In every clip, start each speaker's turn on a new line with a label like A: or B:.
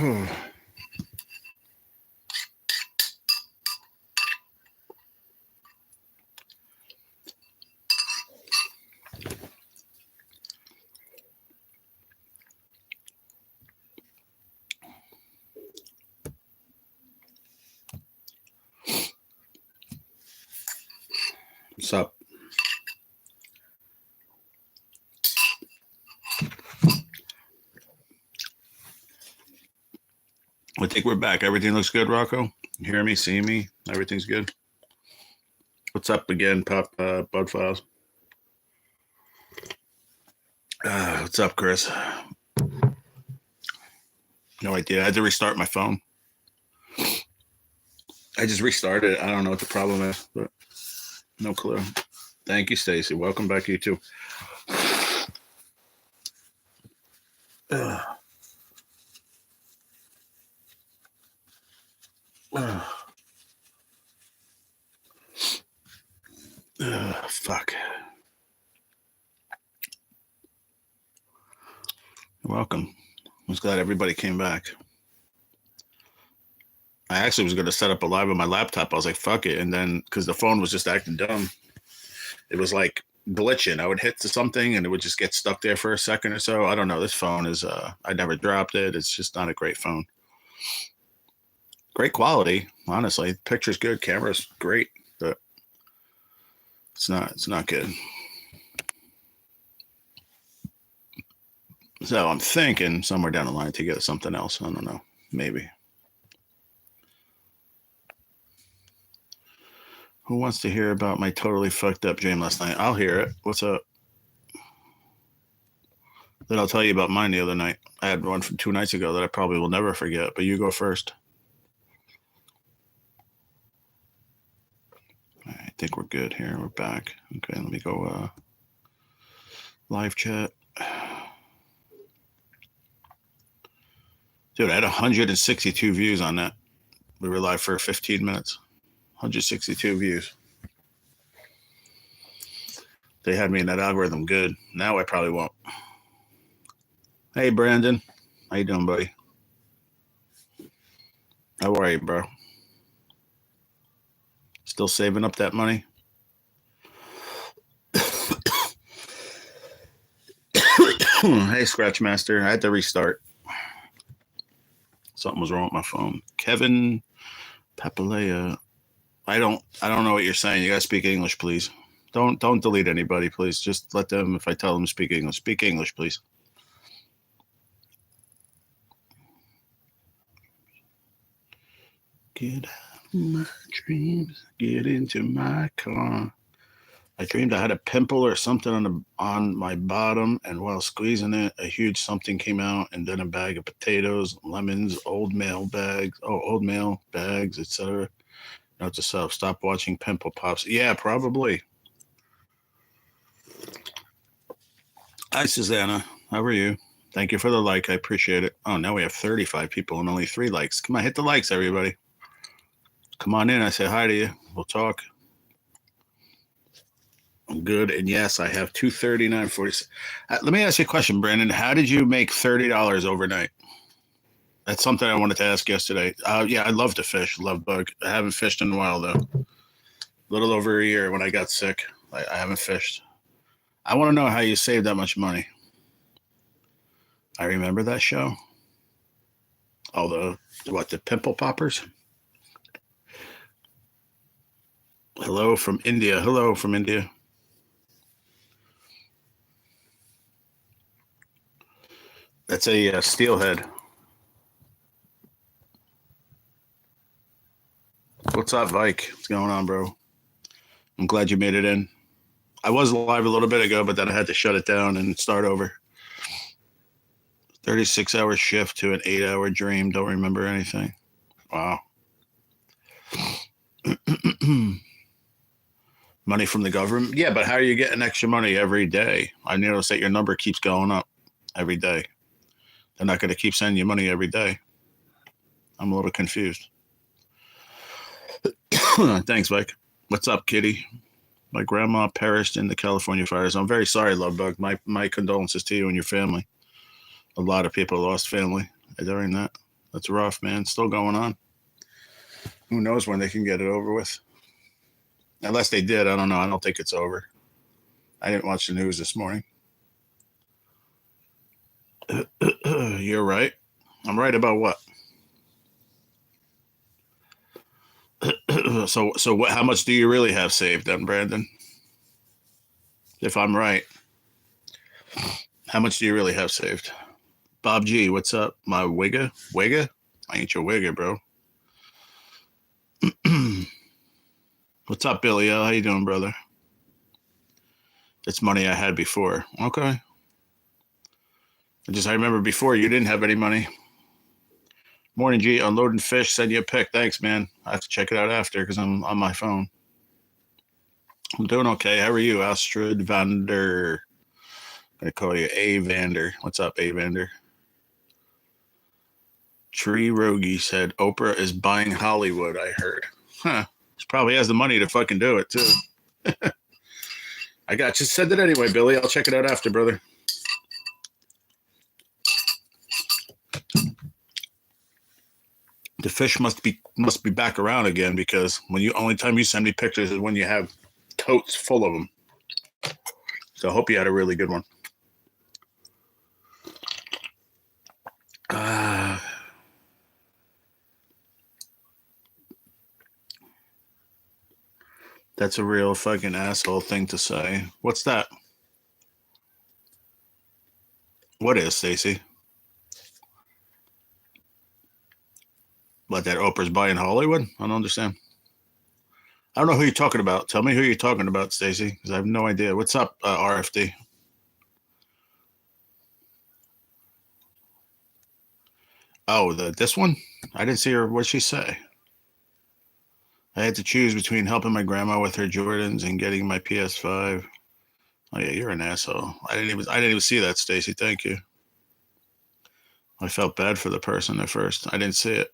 A: What's up? I think we're back. Everything looks good, Rocco. You hear me, see me? Everything's good. What's up again, Pop Bud Files? What's up, Chris? No idea. I had to restart my phone. I just restarted it. I don't know what the problem is, but no clue. Thank you, Stacy. Welcome back, you too. Fuck. You're welcome. I was glad everybody came back. I actually was going to set up a live on my laptop. I was like, fuck it. And then, because the phone was just acting dumb, it was like glitching. I would hit to something and it would just get stuck there for a second or so. I don't know. This phone is, I never dropped it. It's just not a great phone. Great quality, honestly. Picture's good. Camera's great, but it's not good. So I'm thinking somewhere down the line to get something else. I don't know. Maybe. Who wants to hear about my totally fucked up dream last night? I'll hear it. What's up? Then I'll tell you about mine the other night. I had one from 2 nights ago that I probably will never forget, but you go first. I think we're good here. We're back. Okay, let me go live chat. Dude, I had 162 views on that. We were live for 15 minutes. 162 views. They had me in that algorithm good. Now I probably won't. Hey, Brandon. How you doing, buddy? How are you, bro? Still saving up that money? Hey, Scratch Master. I had to restart. Something was wrong with my phone. Kevin Papalea. I don't know what you're saying. You gotta speak English, please. Don't delete anybody, please. Just let them, if I tell them to speak English. Speak English, please. Get out of my dreams. Get into my car. I dreamed I had a pimple or something on my bottom, and while squeezing it, a huge something came out, and then a bag of potatoes, lemons, old mail bags, etc. Note to self: stop watching pimple pops. Yeah, probably. Hi, Susanna. How are you? Thank you for the like. I appreciate it. Oh, now we have 35 people and only 3 likes. Come on, hit the likes, everybody. Come on in. I say hi to you. We'll talk. I'm good. And yes, I have 239.40. Let me ask you a question, Brandon. How did you make $30 overnight? That's something I wanted to ask yesterday. Yeah, I love to fish. Love bug. I haven't fished in a while, though. A little over a year when I got sick. I haven't fished. I want to know how you saved that much money. I remember that show. Oh, the pimple poppers? Hello from India. Hello from India. That's a steelhead. What's up, Vike? What's going on, bro? I'm glad you made it in. I was live a little bit ago, but then I had to shut it down and start over. 36-hour shift to an 8-hour dream. Don't remember anything. Wow. Money from the government? Yeah, but how are you getting extra money every day? I notice that your number keeps going up every day. They're not going to keep sending you money every day. I'm a little confused. Thanks, Mike. What's up, Kitty? My grandma perished in the California fires. I'm very sorry, Lovebug. My condolences to you and your family. A lot of people lost family during that. That's rough, man. Still going on. Who knows when they can get it over with? Unless they did, I don't know. I don't think it's over. I didn't watch the news this morning. You're right. I'm right about what? So what? How much do you really have saved, then, Brandon? If I'm right, how much do you really have saved? Bob G, what's up? My wigga? Wigga? I ain't your wigga, bro. What's up, Billy L? How you doing, brother? It's money I had before. Okay. I remember before you didn't have any money. Morning, G. Unloading fish. Send you a pic. Thanks, man. I have to check it out after because I'm on my phone. I'm doing okay. How are you, Astrid Vander? I'm going to call you A. Vander. What's up, A. Vander? Tree Rogie said Oprah is buying Hollywood, I heard. Huh. She probably has the money to fucking do it, too. I got you. Send it anyway, Billy. I'll check it out after, brother. The fish must be back around again because only time you send me pictures is when you have totes full of them. So I hope you had a really good one. That's a real fucking asshole thing to say. What's that? What is, Stacy? What, that Oprah's buying Hollywood? I don't understand. I don't know who you're talking about. Tell me who you're talking about, Stacy, because I have no idea. What's up, RFD? Oh, this one? I didn't see her. What'd she say? I had to choose between helping my grandma with her Jordans and getting my PS5. Oh yeah, you're an asshole. I didn't even see that, Stacy. Thank you. I felt bad for the person at first. I didn't see it.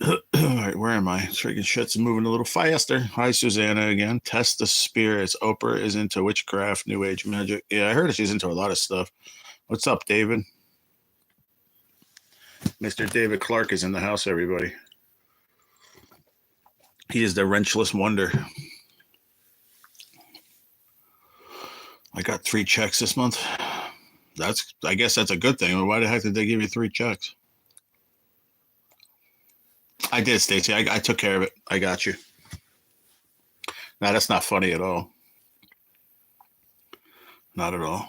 A: All right, where am I? Freaking shit's moving a little faster. Hi, Susanna again. Test the spirits. Oprah is into witchcraft, new age magic. Yeah, I heard she's into a lot of stuff. What's up, David? Mr. David Clark is in the house, everybody. He is the wrenchless wonder. I got 3 checks this month. I guess that's a good thing. Why the heck did they give you 3 checks? I did, Stacy. I took care of it. I got you. No, that's not funny at all. Not at all.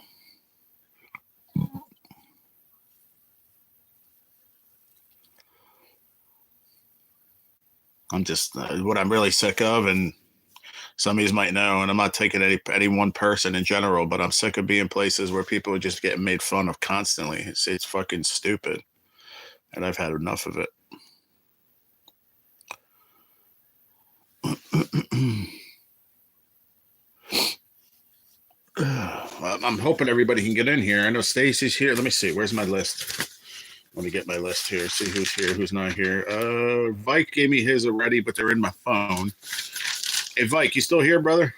A: I'm just what I'm really sick of, and some of you might know, and I'm not taking any one person in general, but I'm sick of being places where people are just getting made fun of constantly. It's fucking stupid, and I've had enough of it. I'm hoping everybody can get in here. I know Stacy's here. Let me see. Where's my list? Let me get my list here. See who's here, who's not here. Vike gave me his already, but they're in my phone. Hey, Vike, you still here, brother?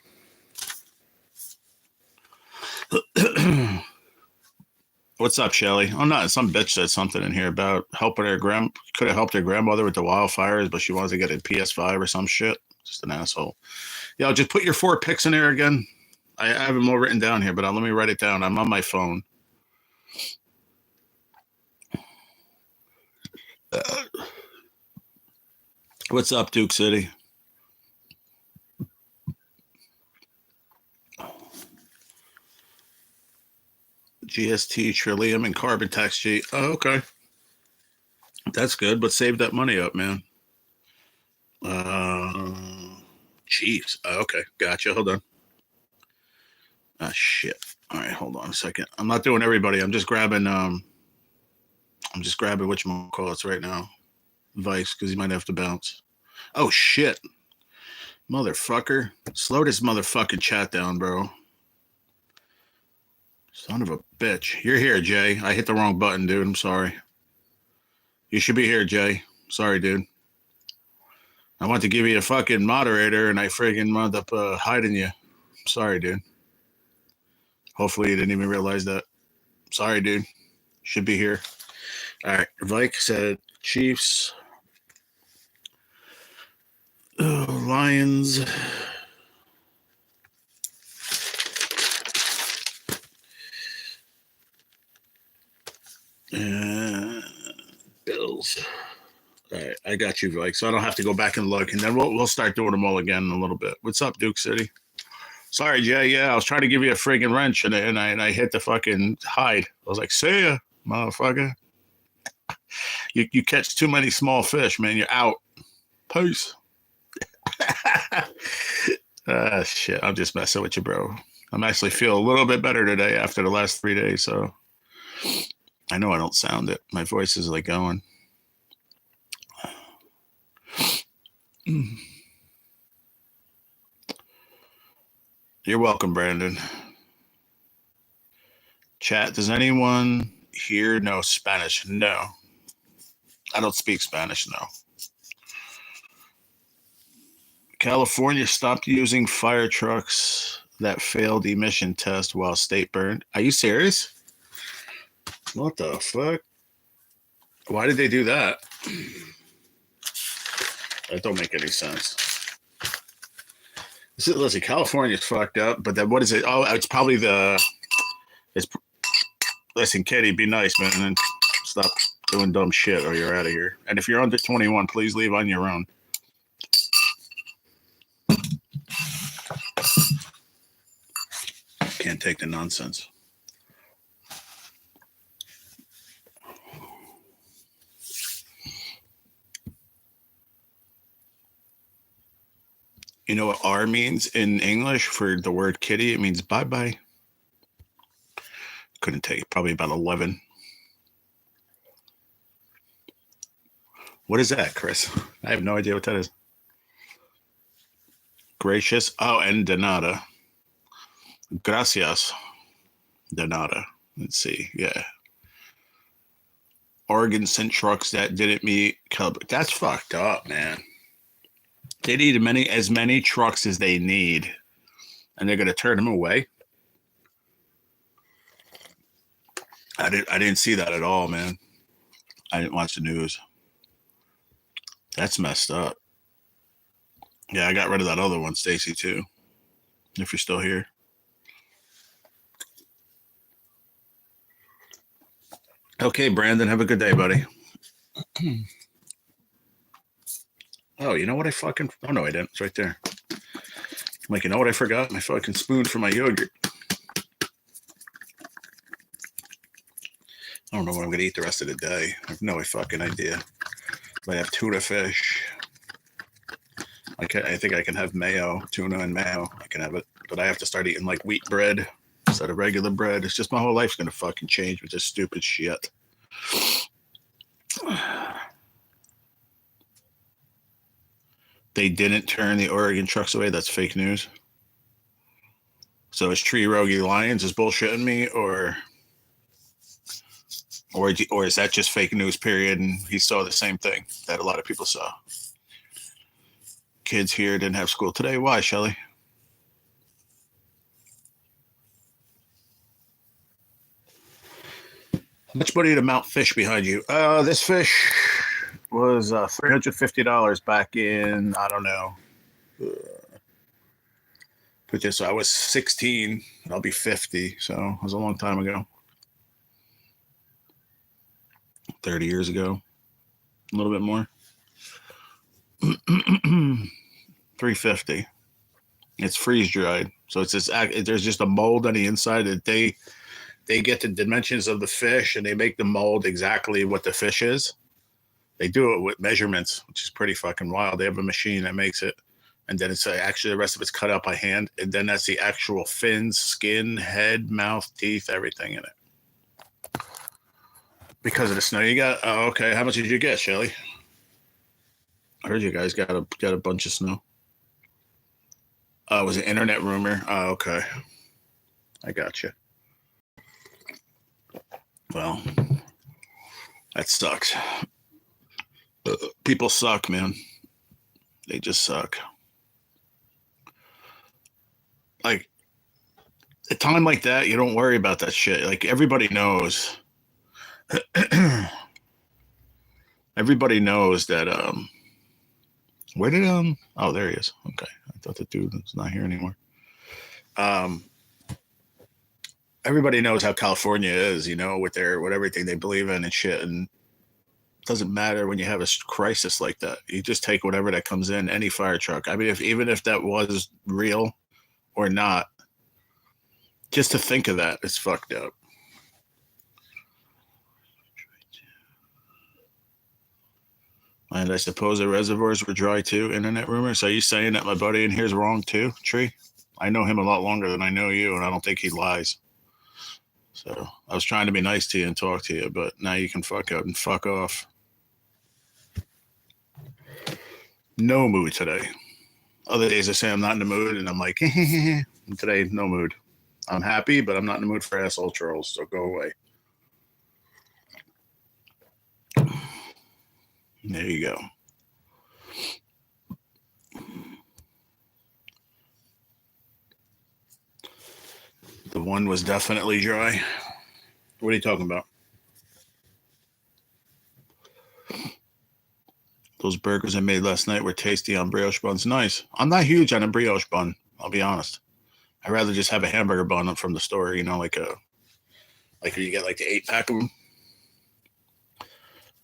A: What's up, Shelly? Oh, no, some bitch said something in here about helping her could have helped her grandmother with the wildfires, but she wants to get a PS5 or some shit. Just an asshole. Yeah, I'll just put your 4 picks in there again. I have them all written down here, but let me write it down. I'm on my phone. What's up, Duke City? GST, Trillium, and Carbon Tax G. Oh, okay. That's good, but save that money up, man. Chiefs. Oh, okay, gotcha. Hold on. Ah, shit. All right, hold on a second. I'm not doing everybody. I'm just grabbing whatchamacallits right now. Vice, because he might have to bounce. Oh, shit. Motherfucker. Slow this motherfucking chat down, bro. Son of a bitch. You're here, Jay. I hit the wrong button, dude. I'm sorry. You should be here, Jay. Sorry, dude. I want to give you a fucking moderator, and I friggin' wound up hiding you. Sorry, dude. Hopefully you didn't even realize that. Sorry, dude. Should be here. All right. Vike said Chiefs. Lions. Bills. All right, I got you, Vike. So I don't have to go back and look, and then we'll start doing them all again in a little bit. What's up, Duke City? Sorry, Jay. Yeah, I was trying to give you a friggin' wrench, and I hit the fucking hide. I was like, "See ya, motherfucker." You catch too many small fish, man. You're out. Peace. Shit. I'm just messing with you, bro. I'm actually feel a little bit better today after the last 3 days. So I know I don't sound it. My voice is like going. You're welcome, Brandon. Chat, does anyone here know Spanish? No. I don't speak Spanish, no. California stopped using fire trucks that failed emission test while state burned. Are you serious? What the fuck? Why did they do that? That don't make any sense. Listen, California's fucked up, but then what is it? Oh, it's probably listen, Katie, be nice, man, and stop doing dumb shit or you're out of here. And if you're under 21, please leave on your own. Can't take the nonsense. You know what R means in English for the word kitty? It means bye-bye. Couldn't take it. Probably about 11. What is that, Chris? I have no idea what that is. Gracious. Oh, and de nada. Gracias. De nada. Let's see. Yeah. Oregon sent trucks that didn't meet Cub. That's fucked up, man. They need as many trucks as they need, and they're going to turn them away. I didn't see that at all, man. I didn't watch the news. That's messed up. Yeah, I got rid of that other one, Stacy, too. If you're still here. Okay, Brandon, have a good day, buddy. Oh, you know what I fucking... Oh, no, I didn't. It's right there. I'm like, you know what I forgot? My fucking spoon for my yogurt. I don't know what I'm going to eat the rest of the day. I have no fucking idea. I have tuna fish. I think I can have mayo, tuna and mayo. I can have it. But I have to start eating like wheat bread instead of regular bread. It's just my whole life's going to fucking change with this stupid shit. They didn't turn the Oregon trucks away. That's fake news. So is Tree Rogie Lions is bullshitting me, or is that just fake news, period, and he saw the same thing that a lot of people saw? Kids here didn't have school today. Why, Shelly? How much money to mount fish behind you? This fish was $350 back in, I don't know. So I was 16. I'll be 50, so it was a long time ago. 30 years ago. A little bit more. $350. It's freeze dried, so it's just there's just a mold on the inside that they get the dimensions of the fish and they make the mold exactly what the fish is. They do it with measurements, which is pretty fucking wild. They have a machine that makes it, and then it's actually the rest of it's cut out by hand, and then that's the actual fins, skin, head, mouth, teeth, everything in it. Because of the snow you got. Oh, okay. How much did you get, Shelly? I heard you guys got a bunch of snow. Was it internet rumor? Oh, okay. I got you. Well, that sucks. People suck, man. They just suck. Like, a time like that, you don't worry about that shit. Like, everybody knows. Everybody knows that. Where did Oh, there he is. Okay, I thought the dude was not here anymore. Um, everybody knows how California is, you know, with everything they believe in and shit. And it doesn't matter when you have a crisis like that. You just take whatever that comes in, any fire truck. I mean, even if that was real or not, just to think of that, it's fucked up. And I suppose the reservoirs were dry too. Internet rumors. Are you saying that my buddy in here is wrong too, Tree? I know him a lot longer than I know you, and I don't think he lies. So I was trying to be nice to you and talk to you, but now you can fuck up and fuck off. No mood today. Other days I say I'm not in the mood, and I'm like, today, no mood. I'm happy, but I'm not in the mood for asshole trolls, so go away. There you go. The one was definitely dry. What are you talking about? Those burgers I made last night were tasty on brioche buns. Nice. I'm not huge on a brioche bun, I'll be honest. I'd rather just have a hamburger bun from the store, you know, like you get like the 8-pack of them.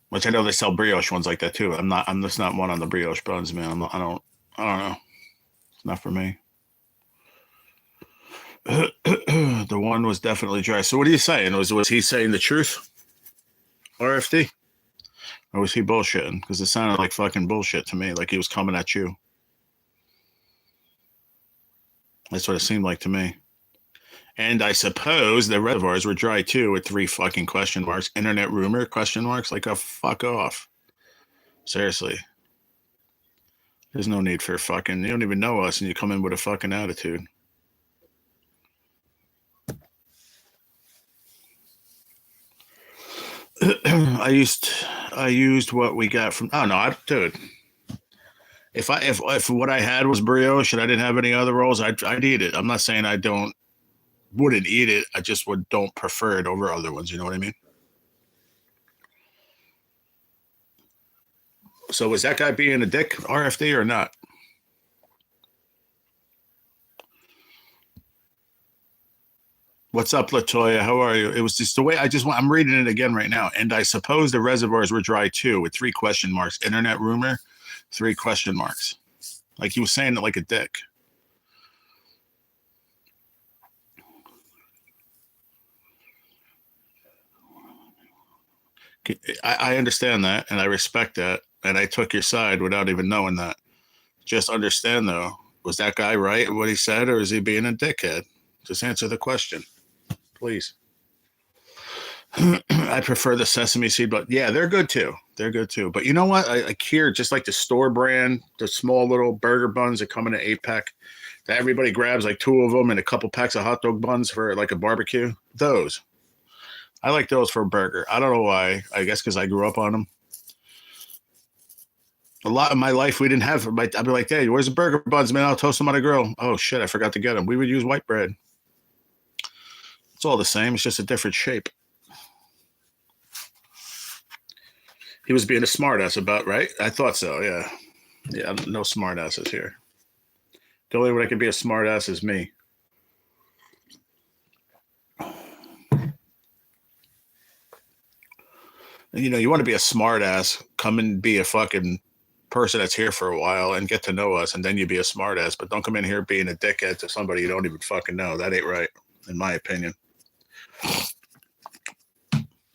A: Which I know they sell brioche ones like that too. I'm just not one on the brioche buns, man. I don't know. It's not for me. The one was definitely dry. So what are you saying? Was he saying the truth? RFD? Or was he bullshitting? Because it sounded like fucking bullshit to me, like he was coming at you. That's what it seemed like to me. And I suppose the reservoirs were dry too, with 3 fucking question marks. Internet rumor, question marks? Like, oh, fuck off. Seriously. There's no need for fucking, you don't even know us and you come in with a fucking attitude. I used what we got from, oh no, dude. If what I had was brioche and I didn't have any other rolls, I'd eat it. I'm not saying I wouldn't eat it. I just don't prefer it over other ones. You know what I mean? So was that guy being a dick, RFD, or not? What's up, Latoya? How are you? It was just the way I'm reading it again right now. And I suppose the reservoirs were dry too, with 3 question marks. Internet rumor, 3 question marks. Like he was saying it like a dick. I understand that and I respect that. And I took your side without even knowing that. Just understand though, was that guy right what he said, or is he being a dickhead? Just answer the question, please. I prefer the sesame seed, but yeah, they're good too. They're good too. But you know what? I here just like the store brand, the small little burger buns that come in an 8-pack that everybody grabs like 2 of them and a couple packs of hot dog buns for like a barbecue. Those. I like those for a burger. I don't know why. I guess because I grew up on them. A lot of my life we didn't have. I'd be like, "Hey, where's the burger buns, man? I'll toast them on a grill." Oh shit, I forgot to get them. We would use white bread. It's all the same. It's just a different shape. He was being a smartass about, right? I thought so. Yeah, yeah. No smartasses here. The only one that can be a smartass is me. And, you know, you want to be a smartass. Come and be a fucking person that's here for a while and get to know us, and then you be a smartass. But don't come in here being a dickhead to somebody you don't even fucking know. That ain't right, in my opinion.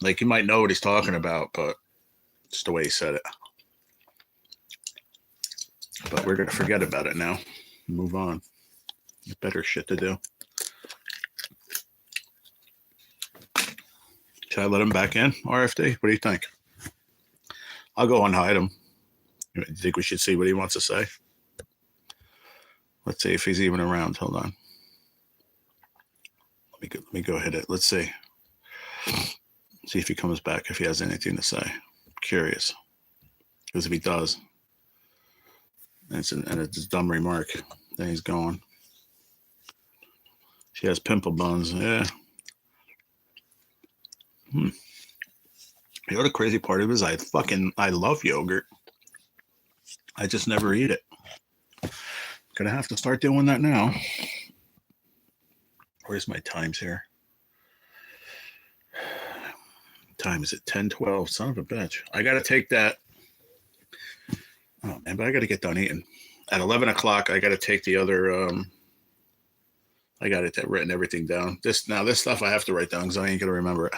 A: Like, you might know what he's talking about, but it's the way he said it. But we're going to forget about it now. Move on. Better shit to do. Should I let him back in, RFD? What do you think? I'll go unhide him. You think we should see what he wants to say? Let's see if he's even around. Hold on. Let me go hit it. Let's see. See if he comes back, if he has anything to say. I'm curious. Because if he does, and it's a dumb remark, then he's gone. She has pimple buns. Yeah. You know, the crazy part of it is I love yogurt. I just never eat it. Gonna have to start doing that now. Where's my times here? Time is at 10:12. Son of a bitch. I gotta take that. Oh man, but I gotta get done eating. At 11 o'clock, I gotta take the other I got it written everything down. This stuff I have to write down because I ain't gonna remember it.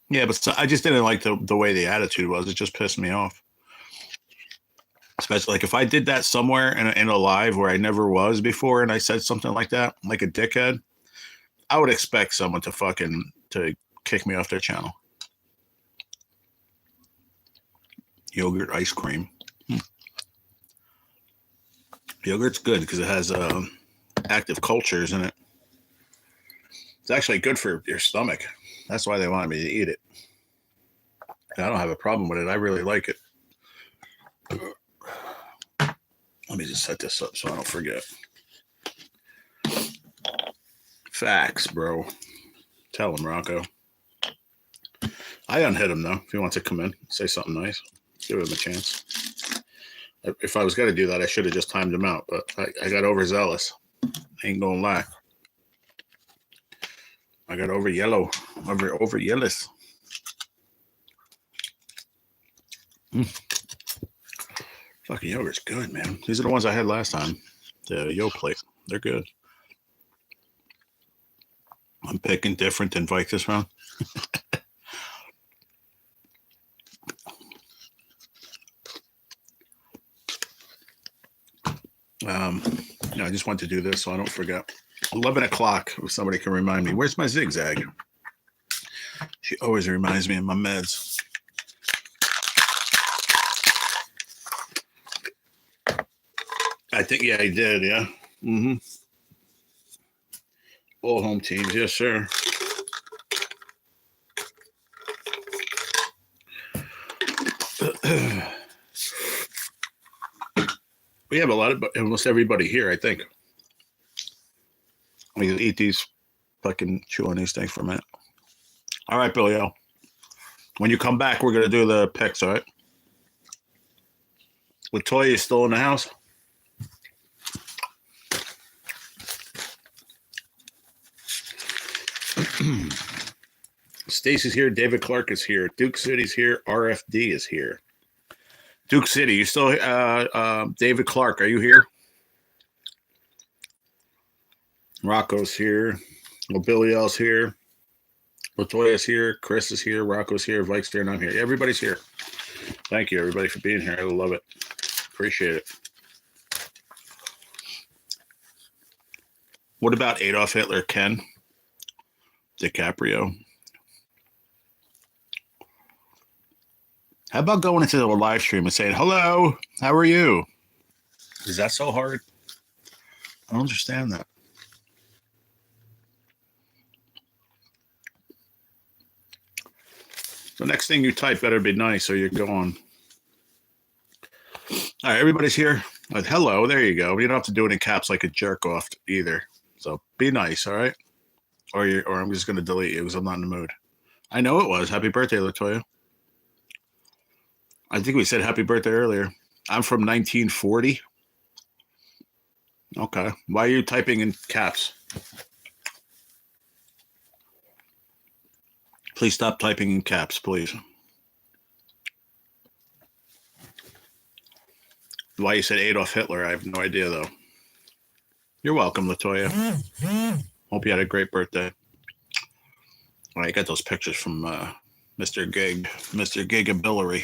A: Yeah, but I just didn't like the way the attitude was. It just pissed me off. Especially like if I did that somewhere in a live where I never was before and I said something like that, like a dickhead, I would expect someone to kick me off their channel. Yogurt ice cream. Yogurt's good because it has active cultures in it. It's actually good for your stomach. That's why they wanted me to eat it. I don't have a problem with it. I really like it. Let me just set this up so I don't forget. Facts, bro. Tell him, Rocco. I unhit him, though. If he wants to come in, say something nice. Give him a chance. If I was going to do that, I should have just timed him out, but I got overzealous. I ain't going to lie. I got over yellow. Over yellows. Fucking yogurt's good, man. These are the ones I had last time. The Yo plate. They're good. I'm picking different than Vike this round. I just want to do this so I don't forget. 11 o'clock, if somebody can remind me. Where's my zigzag? She always reminds me of my meds. I think, yeah, he did, yeah. Mm-hmm. All home teams, yes, sir. We have almost everybody here, I think. We can eat these, fucking chew on these things for a minute. All right, Billy O. When you come back, we're going to do the picks, all right? Latoya is still in the house? Stacy's here. David Clark is here. Duke City's here. RFD is here. Duke City, you still David Clark, are you here? Rocco's here. Well, Billy L's here. Latoya's here. Chris is here. Rocco's here. Vike's here, and I'm here. Everybody's here. Thank you, everybody, for being here. I love it. Appreciate it. What about Adolf Hitler, Ken? DiCaprio? How about going into the live stream and saying, hello, how are you? Is that so hard? I don't understand that. The next thing you type better be nice or you're gone. All right, everybody's here. Hello, there you go. You don't have to do it in caps like a jerk off either. So be nice, all right? Or I'm just going to delete you because I'm not in the mood. I know it was. Happy birthday, Latoya. I think we said happy birthday earlier. I'm from 1940. Okay. Why are you typing in caps? Please stop typing in caps, please. Why you said Adolf Hitler, I have no idea, though. You're welcome, Latoya. Hope you had a great birthday. All right, I got those pictures from Mr. Gigability,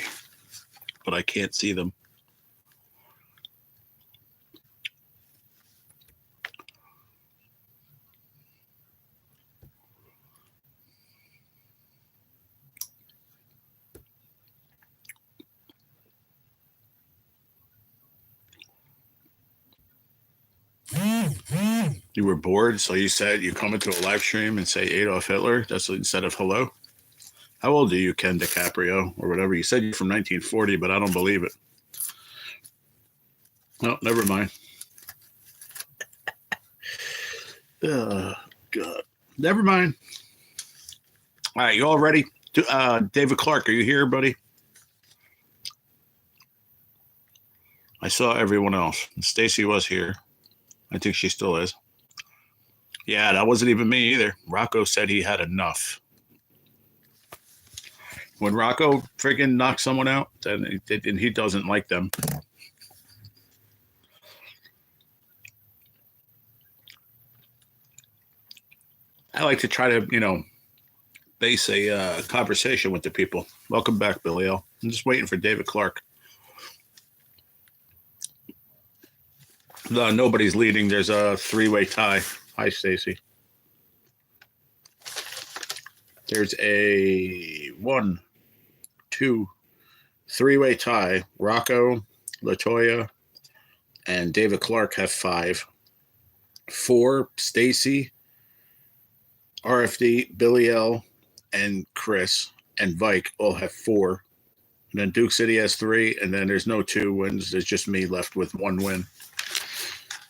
A: but I can't see them. You were bored, so you said you come into a live stream and say Adolf Hitler. That's instead of hello. How old are you, Ken DiCaprio, or whatever? You said you're from 1940, but I don't believe it. No, never mind. Oh, God. Never mind. All right, you all ready? David Clark, are you here, buddy? I saw everyone else. Stacy was here. I think she still is. Yeah, that wasn't even me either. Rocco said he had enough. When Rocco freaking knocks someone out, then and he doesn't like them. I like to try to, base a conversation with the people. Welcome back, Billy L. I'm just waiting for David Clark. Nobody's leading. There's a three-way tie. Hi, Stacy. There's a 1, 2, three-way tie. Rocco, LaToya, and David Clark have 5. 4, Stacy, RFD, Billy L, and Chris, and Vike all have 4. And then Duke City has 3, and then there's no 2 wins. There's just me left with 1 win.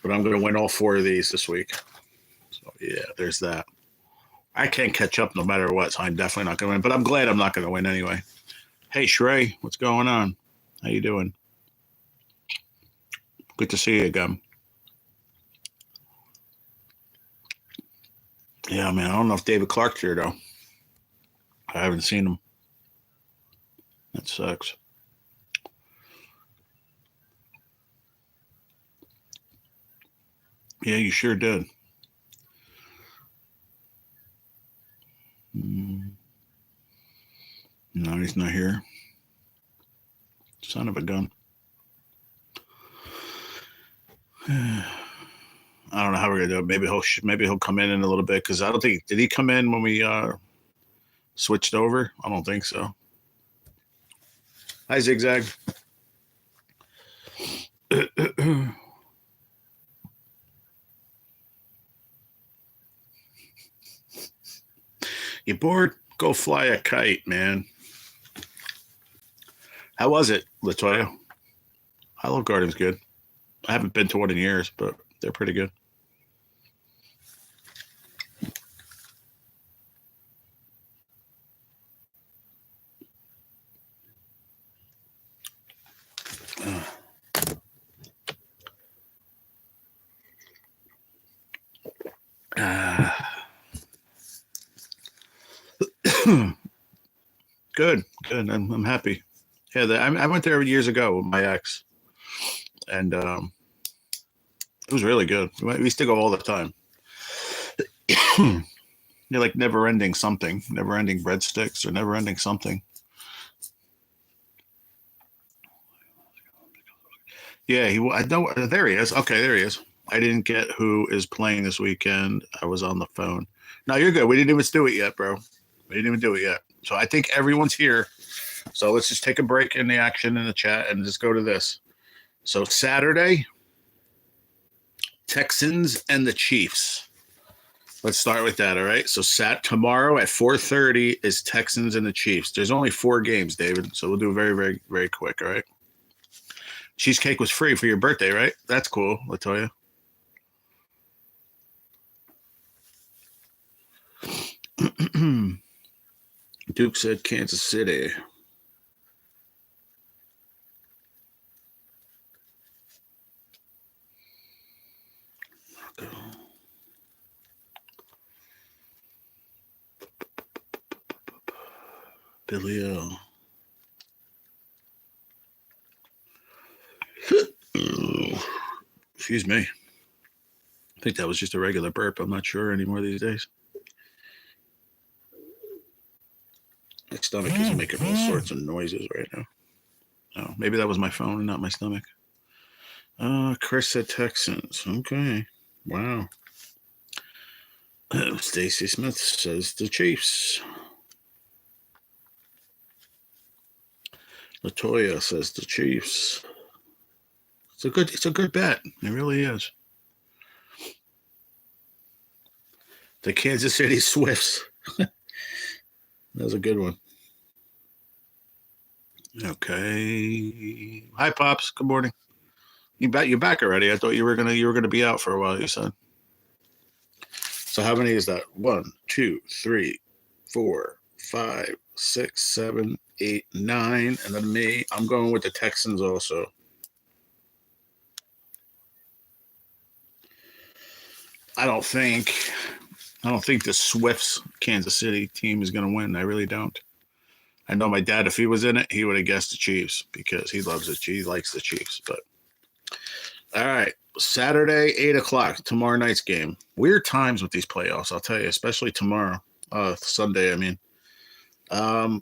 A: But I'm going to win all 4 of these this week. So, yeah, there's that. I can't catch up no matter what, so I'm definitely not going to win. But I'm glad I'm not going to win anyway. Hey, Shrey, what's going on? How you doing? Good to see you again. Yeah, man, I don't know if David Clark's here, though. I haven't seen him. That sucks. Yeah, you sure did. No, he's not here. Son of a gun. I don't know how we're gonna do it. Maybe he'll come in a little bit because I don't think did he come in when we switched over? I don't think so. Hi, Zigzag. You bored? Go fly a kite, man. How was it, LaToya? Olive Garden's good. I haven't been to one in years, but they're pretty good. Good. I'm happy. Yeah, I went there years ago with my ex, and it was really good. We used to go all the time. You're like never-ending something, never-ending breadsticks or never-ending something. Yeah, I know. There he is. Okay, there he is. I didn't get who is playing this weekend. I was on the phone. No, you're good. We didn't even do it yet, bro. We didn't even do it yet. So I think everyone's here. So let's just take a break in the action in the chat and just go to this. So Saturday, Texans and the Chiefs. Let's start with that, all right? So tomorrow at 4:30 is Texans and the Chiefs. There's only 4 games, David. So we'll do very, very, very quick, all right? Cheesecake was free for your birthday, right? That's cool, LaToya. Duke said Kansas City. Billy L. Excuse me. I think that was just a regular burp. I'm not sure anymore these days. My stomach is making all sorts of noises right now. Oh, maybe that was my phone and not my stomach. Chris said Texans. Okay. Wow. Stacy Smith says the Chiefs. LaToya says the Chiefs. It's a good bet. It really is. The Kansas City Swifts. That was a good one. Okay. Hi, Pops. Good morning. You're back already. I thought you were gonna be out for a while, you said. So how many is that? 1, 2, 3, 4, 5, 6, 7, 8, 9, and then me. I'm going with the Texans also. I don't think the Swifts Kansas City team is going to win. I really don't. I know my dad, if he was in it, he would have guessed the Chiefs because he loves it. He likes the Chiefs. But all right, Saturday, 8 o'clock, tomorrow night's game. Weird times with these playoffs, I'll tell you, especially tomorrow, Sunday. I mean,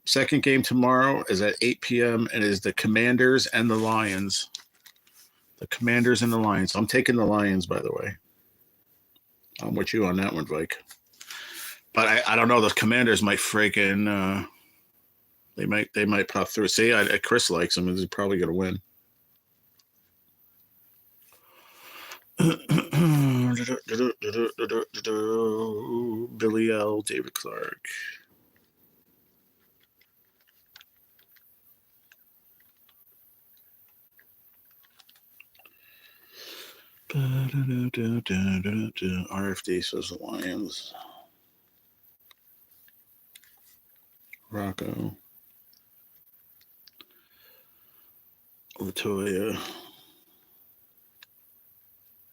A: second game tomorrow is at 8 p.m. and is the Commanders and the Lions. The Commanders and the Lions. I'm taking the Lions, by the way. I'm with you on that one, Vike. But I don't know. The Commanders might freaking they might pop through. See, Chris likes them. He's probably going to win. Billy L. David Clark. RFD says the Lions. Rocco. Latoya.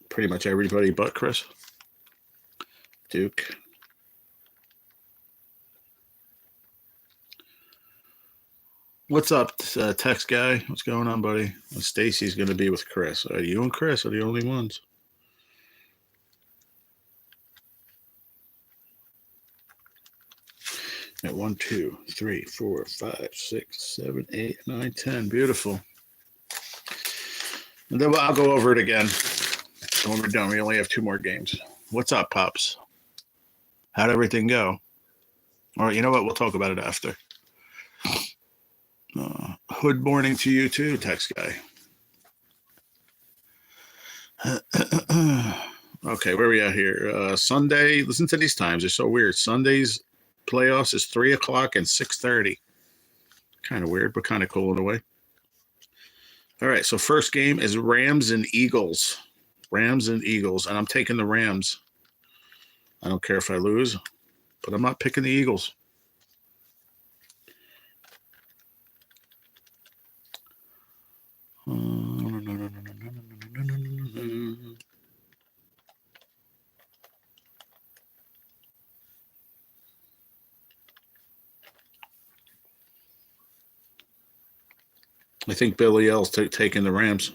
A: Pretty much everybody but Chris. Duke. What's up, text guy? What's going on, buddy? Stacy's going to be with Chris. You and Chris are the only ones. At 1, 2, 3, 4, 5, 6, 7, 8, 9, 10. Beautiful. And then I'll go over it again when we're done. We only have 2 more games. What's up, Pops? How'd everything go? All right, you know what? We'll talk about it after. Hood morning to you too, text guy. Okay, where are we at here? Sunday. Listen to these times; they're so weird. Sunday's playoffs is 3 o'clock and 6:30. Kind of weird, but kind of cool in a way. All right, so first game is Rams and Eagles. Rams and Eagles, and I'm taking the Rams. I don't care if I lose, but I'm not picking the Eagles. I think Billy L's taking the Rams.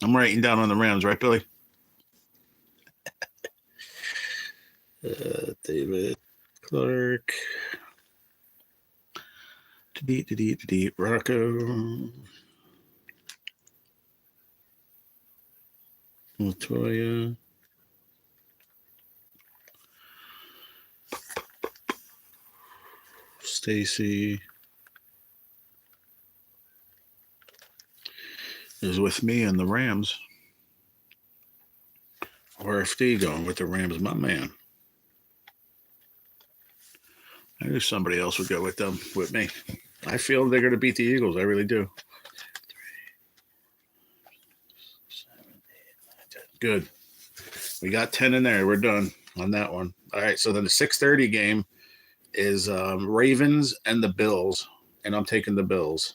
A: I'm writing down on the Rams, right, Billy? David Clark. Rocco. Latoya. Stacy is with me and the Rams. RFD going with the Rams, my man. I knew somebody else would go with them with me. I feel they're going to beat the Eagles. I really do. 3, 7, 8, 9, 10. Good. We got 10 in there. We're done on that one. All right. So then the 6:30 game is Ravens and the Bills, and I'm taking the Bills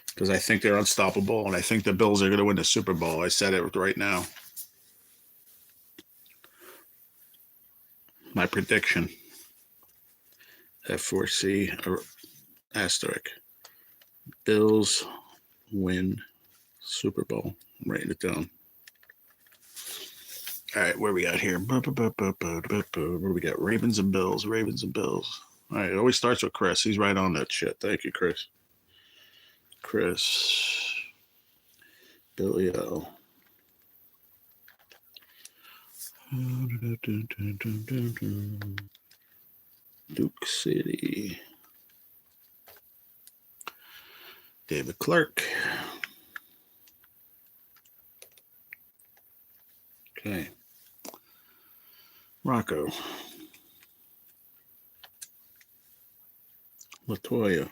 A: because I think they're unstoppable, and I think the Bills are going to win the Super Bowl. I said it right now. My prediction. F4C asterisk. Bills win Super Bowl. I'm writing it down. All right, where we at here? Where we got? Ravens and Bills. Ravens and Bills. All right, it always starts with Chris. He's right on that shit. Thank you, Chris. Chris. Billy L. Duke City. David Clark. Okay. Rocco. Latoya.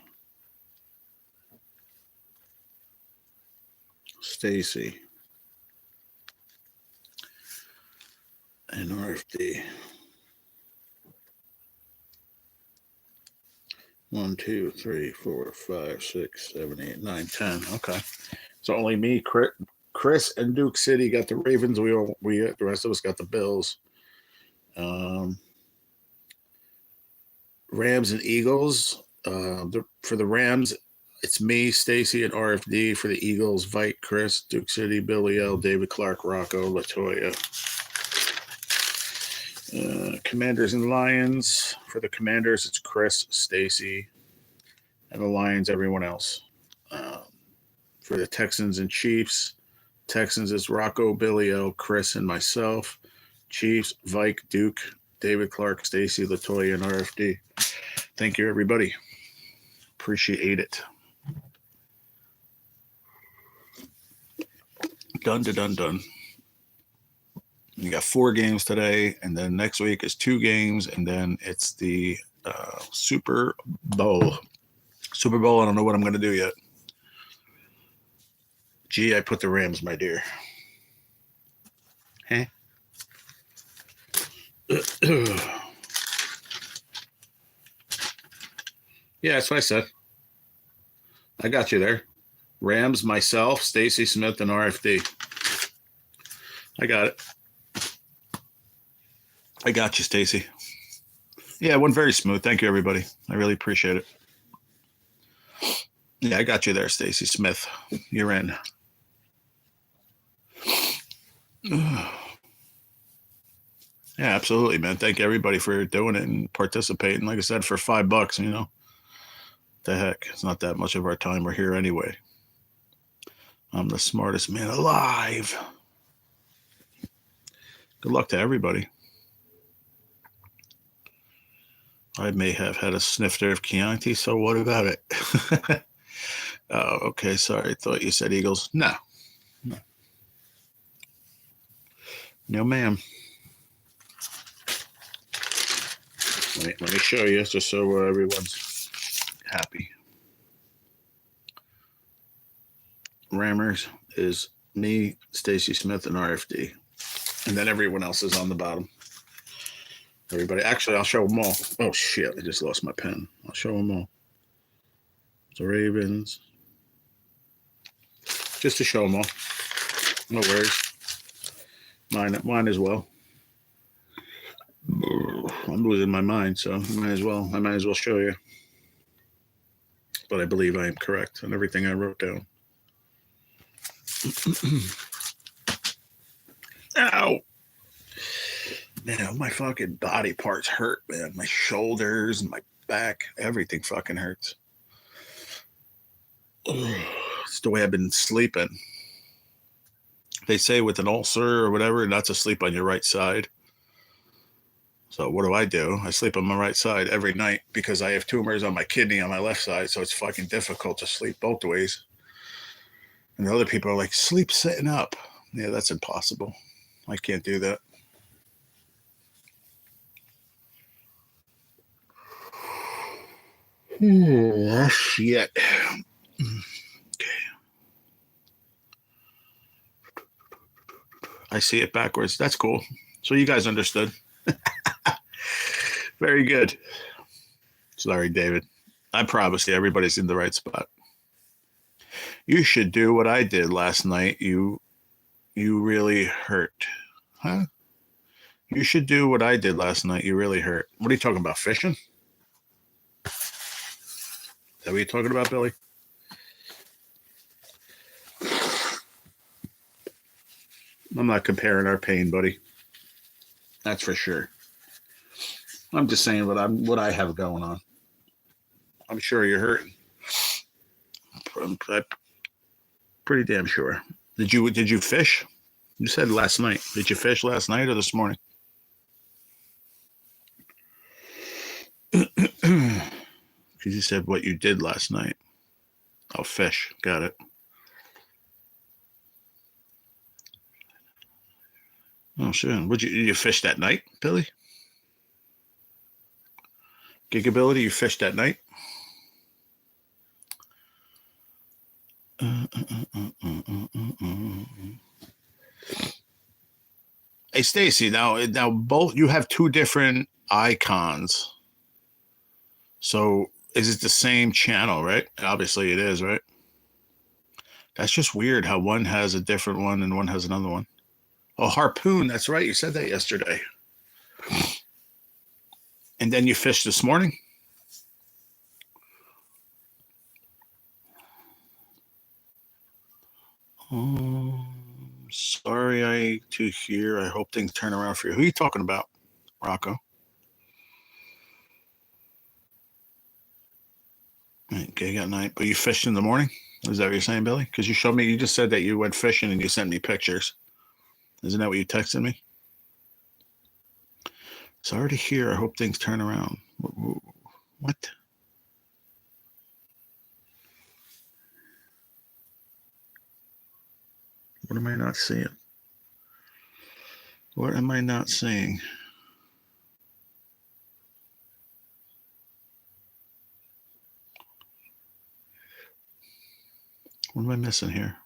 A: Stacy. and RFD. 1, 2, 3, 4, 5, 6, 7, 8, 9, 10. Okay. So only me, Chris, and Duke City got the Ravens. The rest of us got the Bills. Rams and Eagles. For the Rams, it's me, Stacy, and RFD. For the Eagles, Vite, Chris, Duke City, Billy L, David Clark, Rocco, Latoya. Commanders and Lions. For the Commanders, it's Chris, Stacy, and the Lions, everyone else. For the Texans and Chiefs, Texans is Rocco, Billy L, Chris, and myself. Chiefs, Vike, Duke, David Clark, Stacy, Latoya, and RFD. Thank you, everybody. Appreciate it. Done. You got 4 games today, and then next week is 2 games, and then it's the Super Bowl. Super Bowl, I don't know what I'm going to do yet. Gee, I put the Rams, my dear. Huh? Yeah, that's what I said. I got you there. Rams, myself, Stacy Smith, and RFD. I got it. I got you, Stacy. Yeah, it went very smooth. Thank you, everybody. I really appreciate it. Yeah, I got you there, Stacy Smith. You're in. Yeah, absolutely, man. Thank everybody for doing it and participating. Like I said, for $5, you know, the heck, it's not that much of our time. We're here anyway. I'm the smartest man alive. Good luck to everybody. I may have had a sniff there of Chianti, so what about it? Oh, okay. Sorry. I thought you said Eagles. No, ma'am. Let me show you just so everyone's happy. Rammers is me, Stacy Smith, and RFD. And then everyone else is on the bottom. Everybody. Actually, I'll show them all. Oh, shit. I just lost my pen. I'll show them all. The Ravens. Just to show them all. No worries. Mine as well. I'm losing my mind, so I might as well show you. But I believe I am correct on everything I wrote down. Ow! Man, my fucking body parts hurt, man. My shoulders and my back, everything fucking hurts. It's the way I've been sleeping. They say with an ulcer or whatever, not to sleep on your right side. So what do? I sleep on my right side every night because I have tumors on my kidney on my left side, so it's fucking difficult to sleep both ways. And the other people are like, sleep sitting up. Yeah, that's impossible. I can't do that. Oh, shit. Okay. I see it backwards. That's cool. So you guys understood. Very good. Sorry, David. I promise you, everybody's in the right spot. You should do what I did last night. You really hurt. Huh? You should do what I did last night. You really hurt. What are you talking about? Fishing? Is that what you're talking about, Billy? I'm not comparing our pain, buddy. That's for sure. I'm just saying what I have going on. I'm sure you're hurting. I'm pretty damn sure. Did you fish? You said last night. Did you fish last night or this morning? Because you said what you did last night. Oh, fish. Got it. Oh, sure. Would you fish that night, Billy? Gigability, you fished that night? Hey, Stacy, now both you have two different icons. So is it the same channel, right? Obviously it is, right? That's just weird how one has a different one and one has another one. Oh, harpoon. That's right. You said that yesterday. And then you fished this morning? Sorry to hear. I hope things turn around for you. Who are you talking about, Rocco? Okay, got night. But you fished in the morning? Is that what you're saying, Billy? Because you showed me, you just said that you went fishing and you sent me pictures. Isn't that what you texted me? Sorry to hear. I hope things turn around. What? What am I not seeing? What am I not seeing? What am I missing here?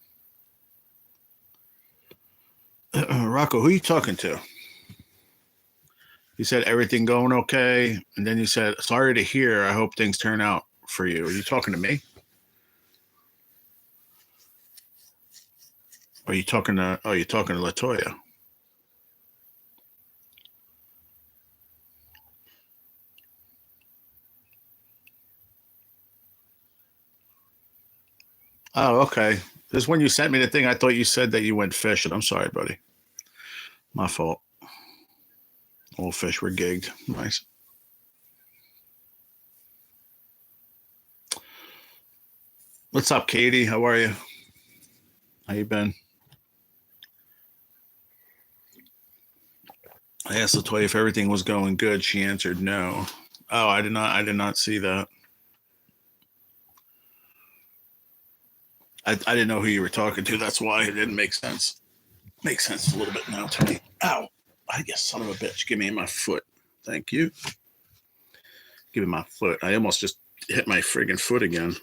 A: Rocco, who are you talking to? You said everything going okay, and then you said, sorry to hear. I hope things turn out for you. Are you talking to me? Or are you talking to, oh, you're talking to Latoya? Oh, okay. This when you sent me the thing, I thought you said that you went fishing. I'm sorry, buddy. My fault. All fish were gigged. Nice. What's up, Katie? How are you? How you been? I asked Latoya if everything was going good. She answered no. Oh, I did not. I did not see that. I didn't know who you were talking to. That's why it didn't make sense. Makes sense a little bit now to me. Ow! I guess son of a bitch. Give me my foot. Thank you. Give me my foot. I almost just hit my friggin' foot again.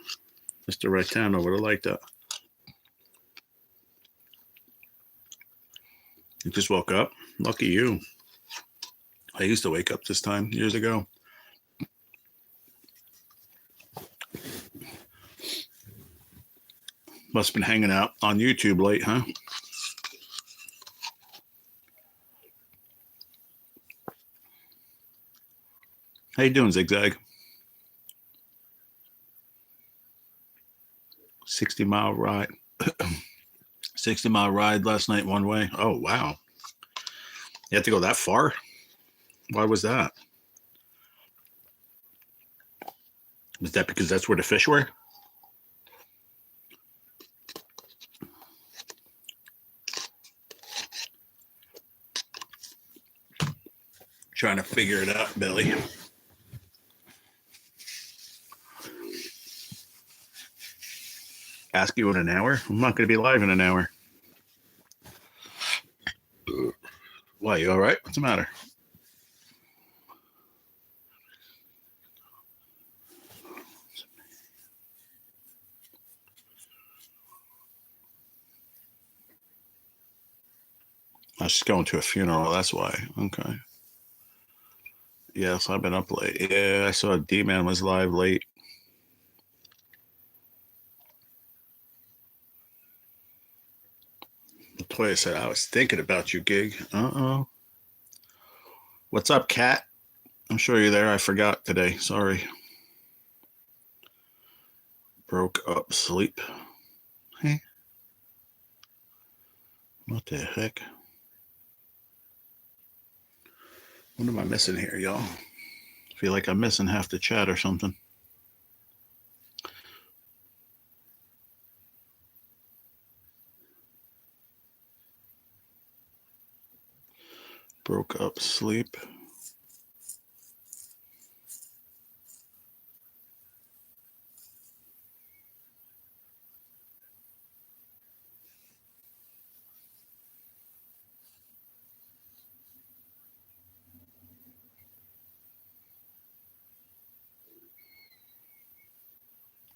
A: Mr. Rectano would have liked that. You just woke up. Lucky you. I used to wake up this time years ago. Must have been hanging out on YouTube late, huh? How you doing, Zigzag? 60-mile ride. 60-mile ride last night one way. Oh, wow. You had to go that far? Why was that? Was that because that's where the fish were? Trying to figure it out, Billy. Ask you in an hour? I'm not going to be live in an hour. Why, you all right? What's the matter? I was just going to a funeral. That's why. Okay. Yes, I've been up late. Yeah, I saw D-Man was live late. Latoya said, I was thinking about you, gig. Uh-oh. What's up, Kat? I'm sure you're there. I forgot today. Sorry. Broke up sleep. Hey. What the heck? What am I missing here, y'all? I feel like I'm missing half the chat or something. Broke up sleep.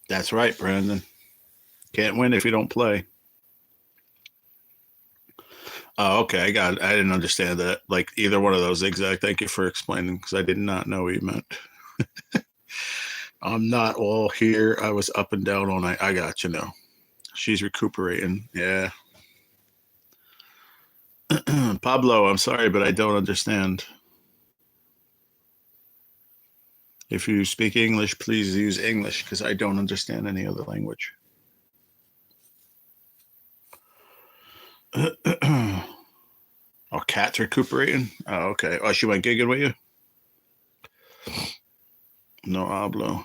A: That's right, Brandon. Can't win if you don't play. Oh, okay. I got it. I didn't understand that. Like either one of those exact. Thank you for explaining because I did not know what you meant. I'm not all here. I was up and down all night. I got you now. She's recuperating. Yeah. Pablo, I'm sorry, but I don't understand. If you speak English, please use English because I don't understand any other language. Oh, Cat's recuperating? Oh, okay. Oh, she went gigging with you? No hablo.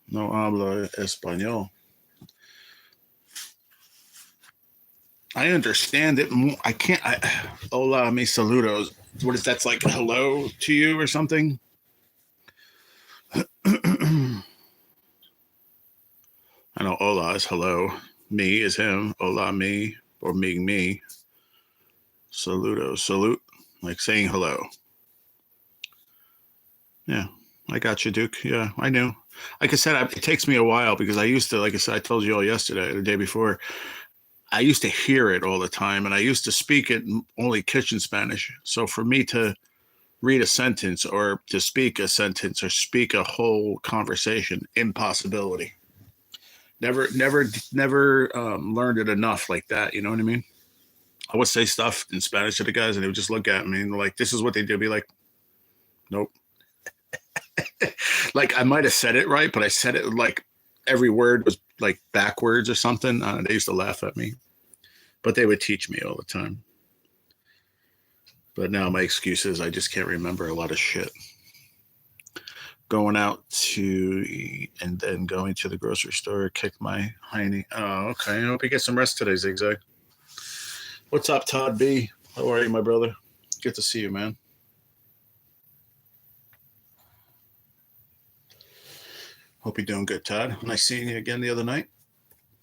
A: No hablo español. I understand it. I can't. Hola, mis saludos. What is that's like hello to you or something? I know hola is hello. Me is him. Hola, me. Or me. Saludos. Salute. Like saying hello. Yeah. I got you, Duke. Yeah, I knew. Like I said, it takes me a while because I used to, like I said, I told you all yesterday, the day before, I used to hear it all the time and I used to speak it only kitchen Spanish. So for me to read a sentence or to speak a sentence or speak a whole conversation, impossibility. Never learned it enough like that. You know what I mean? I would say stuff in Spanish to the guys and they would just look at me and like, this is what they do. Be like, nope. Like I might have said it right, but I said it like every word was like backwards or something. They used to laugh at me, but they would teach me all the time. But now my excuse is I just can't remember a lot of shit. Going out to eat and then going to the grocery store, kick my hiney. Oh, okay. I hope you get some rest today, Zigzag. What's up, Todd B? How are you, my brother? Good to see you, man. Hope you're doing good, Todd. Nice seeing you again the other night.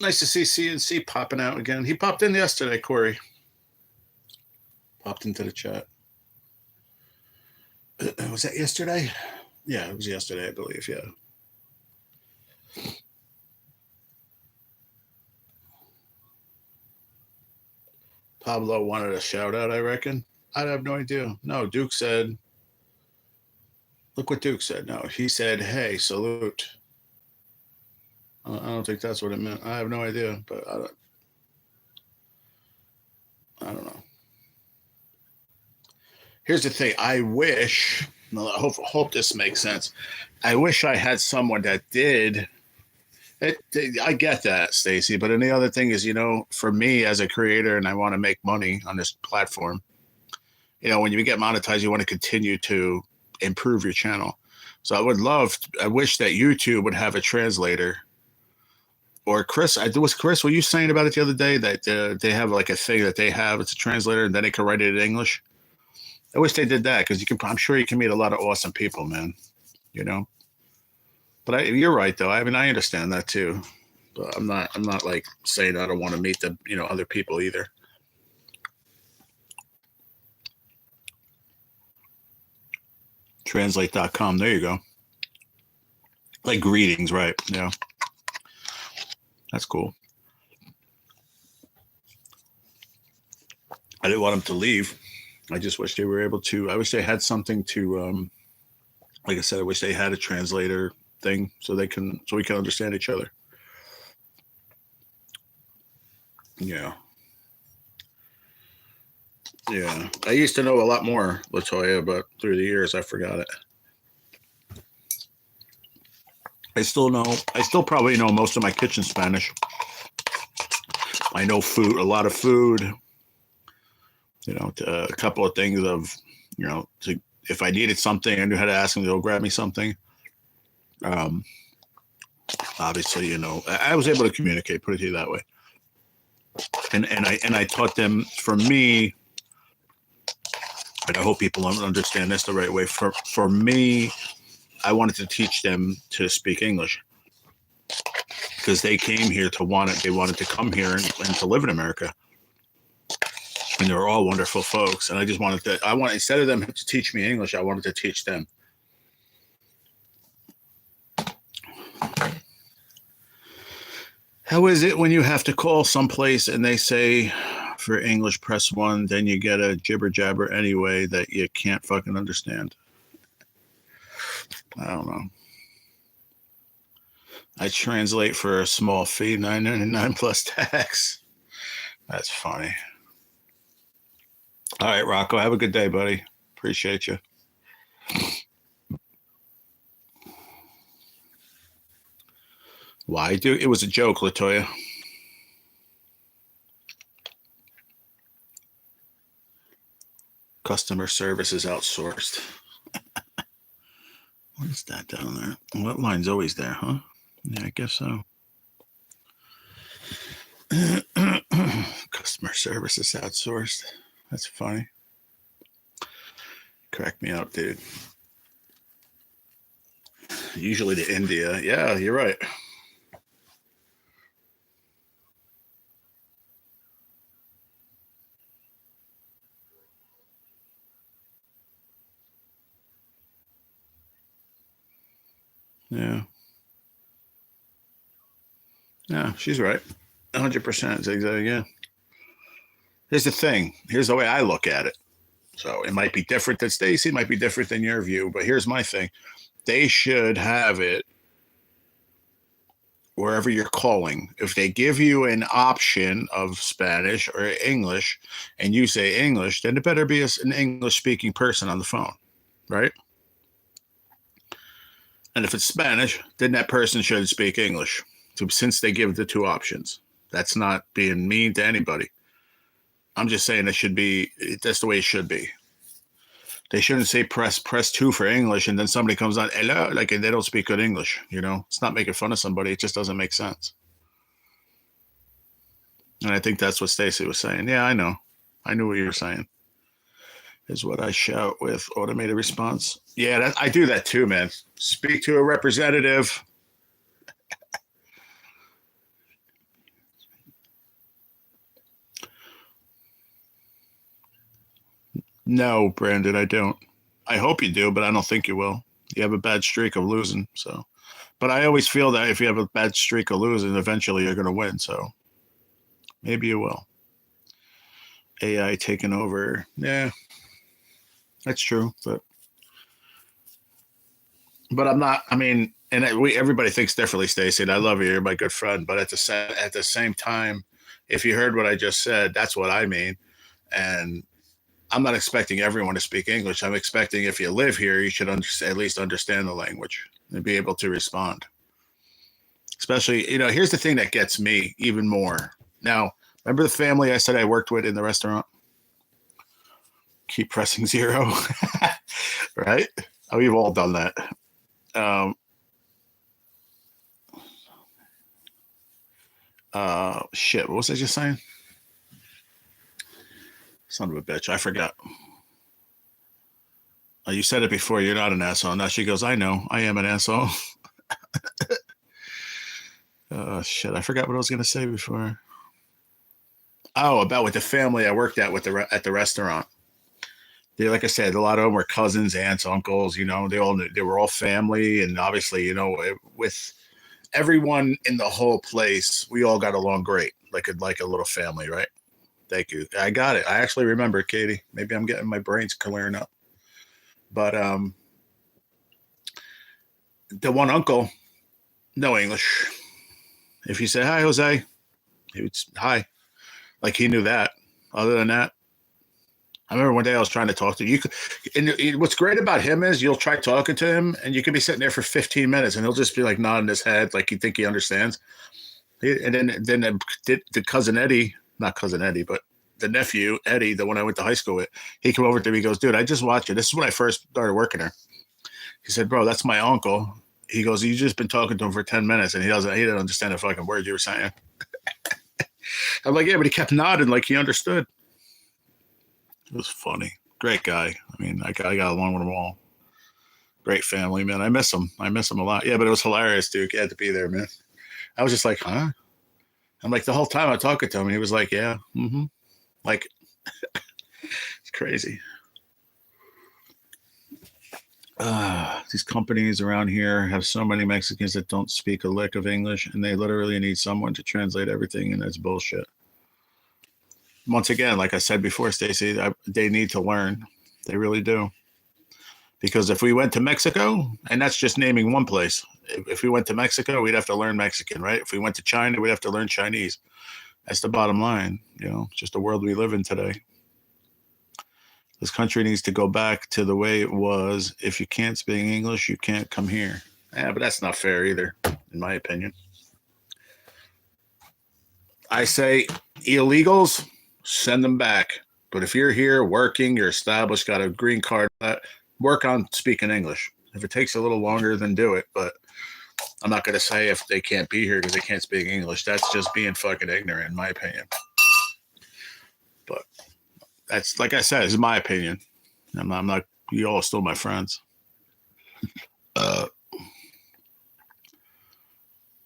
A: Nice to see CNC popping out again. He popped in yesterday, Corey. Popped into the chat. Was that yesterday? Yeah, it was yesterday, I believe. Yeah. Pablo wanted a shout out, I reckon. I have no idea. No, Duke said, look what Duke said. No, he said, hey, salute. I don't think that's what it meant. I have no idea, but I don't know. Here's the thing. I wish, hope this makes sense. I wish I had someone that did. I get that, Stacy, but then the other thing is, for me as a creator and I want to make money on this platform, when you get monetized, you want to continue to improve your channel. So I wish that YouTube would have a translator. Or Chris, were you saying about it the other day that they have like a thing that they have, it's a translator and then they can write it in English? I wish they did that because I'm sure you can meet a lot of awesome people, man, But you're right, though. I mean, I understand that too. But I'm not like saying I don't want to meet the, other people either. Translate.com. There you go. Like greetings, right? Yeah. That's cool. I didn't want them to leave. I just wish they were able to. I wish they had something to, like I said, I wish they had a translator thing so we can understand each other. Yeah. Yeah. I used to know a lot more, Latoya, but through the years I forgot it. I still probably know most of my kitchen Spanish. I know food, a lot of food, a couple of things of, if I needed something, I knew how to ask them to go grab me something. Obviously, I was able to communicate, put it to you that way. And I taught them, for me, and I hope people understand this the right way. For me, I wanted to teach them to speak English because they came here they wanted to come here and to live in America. And they were all wonderful folks. And I just instead of them to teach me English, I wanted to teach them. How is it when you have to call someplace and they say, for English, press 1. Then you get a jibber jabber anyway that you can't fucking understand. I don't know. I translate for a small fee, $9.99 plus tax. That's funny. All right, Rocco, have a good day, buddy. Appreciate you. Why do it was a joke, Latoya. Customer service is outsourced. What is that down there? What line's always there, huh? Yeah, I guess so. Customer service is outsourced. That's funny. Crack me up, dude. Usually to India. Yeah, you're right. Yeah. Yeah, she's right. 100%. Exactly. Yeah. Here's the thing. Here's the way I look at it. So it might be different than Stacy, might be different than your view, but here's my thing. They should have it wherever you're calling. If they give you an option of Spanish or English and you say English, then it better be an English-speaking person on the phone, right? And if it's Spanish, then that person should speak English. So since they give the two options, that's not being mean to anybody. I'm just saying it should be, that's the way it should be. They shouldn't say press 2 for English and then somebody comes on, hello, like they don't speak good English, you know? It's not making fun of somebody. It just doesn't make sense. And I think that's what Stacy was saying. Yeah, I know. I knew what you were saying. Is what I shout with automated response. Yeah, I do that too, man. Speak to a representative. No, Brandon, I don't. I hope you do, but I don't think you will. You have a bad streak of losing, so. But I always feel that if you have a bad streak of losing, eventually you're going to win, so maybe you will. AI taking over. Yeah, that's true, but I'm not. I mean, and everybody thinks differently, Stacey. And I love you. You're my good friend. But at the same time, if you heard what I just said, that's what I mean. And I'm not expecting everyone to speak English. I'm expecting if you live here, you should at least understand the language and be able to respond. Especially, here's the thing that gets me even more. Now, remember the family I said I worked with in the restaurant? Keep pressing 0, right? Oh, we've all done that. Shit, what was I just saying? Son of a bitch, I forgot. You said it before, you're not an asshole. Now she goes, I know, I am an asshole. Shit, I forgot what I was going to say before. Oh, about with the family I worked at at the restaurant. Like I said, a lot of them were cousins, aunts, uncles. They were all family, and obviously, with everyone in the whole place, we all got along great, like a little family, right? Thank you. I got it. I actually remember, Katie. Maybe I'm getting my brains clearing up. But the one uncle, no English. If you say hi, Jose, he would hi, like he knew that. Other than that, I remember one day I was trying to talk to you. And what's great about him is you'll try talking to him, and you can be sitting there for 15 minutes, and he'll just be like nodding his head, like you think he understands. And then the cousin Eddie, not cousin Eddie, but the nephew Eddie, the one I went to high school with, he came over to me. He goes, "Dude, I just watched you. This is when I first started working there." He said, "Bro, that's my uncle." He goes, "You just been talking to him for 10 minutes, and he didn't understand a fucking word you were saying." I'm like, "Yeah, but he kept nodding like he understood." It was funny. Great guy. I mean, I got along with them all. Great family, man. I miss him. I miss him a lot. Yeah, but it was hilarious, dude. You had to be there, man. I was just like, huh? I'm like, the whole time I was talking to him, he was like, yeah, mm-hmm. Like, it's crazy. These companies around here have so many Mexicans that don't speak a lick of English, and they literally need someone to translate everything, and that's bullshit. once again, like I said before, Stacey, they need to learn. They really do. Because if we went to Mexico, and that's just naming one place, if we went to Mexico, we'd have to learn Mexican, right? If we went to China, we'd have to learn Chinese. That's the bottom line. It's just the world we live in today. This country needs to go back to the way it was. If you can't speak English, you can't come here. Yeah, but that's not fair either, in my opinion. I say illegals, send them back. But if you're here working, you're established, got a green card, work on speaking English. If it takes a little longer, then do it. But I'm not going to say if they can't be here because they can't speak English. That's just being fucking ignorant, in my opinion. But that's, like I said, it's my opinion. I'm not, you all still my friends.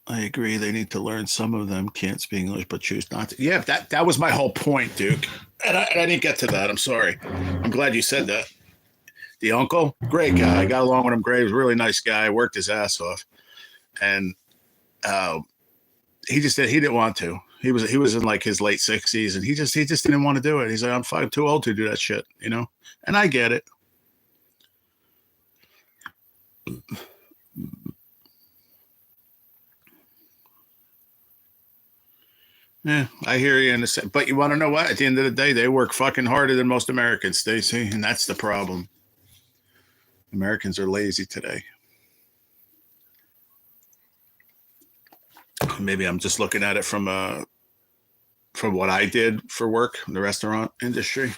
A: I agree. They need to learn. Some of them can't speak English, but choose not to. Yeah, that was my whole point, Duke. And I didn't get to that. I'm sorry. I'm glad you said that. The uncle, great guy. I got along with him great. He was a really nice guy. Worked his ass off. And he didn't want to. He was in like his late 60s, and he just didn't want to do it. He's like, I'm too old to do that shit, And I get it. Yeah, I hear you in the same. But you want to know what? At the end of the day, they work fucking harder than most Americans, Stacey, and that's the problem. Americans are lazy today. Maybe I'm just looking at it from what I did for work in the restaurant industry.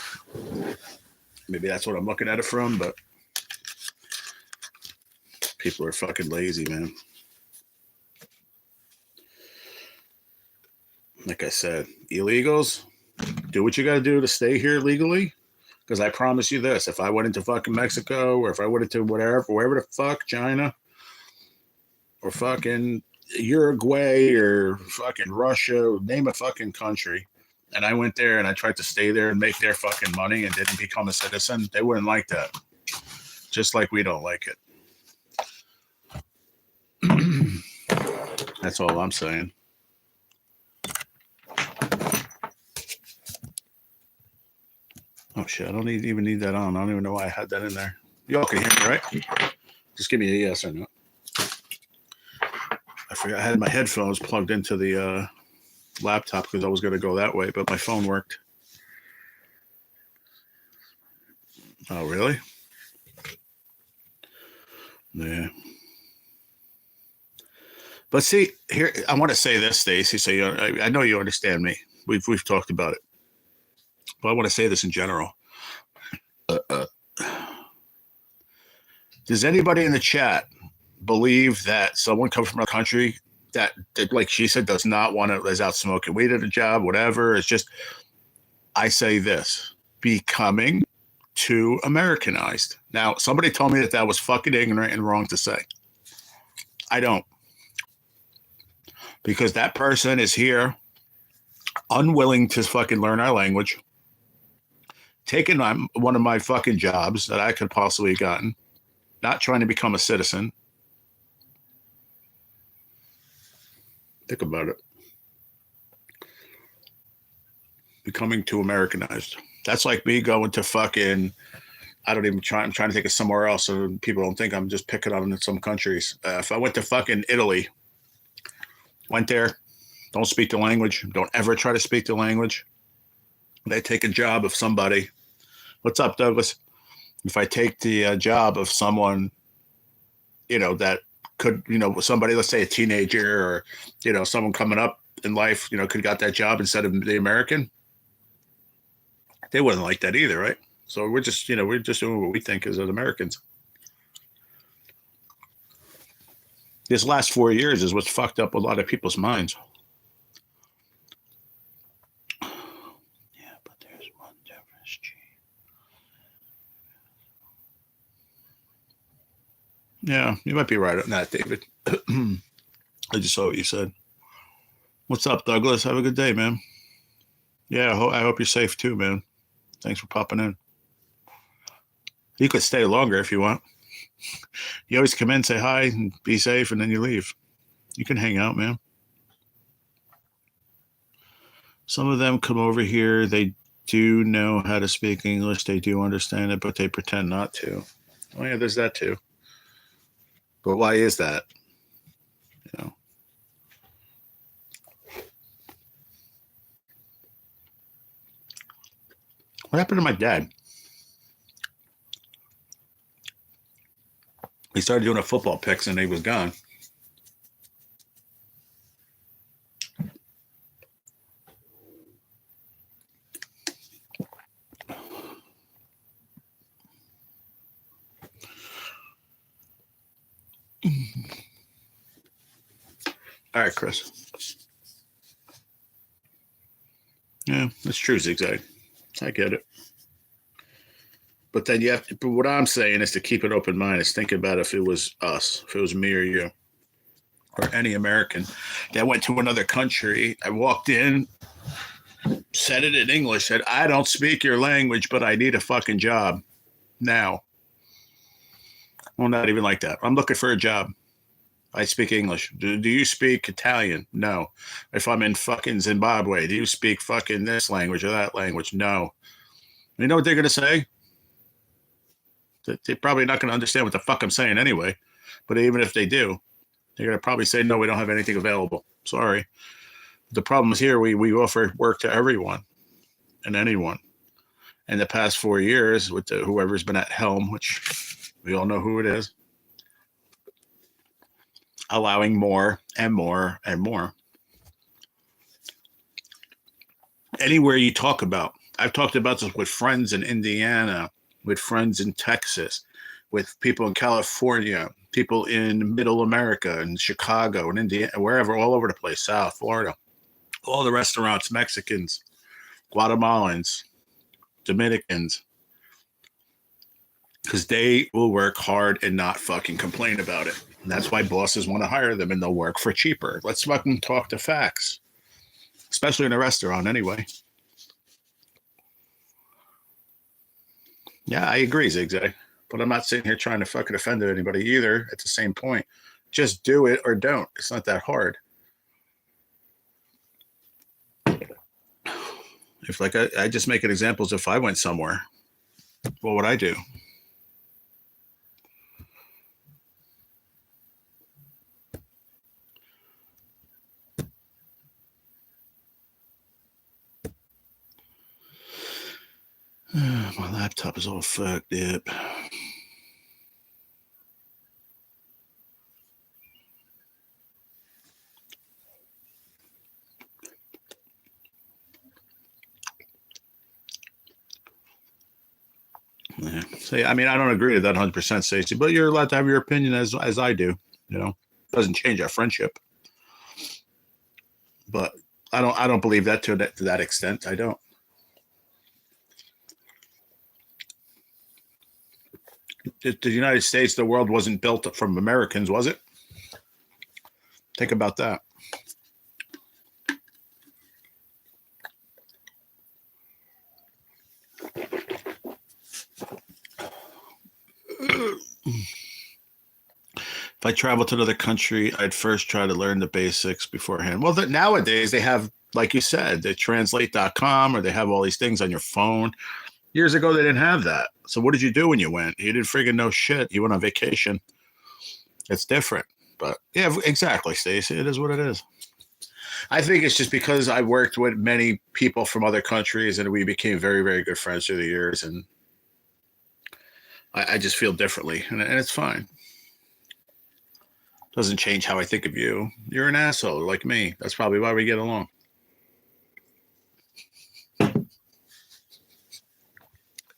A: Maybe that's what I'm looking at it from, but people are fucking lazy, man. Like I said, illegals, do what you got to do to stay here legally. Because I promise you this, if I went into fucking Mexico, or if I went into wherever the fuck, China, or fucking Uruguay, or fucking Russia, name a fucking country, and I went there and I tried to stay there and make their fucking money and didn't become a citizen, they wouldn't like that. Just like we don't like it. That's all I'm saying. Oh shit, I don't even need that on. I don't even know why I had that in there. Y'all can hear me, right? Just give me a yes or no. I forgot I had my headphones plugged into the laptop because I was going to go that way, but my phone worked. Oh, really? Yeah. But see, here, I want to say this, Stacey, so I know you understand me. We've talked about it. But I want to say this in general. Does anybody in the chat believe that someone comes from a country that, like she said, does not want to, is out smoking weed at a job, whatever? It's just, I say this, becoming too Americanized. Now, somebody told me that was fucking ignorant and wrong to say. I don't. Because that person is here, unwilling to fucking learn our language, taking one of my fucking jobs that I could possibly have gotten, not trying to become a citizen. Think about it. Becoming too Americanized. That's like me going to fucking, I'm trying to think of somewhere else so people don't think I'm just picking on in some countries. If I went to fucking Italy, went there, don't speak the language, don't ever try to speak the language. They take a job of somebody. What's up, Douglas? If I take the job of someone, that could, somebody, let's say a teenager or, someone coming up in life, could got that job instead of the American, they wouldn't like that either, right? So we're just doing what we think as Americans. This last 4 years is what's fucked up a lot of people's minds. Yeah, you might be right on that, David. I just saw what you said. What's up, Douglas? Have a good day, man. Yeah, I hope you're safe too, man. Thanks for popping in. You could stay longer if you want. You always come in, say hi, and be safe, and then you leave. You can hang out, man. Some of them come over here. They do know how to speak English. They do understand it, but they pretend not to. Oh yeah, there's that too. But why is that? You know. What happened to my dad? He started doing a football picks and he was gone. All right, Chris. Yeah, that's true, Zigzag. I get it. But then you have to, but what I'm saying is to keep an open mind, is think about if it was us, if it was me or you, or any American that went to another country. I walked in, said it in English, said, I don't speak your language, but I need a fucking job now. Well, not even like that. I'm looking for a job. I speak English. Do you speak Italian? No. If I'm in fucking Zimbabwe, do you speak fucking this language or that language? No. You know what they're going to say? They're probably not going to understand what the fuck I'm saying anyway. But even if they do, they're going to probably say, no, we don't have anything available. Sorry. The problem is here, we offer work to everyone and anyone. In the past 4 years, with whoever's been at helm, which we all know who it is, allowing more and more and more. Anywhere you talk about, I've talked about this with friends in Indiana, with friends in Texas, with people in California, people in Middle America, in Chicago, and Indiana, wherever, all over the place, South Florida, all the restaurants, Mexicans, Guatemalans, Dominicans, because they will work hard and not fucking complain about it. And that's why bosses want to hire them, and they'll work for cheaper. Let's fucking talk the facts, especially in a restaurant anyway. Yeah, I agree, Zigzag. But I'm not sitting here trying to fucking offend anybody either at the same point. Just do it or don't. It's not that hard. If like I just make an examples, if I went somewhere, what would I do? My laptop is all fucked up. Yeah. So, I mean, I don't agree with that 100%, Stacey, but you're allowed to have your opinion as I do. You know, it doesn't change our friendship. But I don't believe that to that extent. I don't. The United States, the world wasn't built from Americans, was it? Think about that. If I travel to another country, I'd first try to learn the basics beforehand. Well, nowadays they have, like you said, they translate.com, or they have all these things on your phone. Years ago, they didn't have that. So what did you do when you went? You didn't friggin' know shit. You went on vacation. It's different. But yeah, exactly, Stacey. It is what it is. I think it's just because I worked with many people from other countries and we became very, very good friends through the years. And I just feel differently. And it's fine. Doesn't change how I think of you. You're an asshole like me. That's probably why we get along.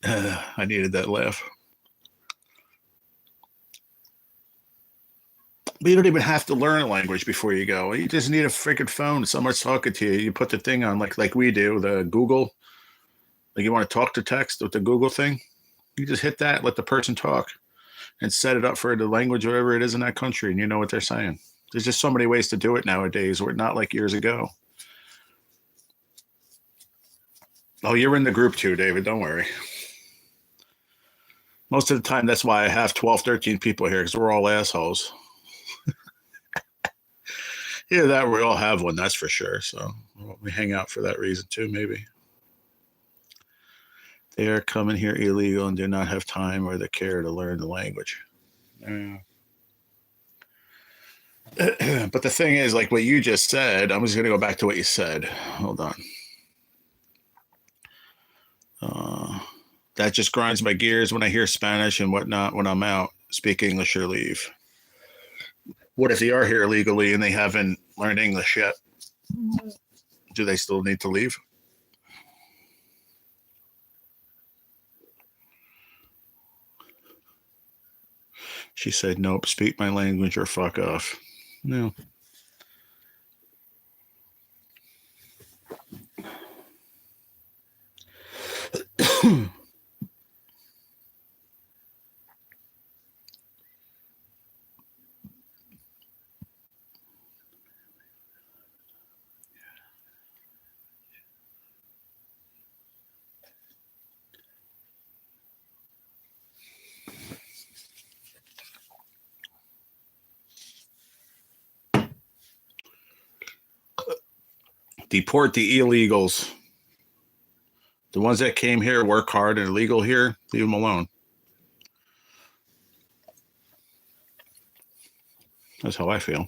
A: I needed that laugh. But you don't even have to learn a language before you go. You just need a freaking phone. Someone's talking to you. You put the thing on like we do, the Google. Like you want to talk to text with the Google thing. You just hit that, let the person talk, and set it up for the language, whatever it is in that country, and you know what they're saying. There's just so many ways to do it nowadays, or not like years ago. Oh, you're in the group too, David. Don't worry. Most of the time, that's why I have 12, 13 people here, because we're all assholes. Yeah, that we all have one, that's for sure. So we hang out for that reason too, maybe. They are coming here illegal and do not have time or the care to learn the language. Yeah. But the thing is, like what you just said, I'm just going to go back to what you said. Hold on. That just grinds my gears when I hear Spanish and whatnot when I'm out. Speak English or leave. What if they are here illegally and they haven't learned English yet? Do they still need to leave? She said, nope, speak my language or fuck off. No. Deport the illegals. The ones that came here, work hard, and illegal here, leave them alone. That's how I feel.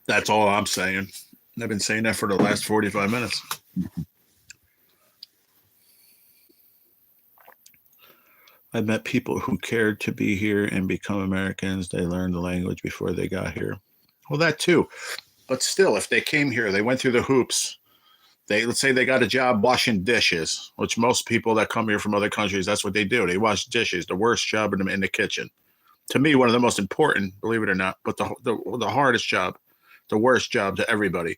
A: That's all I'm saying. I've been saying that for the last 45 minutes. I've met people who cared to be here and become Americans. They learned the language before they got here. Well, that too. But still, if they came here, they went through the hoops. Let's say they got a job washing dishes, which most people that come here from other countries, that's what they do. They wash dishes, the worst job in the kitchen. To me, one of the most important, believe it or not, but the hardest job, the worst job to everybody,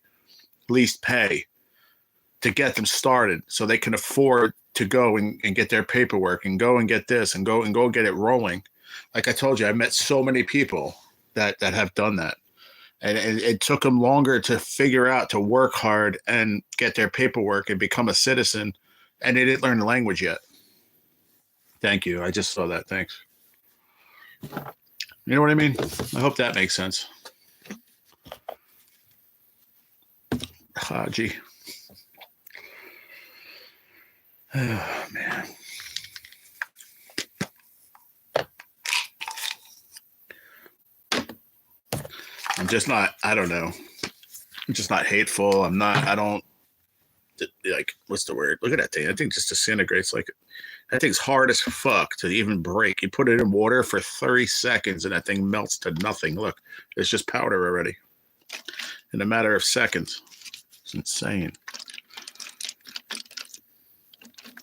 A: least pay, to get them started so they can afford to go and get their paperwork and go and get this and go get it rolling. Like I told you, I met so many people that have done that. And it took them longer to figure out to work hard and get their paperwork and become a citizen. And they didn't learn the language yet. Thank you. I just saw that. Thanks. You know what I mean? I hope that makes sense. Haji. Oh, man. I'm just not, I don't know. I'm just not hateful. I don't, like, what's the word? Look at that thing. That thing just disintegrates. Like, that thing's hard as fuck to even break. You put it in water for 30 seconds and that thing melts to nothing. Look, it's just powder already in a matter of seconds. It's insane.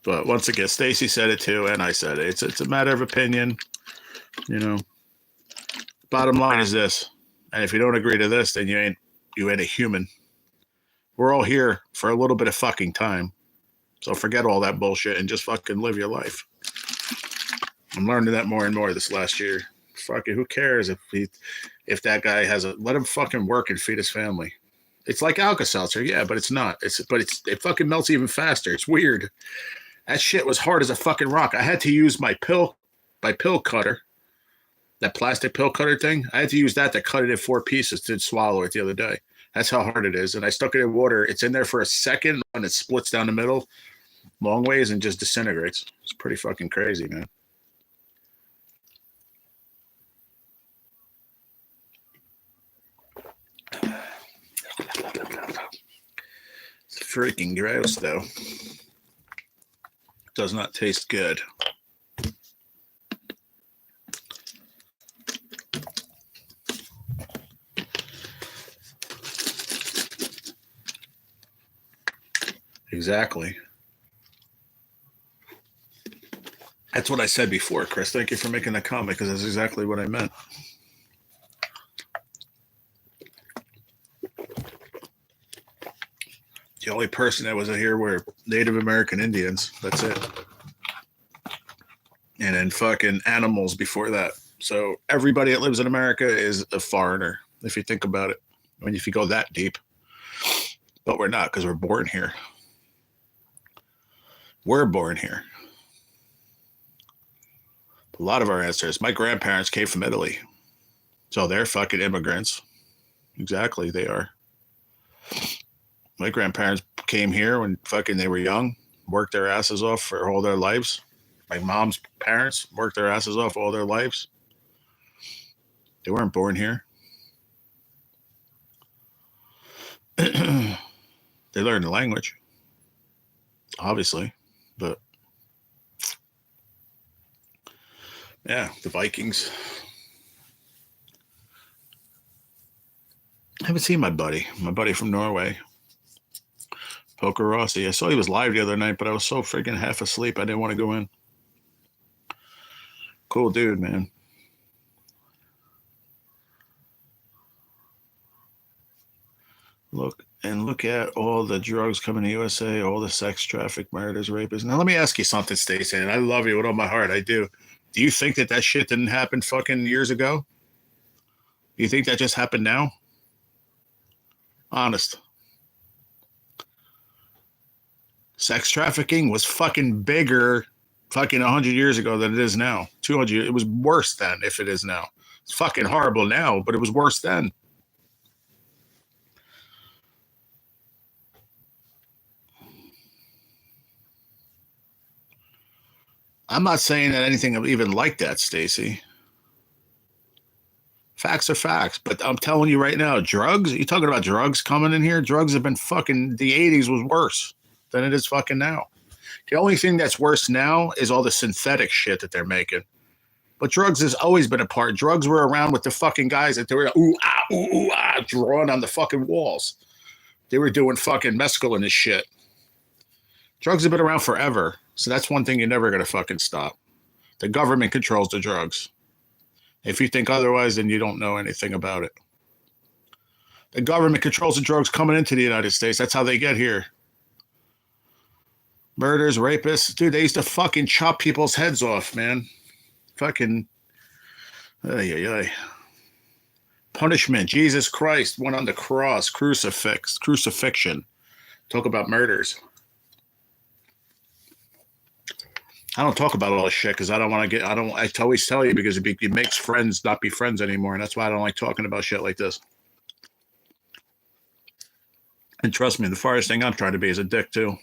A: But once again, Stacy said it too, and I said it. It's a matter of opinion, you know. Bottom line is this, and if you don't agree to this, then you ain't a human. We're all here for a little bit of fucking time, so forget all that bullshit and just fucking live your life. I'm learning that more and more this last year. Fucking, who cares if that guy let him fucking work and feed his family. It's like Alka-Seltzer, yeah, but it's not. It fucking melts even faster. It's weird. That shit was hard as a fucking rock. I had to use my pill cutter, that plastic pill cutter thing. I had to use that to cut it in 4 pieces to swallow it the other day. That's how hard it is. And I stuck it in water. It's in there for a second and it splits down the middle long ways and just disintegrates. It's pretty fucking crazy, man. It's freaking gross, though. Does not taste good. Exactly. That's what I said before, Chris. Thank you for making that comment because that's exactly what I meant. The only person that was here were Native American Indians. That's it. And then fucking animals before that. So everybody that lives in America is a foreigner. if you think about it. I mean, if you go that deep. But we're not, because we're born here. We're born here. A lot of our ancestors, my grandparents came from Italy. So they're fucking immigrants. Exactly, they are. My grandparents came here when fucking they were young, worked their asses off for all their lives. My mom's parents worked their asses off all their lives. They weren't born here. They learned the language, obviously, but yeah, the Vikings. I haven't seen my buddy from Norway, Poker Rossi. I saw he was live the other night, but I was so freaking half asleep, I didn't want to go in. Cool dude, man. Look at all the drugs coming to USA, all the sex traffic, murders, rapists. Now, let me ask you something, Stacey, and I love you with all my heart. I do. Do you think that shit didn't happen fucking years ago? Do you think that just happened now? Honest. Sex trafficking was fucking bigger fucking 100 years ago than it is now. 200 years. It was worse then if it is now. It's fucking horrible now, but it was worse then. I'm not saying that anything even like that, Stacey. Facts are facts, but I'm telling you right now, drugs, you talking about drugs coming in here? Drugs have been fucking, the 80s was worse than it is fucking now. The only thing that's worse now is all the synthetic shit that they're making. But drugs has always been a part. Drugs were around with the fucking guys that they were drawing on the fucking walls. They were doing fucking mescaline and shit. Drugs have been around forever. So that's one thing you're never going to fucking stop. The government controls the drugs. If you think otherwise, then you don't know anything about it. The government controls the drugs coming into the United States. That's how they get here. Murders, rapists. Dude, they used to fucking chop people's heads off, man. Fucking. Punishment. Jesus Christ went on the cross. Crucifixion. Talk about murders. I don't talk about all this shit because I don't want to get. I always tell you because it makes friends not be friends anymore, and that's why I don't like talking about shit like this. And trust me, the farthest thing I'm trying to be is a dick too.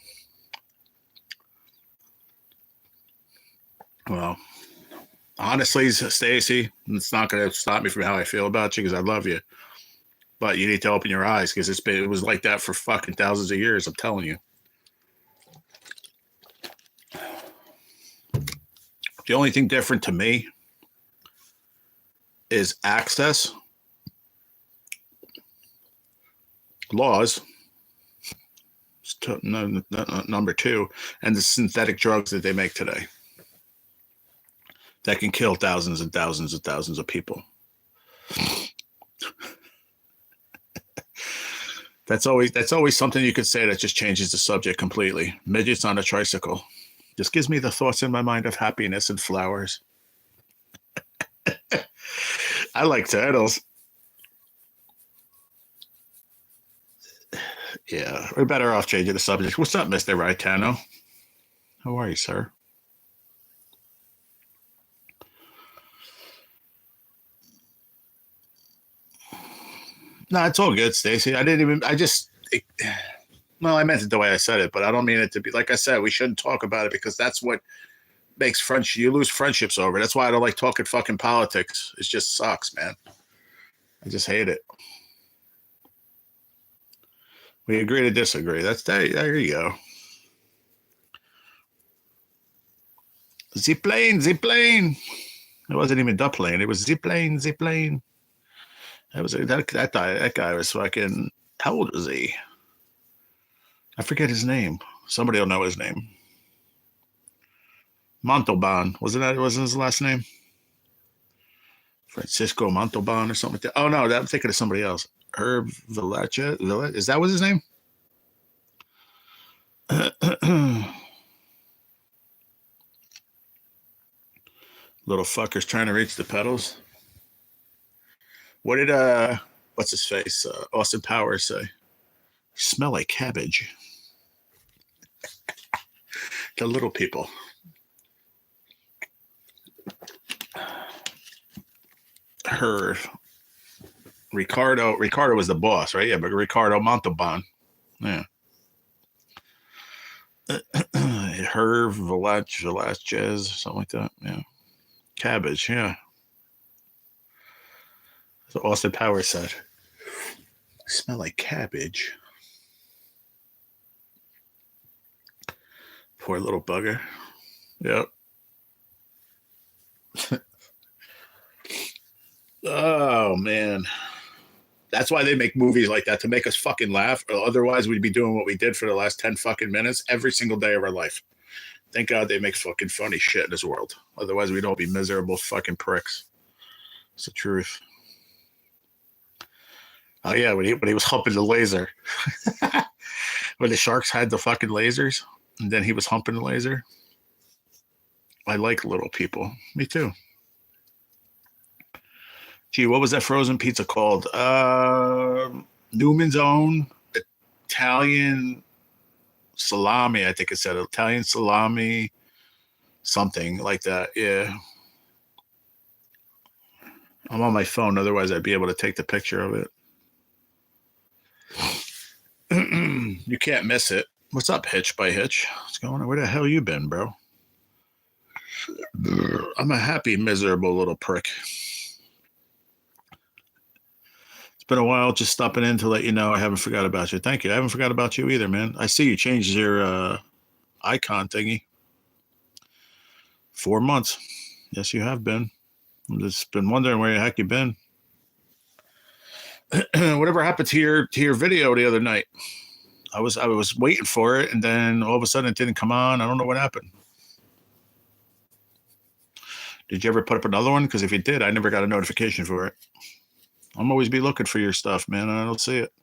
A: Well, honestly, Stacey, it's not going to stop me from how I feel about you because I love you. But you need to open your eyes because it was like that for fucking thousands of years. I'm telling you. The only thing different to me is access, laws, number two, and the synthetic drugs that they make today that can kill thousands and thousands and thousands of people. That's always something you could say that just changes the subject completely. Midgets on a tricycle. Just gives me the thoughts in my mind of happiness and flowers. I like titles. Yeah, we're better off changing the subject. What's up, Mr. Raitano? How are you, sir? No, it's all good, Stacey. I meant it the way I said it, but I don't mean it to be, like I said, we shouldn't talk about it because that's what makes friendship. You lose friendships over. That's why I don't like talking fucking politics. It just sucks, man. I just hate it. We agree to disagree. There you go. Zip-plane. It wasn't even the plane. It was zip-plane. That guy was fucking, how old was he? I forget his name. Somebody will know his name. Montalban. Wasn't his last name? Francisco Montalban or something like that. Oh, no, I'm thinking of somebody else. Herb Villacha? Is that what his name? Little fuckers trying to reach the pedals. What did what's his face? Austin Powers say, "You smell like cabbage." The little people. Her Ricardo was the boss, right? Yeah, but Ricardo Montalban. Yeah. Herb Velasquez, something like that. Yeah. Cabbage, yeah. So Austin Powers said, "Smell like cabbage." Poor little bugger. Yep. Oh man. That's why they make movies like that, to make us fucking laugh. Or otherwise we'd be doing what we did for the last 10 fucking minutes every single day of our life. Thank God they make fucking funny shit in this world. Otherwise we'd all be miserable fucking pricks. It's the truth. Oh yeah, when he was humping the laser. When the sharks had the fucking lasers, and then he was humping the laser. I like little people. Me too. Gee, what was that frozen pizza called? Newman's Own Italian salami, I think it said. Italian salami, something like that. Yeah. I'm on my phone, otherwise I'd be able to take the picture of it. You can't miss it. What's up, Hitch by Hitch? What's going on? Where the hell you been, bro? I'm a happy, miserable little prick. It's been a while, just stopping in to let you know I haven't forgot about you. Thank you. I haven't forgot about you either, man. I see you changed your icon thingy. 4 months. Yes, you have been. I've just been wondering where the heck you've been. Whatever happened to your video the other night? I was waiting for it, and then all of a sudden it didn't come on. I don't know what happened. Did you ever put up another one? Because if you did, I never got a notification for it. I'm always be looking for your stuff, man, and I don't see it.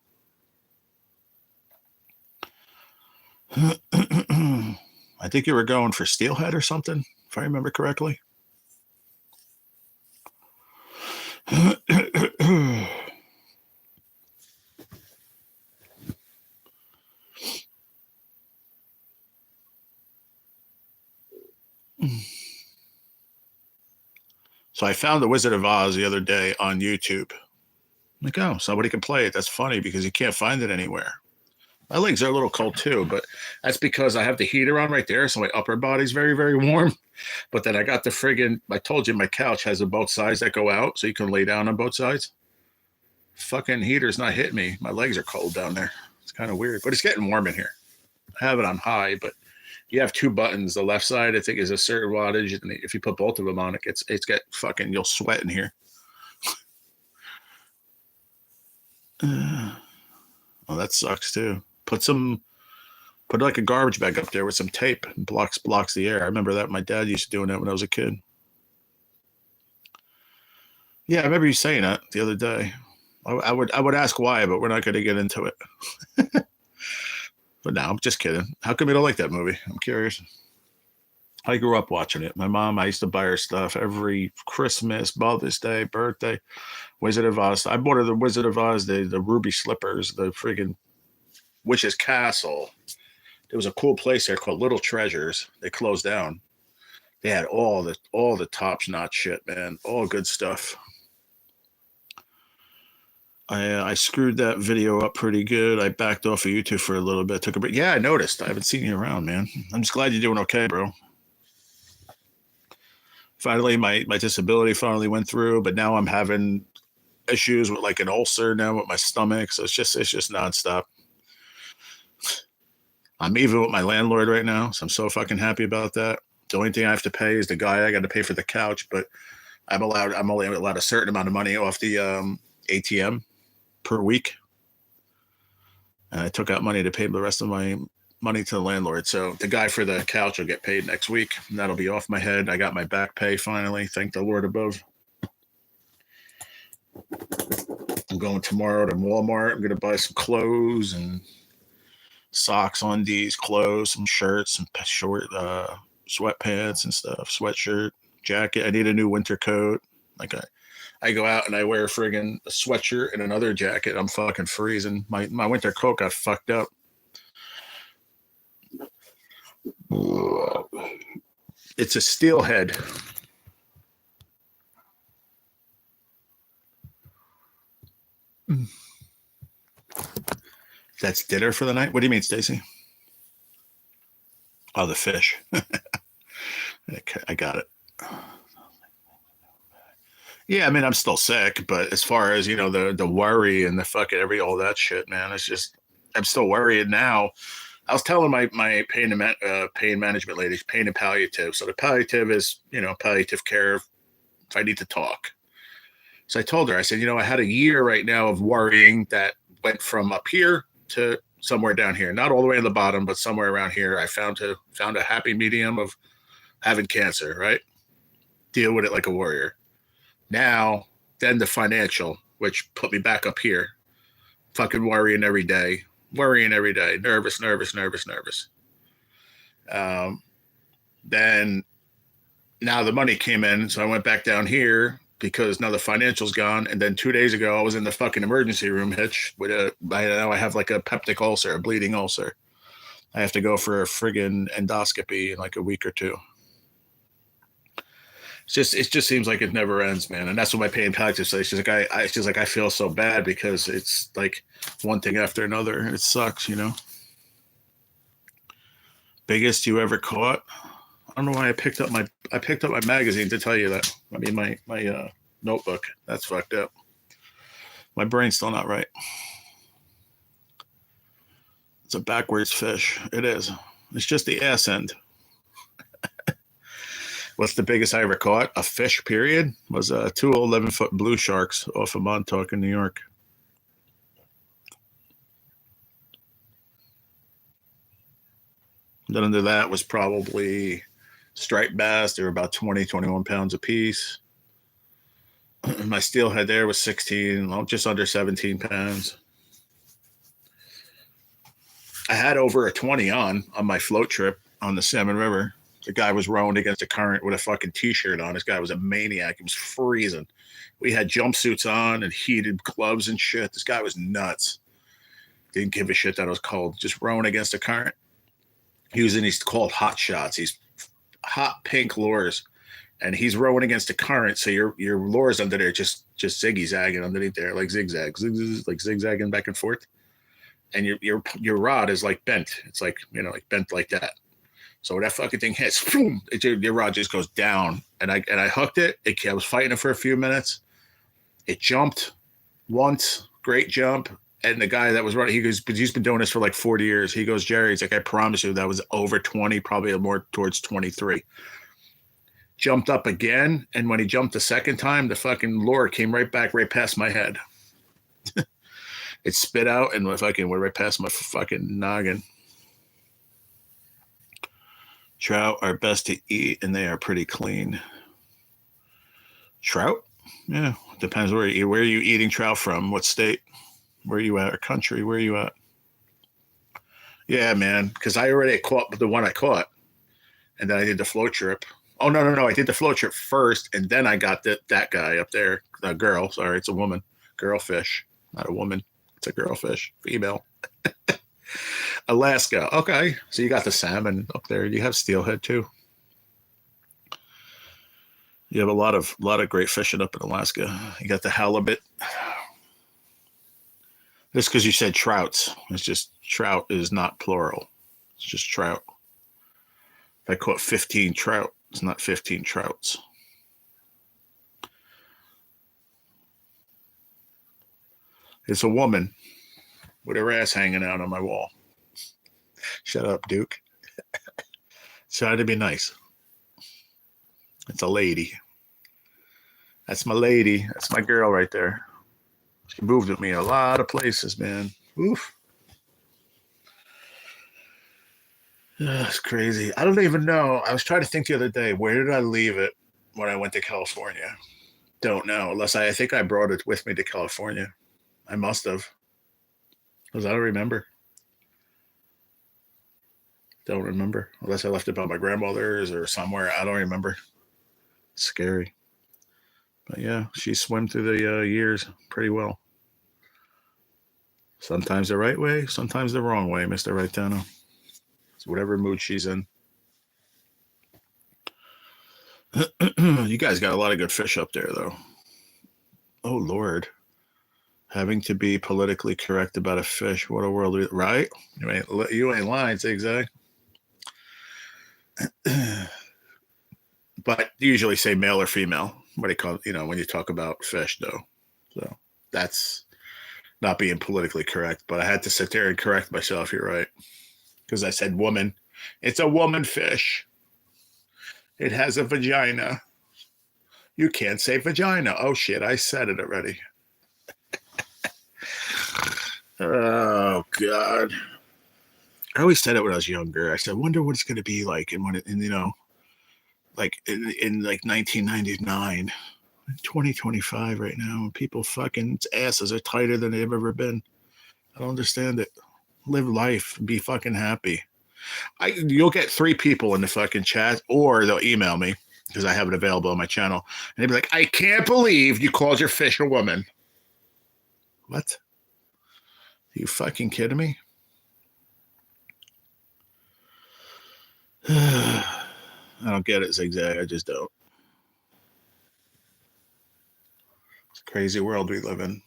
A: I think you were going for Steelhead or something, if I remember correctly. So I found The Wizard of Oz the other day on YouTube. I'm like, oh, somebody can play it. That's funny because you can't find it anywhere. My legs are a little cold too, but that's because I have the heater on right there, so my upper body's very, very warm. But then I got the friggin', I told you my couch has both sides that go out, so you can lay down on both sides. Fucking heater's not hitting me. My legs are cold down there. It's kind of weird, but it's getting warm in here. I have it on high, but you have two buttons. The left side, I think, is a certain wattage, and if you put both of them on, it's got fucking, you'll sweat in here. Oh, that sucks too. Put like a garbage bag up there with some tape and blocks the air. I remember that my dad used to doing that when I was a kid. Yeah, I remember you saying that the other day. I would ask why, but we're not going to get into it. But no, I'm just kidding. How come you don't like that movie? I'm curious. I grew up watching it. My mom, I used to buy her stuff every Christmas, Mother's Day, birthday. Wizard of Oz. I bought her the Wizard of Oz, the ruby slippers, the friggin' Witch's Castle. There was a cool place there called Little Treasures. They closed down. They had all the top-notch shit, man. All good stuff. I screwed that video up pretty good. I backed off of YouTube for a little bit. Took a break. Yeah, I noticed. I haven't seen you around, man. I'm just glad you're doing okay, bro. Finally, my disability finally went through, but now I'm having issues with like an ulcer now with my stomach. So it's just nonstop. I'm even with my landlord right now, so I'm so fucking happy about that. The only thing I have to pay is the guy I got to pay for the couch, but I'm only allowed a certain amount of money off the ATM per week. And I took out money to pay the rest of my money to the landlord. So the guy for the couch will get paid next week. And that'll be off my head. I got my back pay finally. Thank the Lord above. I'm going tomorrow to Walmart. I'm going to buy some clothes and socks, undies, clothes, some shirts, some short sweatpants and stuff, sweatshirt, jacket. I need a new winter coat. Like I I go out and I wear a friggin' sweatshirt and another jacket. I'm fucking freezing. My winter coat got fucked up. It's a steelhead. That's dinner for the night? What do you mean, Stacy? Oh, the fish. I got it. Yeah, I mean, I'm still sick, but as far as, the worry and the fucking all that shit, man, it's just, I'm still worried now. I was telling my pain management lady, pain and palliative. So the palliative is, palliative care if I need to talk. So I told her, I said, I had a year right now of worrying that went from up here to somewhere down here, not all the way on the bottom, but somewhere around here. I found a happy medium of having cancer, right? Deal with it like a warrior. Now, then the financial, which put me back up here, fucking worrying every day, nervous. Then now the money came in, so I went back down here because now the financial's gone. And then 2 days ago, I was in the fucking emergency room, Hitch, now I have like a peptic ulcer, a bleeding ulcer. I have to go for a friggin' endoscopy in like a week or two. It just seems like it never ends, man. And that's what my pain palliative says. She's like, I feel so bad because it's like one thing after another. It sucks, Biggest you ever caught? I don't know why I picked up my magazine to tell you that. I mean my notebook. That's fucked up. My brain's still not right. It's a backwards fish. It is. It's just the ass end. What's the biggest I ever caught? A fish, period, was two 11-foot blue sharks off of Montauk in New York. Then under that was probably striped bass. They were about 20, 21 pounds a piece. My steelhead there was 16, just under 17 pounds. I had over a 20 on my float trip on the Salmon River. The guy was rowing against the current with a fucking T-shirt on. This guy was a maniac. He was freezing. We had jumpsuits on and heated gloves and shit. This guy was nuts. Didn't give a shit that it was cold. Just rowing against the current. He was in these called hot shots. These hot pink lures. And he's rowing against the current. So your lures under there just ziggy-zagging underneath there, like zigzags, like zigzagging back and forth. And your rod is like bent. It's like, like bent like that. So when that fucking thing hits, boom, your rod just goes down. And I hooked it. I was fighting it for a few minutes. It jumped once, great jump. And the guy that was running, he goes, but he's been doing this for like 40 years. He goes, Jerry, he's like, I promise you that was over 20, probably more towards 23. Jumped up again. And when he jumped the second time, the fucking lure came right past my head. It spit out and went right past my fucking noggin. Trout are best to eat, and they are pretty clean. Trout? Yeah, depends where are you eating trout from? What state? Where are you at? Or country? Where are you at? Yeah, man, because I already caught the one I caught, and then I did the float trip. Oh, no. I did the float trip first, and then I got that guy up there. A girl. Sorry, it's a woman. Girl fish. Not a woman. It's a girl fish. Female. Alaska. Okay. So you got the salmon up there. You have steelhead too. You have a lot of great fishing up in Alaska. You got the halibut. Just because you said trouts. It's just trout is not plural. It's just trout. If I caught 15 trout, it's not 15 trouts. It's a woman with her ass hanging out on my wall. Shut up, Duke. Try to be nice. It's a lady. That's my lady. That's my girl right there. She moved with me a lot of places, man. Oof. It's crazy. I don't even know. I was trying to think the other day, where did I leave it when I went to California? Don't know. Unless I think I brought it with me to California. I must have. Because I don't remember. Don't remember. Unless I left it by my grandmother's or somewhere. I don't remember. It's scary. But yeah, she swam through the years pretty well. Sometimes the right way, sometimes the wrong way, Mr. Raitano. It's whatever mood she's in. You guys got a lot of good fish up there, though. Oh, Lord. Having to be politically correct about a fish. What a world. Right? You ain't lying, Zigzag. But you usually say male or female. What do you call it? When you talk about fish, though. So that's not being politically correct. But I had to sit there and correct myself. You're right. Because I said woman. It's a woman fish. It has a vagina. You can't say vagina. Oh, shit. I said it already. Oh, God. I always said it when I was younger. I said, I wonder what it's going to be like. And when like in like 1999, 2025 right now, people fucking asses are tighter than they've ever been. I don't understand it. Live life. Be fucking happy. You'll get 3 people in the fucking chat, or they'll email me because I have it available on my channel. And they'll be like, I can't believe you called your fish a woman. What? Are you fucking kidding me? I don't get it, Zigzag. I just don't. It's a crazy world we live in.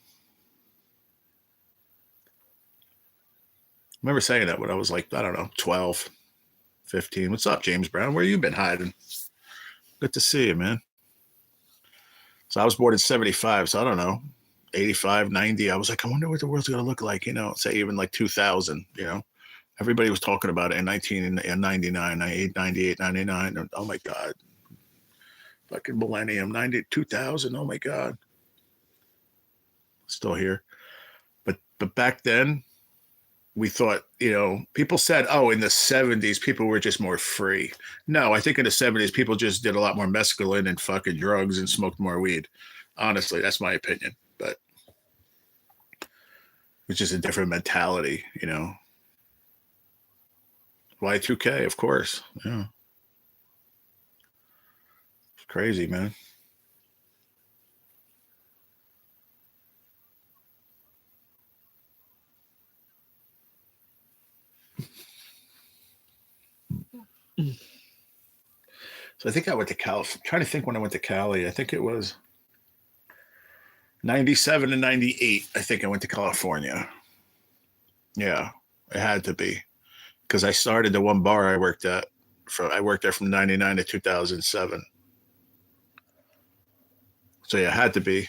A: I remember saying that when I was like, I don't know, 12, 15. What's up, James Brown? Where you been hiding? Good to see you, man. So I was born in 75, so I don't know, 85, 90. I was like, I wonder what the world's going to look like, say even like 2000, Everybody was talking about it in 1999, 98, 99. And, oh, my God. Fucking millennium, 2000. Oh, my God. Still here. But back then, we thought, people said, oh, in the 70s, people were just more free. No, I think in the 70s, people just did a lot more mescaline and fucking drugs and smoked more weed. Honestly, that's my opinion. But it's just a different mentality, Y2K, of course. Yeah. It's crazy, man. So I think I went to Cali. I'm trying to think when I went to Cali. I think it was 97 and 98. I think I went to California. Yeah, it had to be. Because I started the one bar I worked at. I worked there from 99 to 2007. So yeah, it had to be.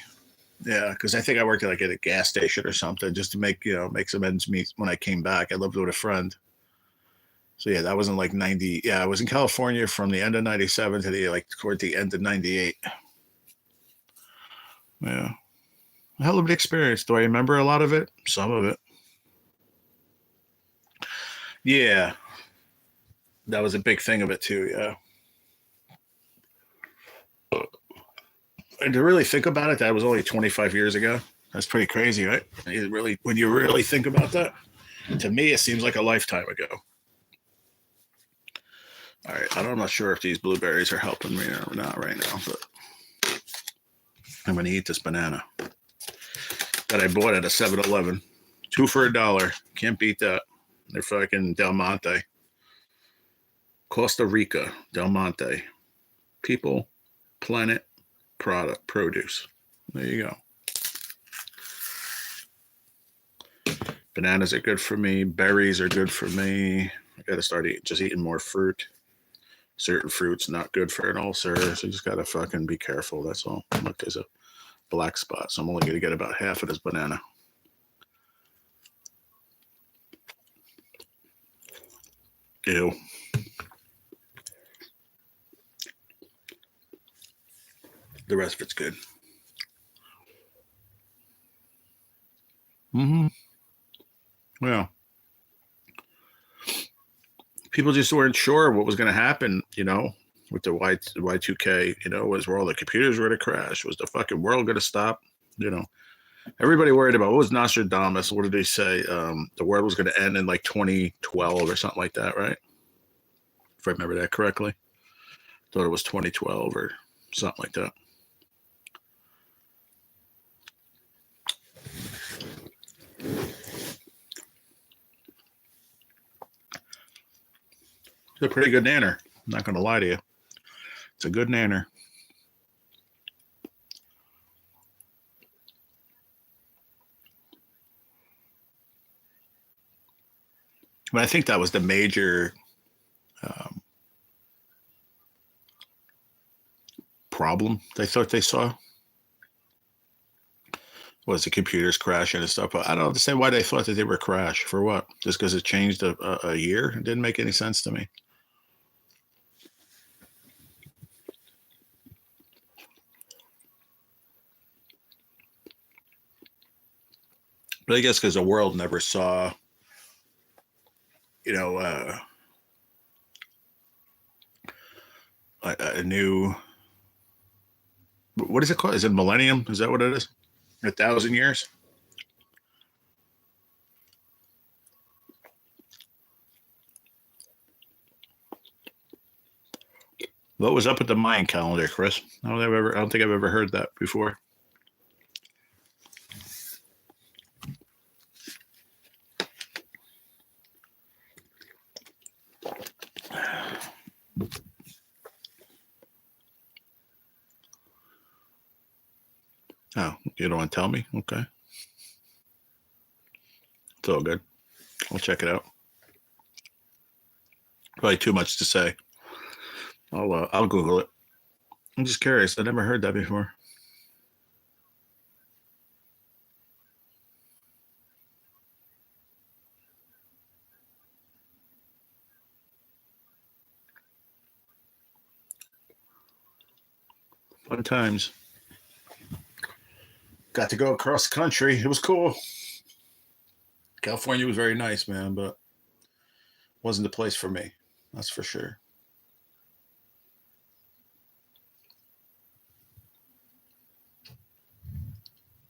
A: Yeah, because I think I worked at a gas station or something just to make some ends meet when I came back. I lived with a friend. So yeah, that wasn't like 90. Yeah, I was in California from the end of 97 to toward the end of 98. Yeah. A hell of an experience. Do I remember a lot of it? Some of it. Yeah. That was a big thing of it too, yeah. And to really think about it, that was only 25 years ago. That's pretty crazy, right? When you really think about that, to me, it seems like a lifetime ago. All right, I'm not sure if these blueberries are helping me or not right now, but I'm going to eat this banana that I bought at a 7-Eleven. 2 for $1. Can't beat that. They're fucking Del Monte. Costa Rica, Del Monte. People, planet, product, produce. There you go. Bananas are good for me. Berries are good for me. I got to start eating more fruit. Certain fruits not good for an ulcer, so you just got to fucking be careful. That's all. Look, there's a black spot, so I'm only going to get about half of this banana. Ew. The rest of it's good. Mm-hmm. Well, people just weren't sure what was going to happen, with the Y2K, where all the computers were going to crash? Was the fucking world going to stop? Everybody worried about what was Nostradamus. What did they say? The world was going to end in like 2012 or something like that, right? If I remember that correctly. Thought it was 2012 or something like that. It's a pretty good nanner. I'm not going to lie to you. It's a good nanner. But I think that was the major problem they thought they saw was the computers crashing and stuff. But I don't understand why they thought that they were crash. For what? Just because it changed a year? It didn't make any sense to me. But I guess because the world never saw, you know, a new, what is it called? Is it millennium? Is that what it is? 1,000 years? What was up with the Mayan calendar, Chris? I don't think I've ever heard that before. Oh, you don't want to tell me? Okay. It's all good. I'll check it out. Probably too much to say. I'll Google it. I'm just curious. I never heard that before. Fun times. Got to go across the country. It was cool. California was very nice, man, but wasn't the place for me. That's for sure.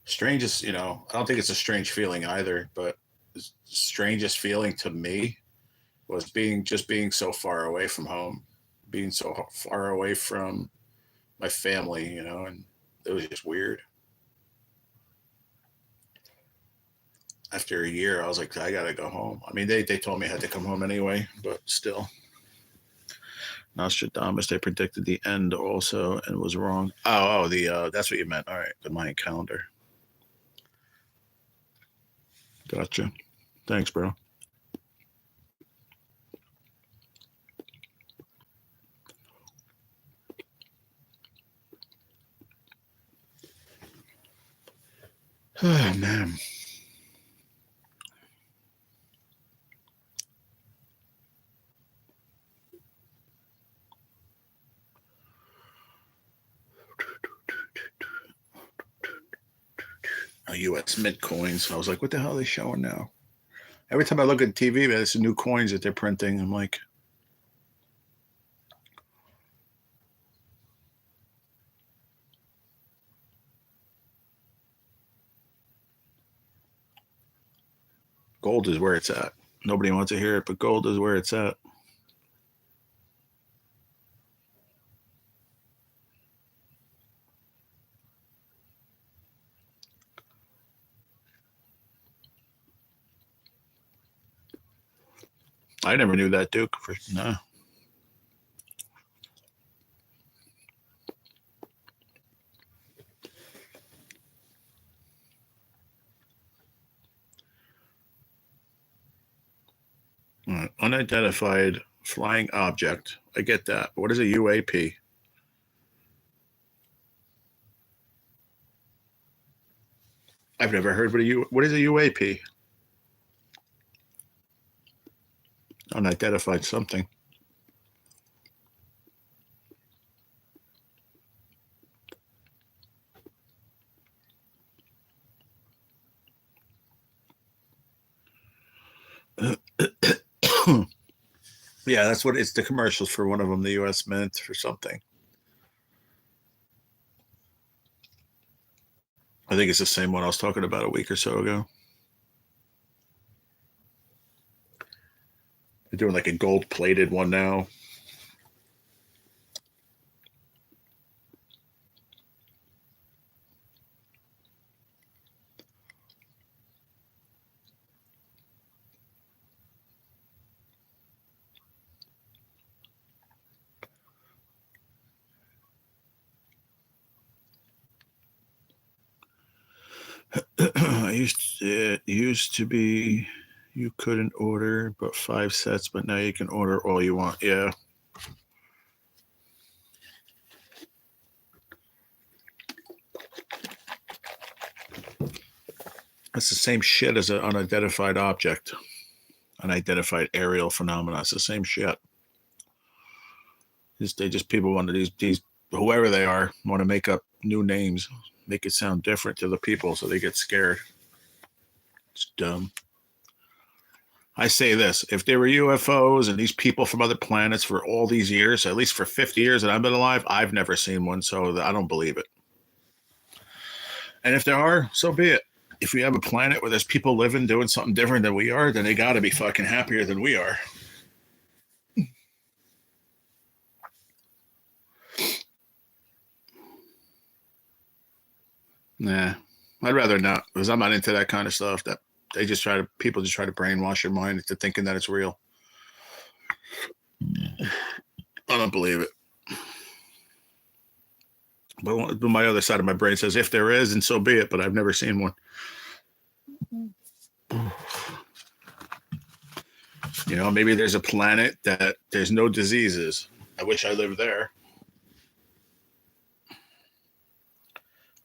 A: Strangest, I don't think it's a strange feeling either, but the strangest feeling to me was being so far away from home, being so far away from my family, and it was just weird. After a year, I was like, I gotta go home. I mean, they told me I had to come home anyway, but still. Nostradamus, they predicted the end also and was wrong. The that's what you meant. All right, the Mayan calendar. Gotcha. Thanks, bro. Oh, man. U.S. mid coins. I was like, what the hell are they showing now? Every time I look at TV, there's new coins that they're printing. I'm like, gold is where it's at. Nobody wants to hear it, but gold is where it's at. I never knew that, Duke. No. Unidentified flying object. I get that. What is a UAP? I've never heard what is a UAP? Unidentified something. Yeah, that's what it's the commercials for one of them, the U.S. Mint or something. I think it's the same one I was talking about a week or so ago. They're doing like a gold plated one now. it used to be you couldn't order but 5 sets, but now you can order all you want. Yeah. It's the same shit as an unidentified object, unidentified aerial phenomena. It's the same shit. People want to these whoever they are want to make up new names, make it sound different to the people, so they get scared. It's dumb. I say this: if there were UFOs and these people from other planets for all these years, at least for 50 years that I've been alive, I've never seen one, so I don't believe it. And if there are, so be it. If we have a planet where there's people living, doing something different than we are, then they got to be fucking happier than we are. Nah, I'd rather not, because I'm not into that kind of stuff. That people just try to brainwash your mind into thinking that it's real. I don't believe it. But my other side of my brain says, if there is, and so be it. But I've never seen one. You know, maybe there's a planet that there's no diseases. I wish I lived there. I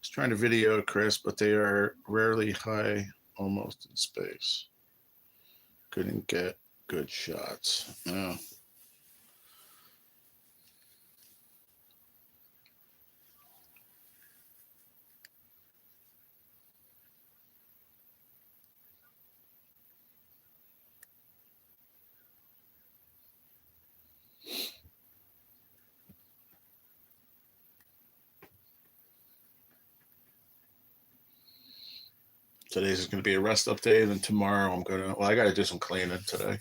A: was trying to video Chris, but they are rarely high, almost in space. Couldn't get good shots. No. Today's going to be a rest up day. Then tomorrow I got to do some cleaning today.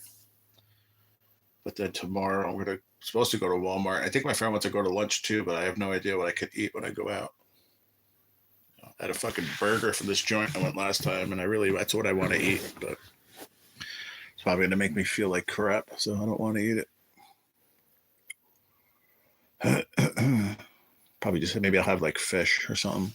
A: But then tomorrow I'm supposed to go to Walmart. I think my friend wants to go to lunch too, but I have no idea what I could eat when I go out. I had a fucking burger from this joint I went last time, and that's what I want to eat, but it's probably going to make me feel like crap, so I don't want to eat it. Probably just maybe I'll have like fish or something.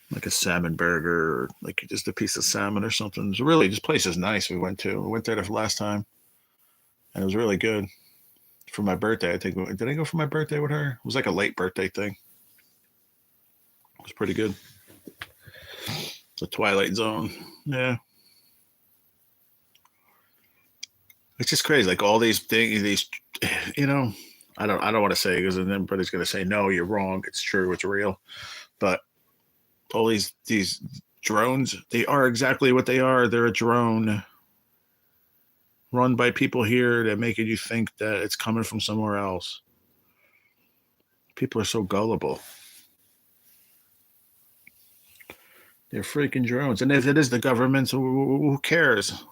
A: Like a salmon burger, or like just a piece of salmon or something. It's really, this place is nice. We went there the last time, and it was really good. For my birthday, I think. Did I go for my birthday with her? It was like a late birthday thing. It was pretty good. The Twilight Zone. Yeah. It's just crazy. Like all these things, you know, I don't want to say, because then everybody's going to say, no, you're wrong. It's true. It's real. But all these drones, they are exactly what they are. They're a drone run by people here that making you think that it's coming from somewhere else. People are so gullible. They're freaking drones. And if it is the government, so who cares?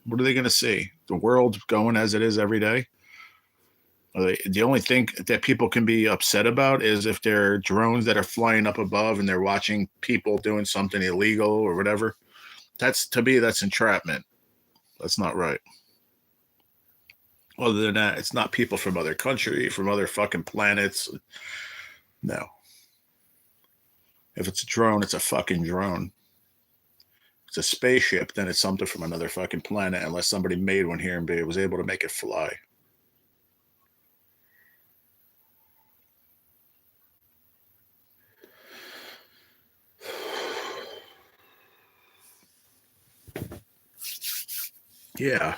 A: What are they going to see? The world going as it is every day? The only thing that people can be upset about is if they're drones that are flying up above and they're watching people doing something illegal or whatever. To me, that's entrapment. That's not right. Other than that, it's not people from other country, from other fucking planets. No. If it's a drone, it's a fucking drone. If it's a spaceship, then it's something from another fucking planet, unless somebody made one here and was able to make it fly. Yeah.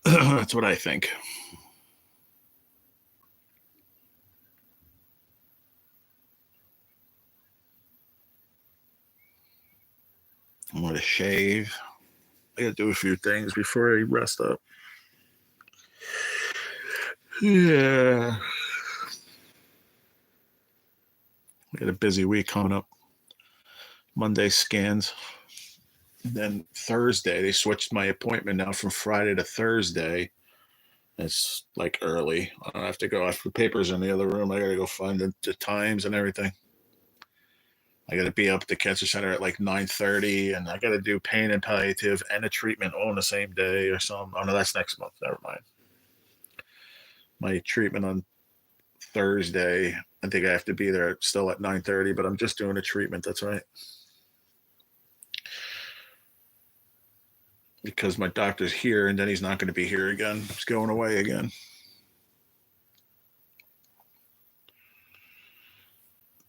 A: That's what I think. I'm going to shave. I got to do a few things before I rest up. Yeah. We got a busy week coming up. Monday scans. Then Thursday, they switched my appointment now from Friday to Thursday. It's like early. I don't have to go. The papers in the other room. I got to go find the times and everything. I got to be up at the cancer center at like 9:30, and I got to do pain and palliative and a treatment all on the same day or something. Oh no, that's next month. Never mind. My treatment on Thursday, I think I have to be there still at 9:30, but I'm just doing a treatment. That's right. Because my doctor's here and then he's not going to be here again. He's going away again.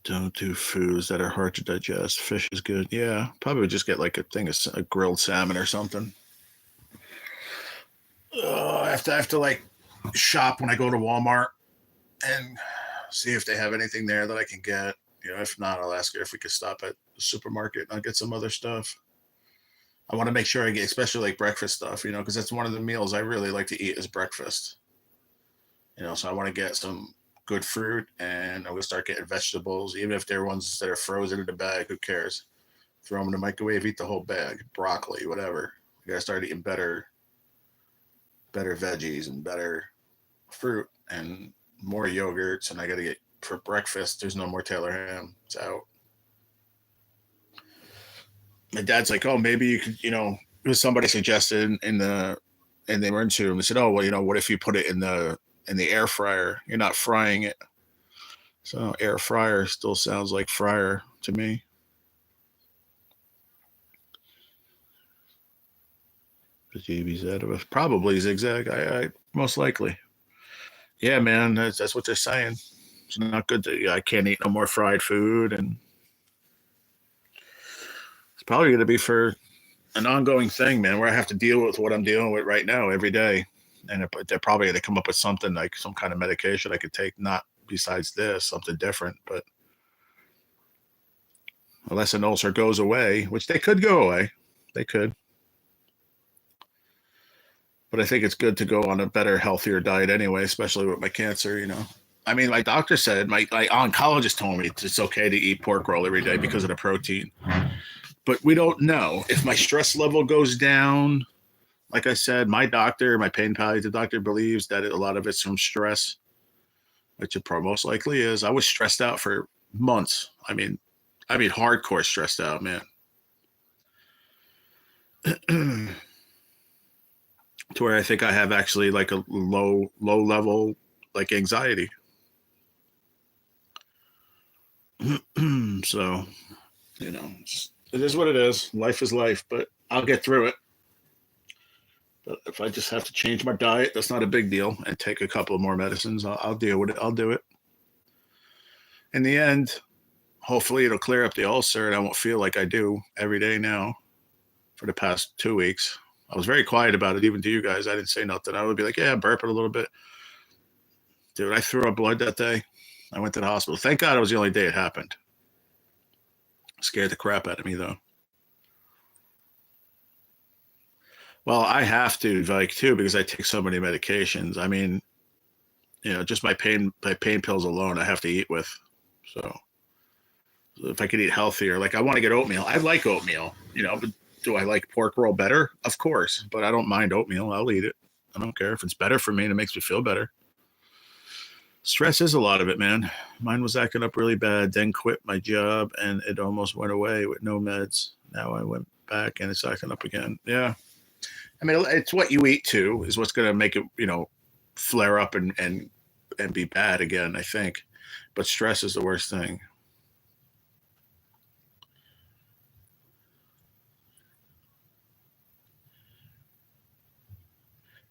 A: Don't do foods that are hard to digest. Fish is good. Yeah, probably just get like a thing of a grilled salmon or something. I have to like shop when I go to Walmart and see if they have anything there that I can get. If not, I'll ask her if we could stop at the supermarket and I'll get some other stuff. I want to make sure I get, especially like breakfast stuff, because that's one of the meals I really like to eat is breakfast. So I want to get some good fruit and I'm going to start getting vegetables, even if they're ones that are frozen in the bag. Who cares? Throw them in the microwave, eat the whole bag, broccoli, whatever. I got to start eating better veggies and better fruit and more yogurts. And I got to get for breakfast. There's no more Taylor ham. It's out. My dad's like, oh, maybe you could, it was somebody suggested in the emergency room. They said, oh, well, what if you put it in the air fryer? You're not frying it. So air fryer still sounds like fryer to me. The GBZ probably zigzag. I most likely. Yeah, man, that's what they're saying. It's not good that I can't eat no more fried food, and it's probably going to be for an ongoing thing, man, where I have to deal with what I'm dealing with right now every day. And they're probably going to come up with something like some kind of medication I could take, not besides this, something different. But unless an ulcer goes away, which they could go away, they could. But I think it's good to go on a better, healthier diet anyway, especially with my cancer, I mean, my doctor said, my oncologist told me it's okay to eat pork roll every day because of the protein. But we don't know. If my stress level goes down, like I said, my pain palliative doctor believes that a lot of it's from stress, which it most likely is. I was stressed out for months. I mean, hardcore stressed out, man. To where I think I have actually like a low level, like anxiety. So, it is what it is. Life is life, but I'll get through it. But if I just have to change my diet, that's not a big deal, and take a couple of more medicines, I'll deal with it. I'll do it. In the end, hopefully it'll clear up the ulcer and I won't feel like I do every day now for the past 2 weeks. I was very quiet about it, even to you guys. I didn't say nothing. I would be like, yeah, burp it a little bit. Dude, I threw up blood that day. I went to the hospital. Thank God it was the only day it happened. Scared the crap out of me, though. Well, I have to, like, too, because I take so many medications. I mean, just my pain pills alone, I have to eat with. So if I could eat healthier, like I want to get oatmeal. I like oatmeal, but do I like pork roll better? Of course, but I don't mind oatmeal. I'll eat it. I don't care if it's better for me and it makes me feel better. Stress is a lot of it, man. Mine was acting up really bad, then quit my job and it almost went away with no meds. Now I went back and it's acting up again. Yeah. I mean, it's what you eat too is what's going to make it, flare up and be bad again, I think. But stress is the worst thing.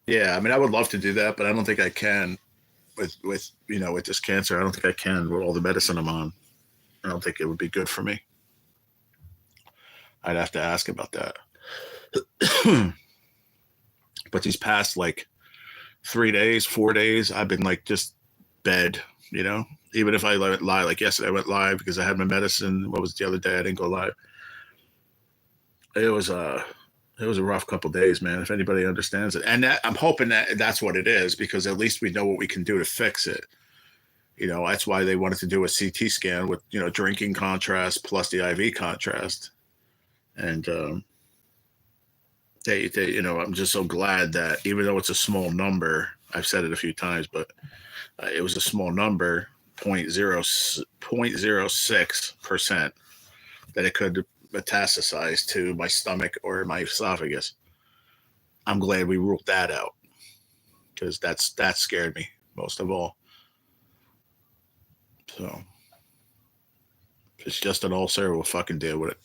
A: Yeah, I mean, I would love to do that, but I don't think I can with this cancer. I don't think I can with all the medicine I'm on. I don't think it would be good for me. I'd have to ask about that. But these past like 3 days, 4 days, I've been like just bed, even if I went live, like yesterday I went live because I had my medicine. What was the other day? I didn't go live. It was a rough couple days, man. If anybody understands it, and I'm hoping that that's what it is, because at least we know what we can do to fix it. That's why they wanted to do a CT scan with drinking contrast plus the IV contrast, and they I'm just so glad that even though it's a small number, I've said it a few times, but it was a small number, 0.06%, that it could metastasize to my stomach or my esophagus. I'm glad we ruled that out, because that scared me most of all. So if it's just an ulcer, we'll fucking deal with it.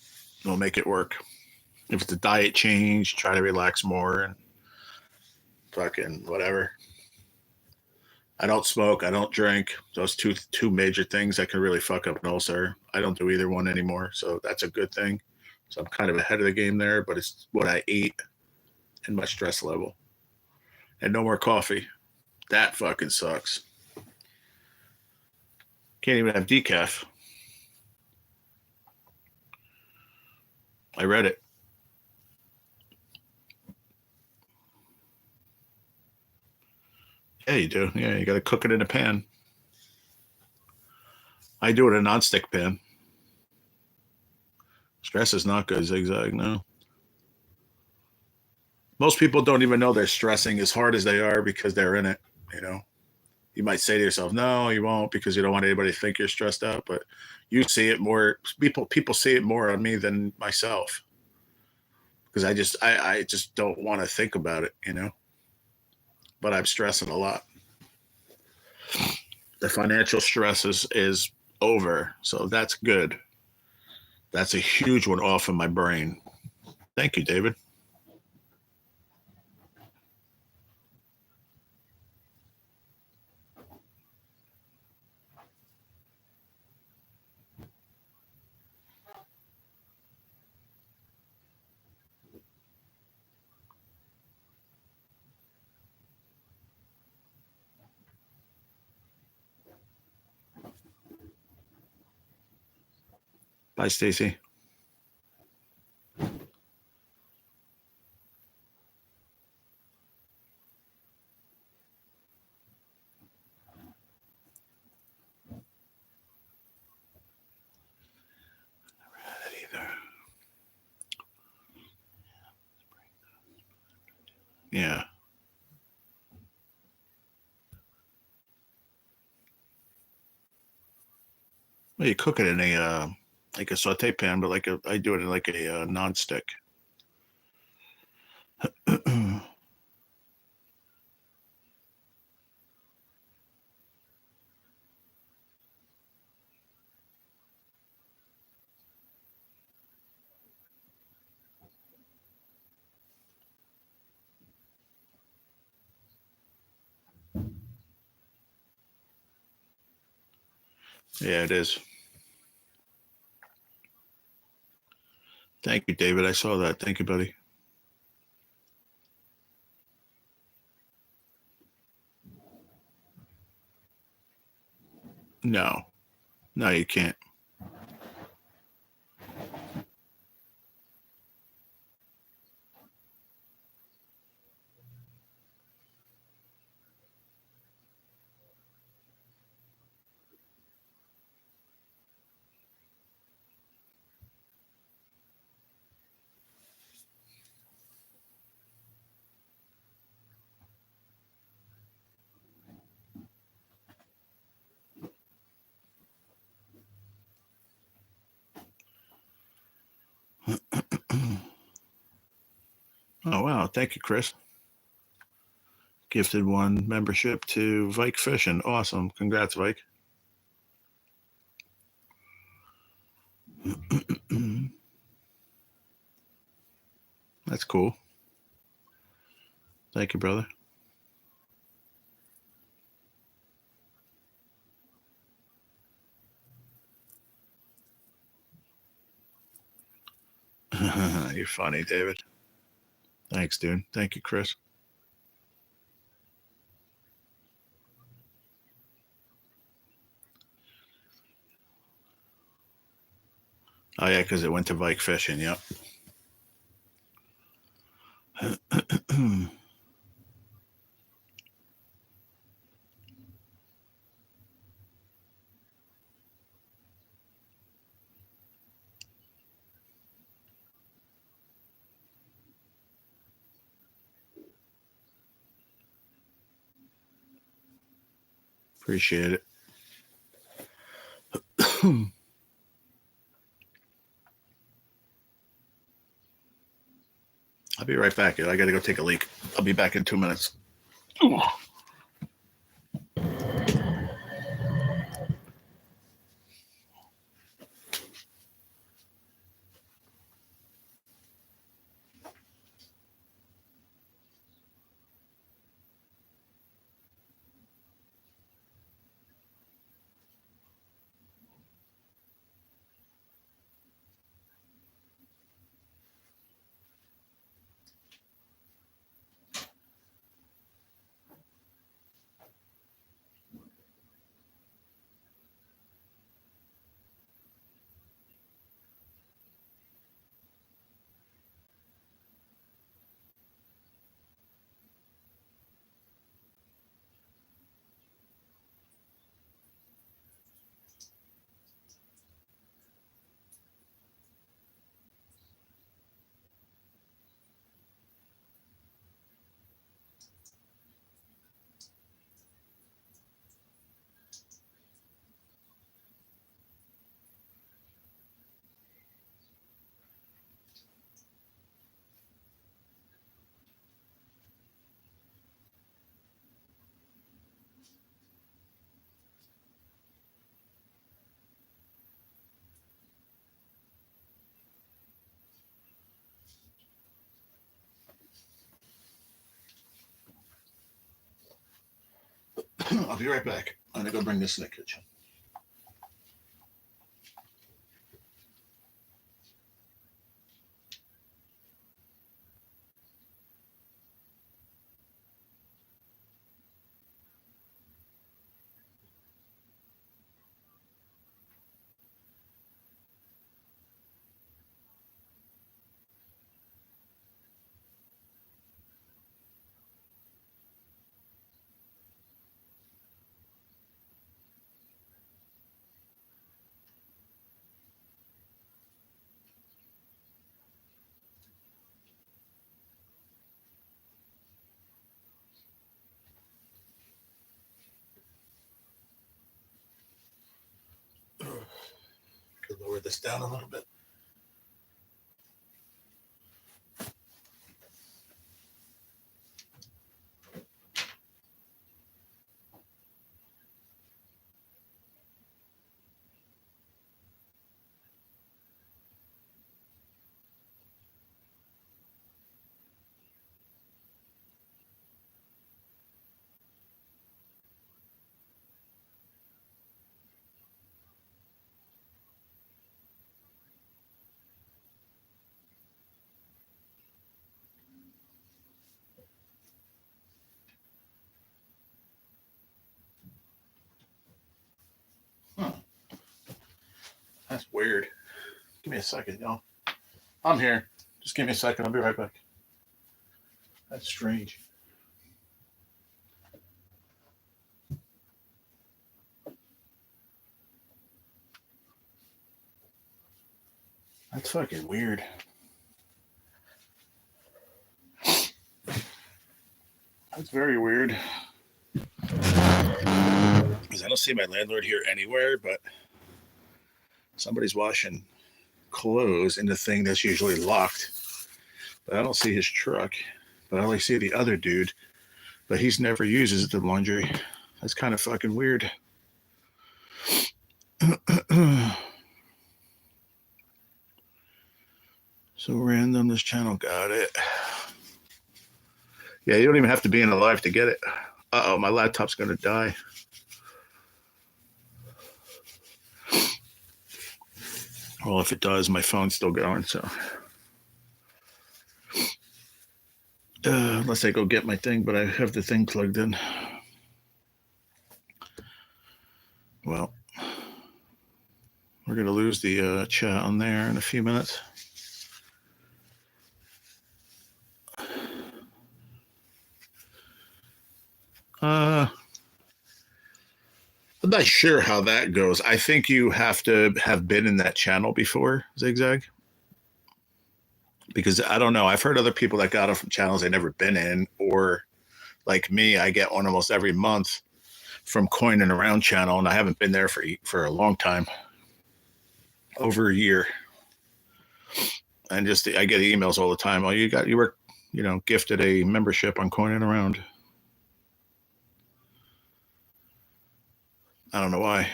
A: We'll make it work. If it's a diet change, try to relax more and fucking whatever. I don't smoke. I don't drink. Those two major things that can really fuck up an ulcer. I don't do either one anymore, so that's a good thing. So I'm kind of ahead of the game there, but it's what I eat and my stress level. And no more coffee. That fucking sucks. Can't even have decaf. I read it. Yeah, you do. Yeah, you got to cook it in a pan. I do it in a nonstick pan. Stress is not good, zigzag. No. Most people don't even know they're stressing as hard as they are because they're in it. You know, you might say to yourself, "No, you won't," because you don't want anybody to think you're stressed out. But you see it more. People see it more on me than myself because I just don't want to think about it. You know, but I'm stressing a lot. The financial stress is over, so that's good. That's a huge one off of my brain. Thank you, David. Bye, Stacy. Yeah. Well, you cook it in a like a saute pan, but I do it in like a non-stick. Yeah, it is. Thank you, David. I saw that. Thank you, buddy. No, no, you can't. Oh wow, thank you, Chris. Gifted one membership to Vike Fishing. Awesome. Congrats, Vike. That's cool. Thank you, brother. You're funny, David. Thanks, dude. Thank you, Chris. Oh yeah, because it went to Vike Fishing. Yep. Appreciate it. I'll be right back. I got to go take a leak. I'll be back in 2 minutes. I'll be right back. I'm going to go bring this in the kitchen. Could lower this down a little bit. Huh. That's weird. Give me a second, y'all. I'm here. Just give me a second. I'll be right back. That's strange. That's fucking weird. That's very weird. Because I don't see my landlord here anywhere, but somebody's washing clothes in the thing that's usually locked. But I don't see his truck. But I only see the other dude. But he's never uses the laundry. That's kind of fucking weird. So random, this channel got it. Yeah, you don't even have to be in a live to get it. Uh-oh, my laptop's going to die. Well, if it does, my phone's still going, so. Unless I go get my thing, but I have the thing plugged in. Well, we're going to lose the chat on there in a few minutes. I'm not sure how that goes. I think you have to have been in that channel before, Zigzag. Because I don't know. I've heard other people that got it from channels they've never been in, or like me, I get one almost every month from Coin and Around channel, and I haven't been there for a long time, over a year. And just I get emails all the time. Oh, you were gifted a membership on Coin and Around. I don't know why,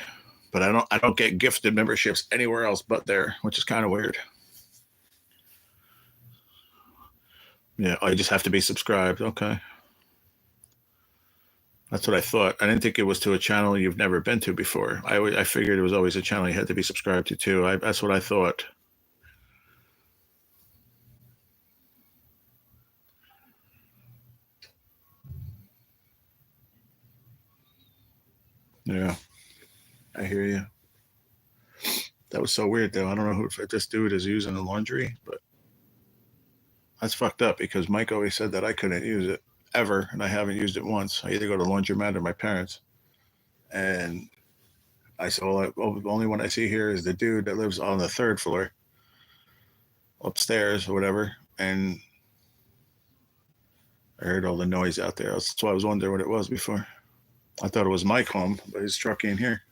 A: but I don't get gifted memberships anywhere else but there, which is kind of weird. Yeah, I just have to be subscribed. Okay. That's what I thought. I didn't think it was to a channel you've never been to before. I figured it was always a channel you had to be subscribed to too. That's what I thought. Yeah, I hear you. That was so weird, though. I don't know if this dude is using the laundry, but that's fucked up because Mike always said that I couldn't use it ever, and I haven't used it once. I either go to laundromat or my parents. And I said, well, the only one I see here is the dude that lives on the third floor upstairs or whatever. And I heard all the noise out there. That's why I was wondering what it was before. I thought it was Mike home, but his truck ain't here.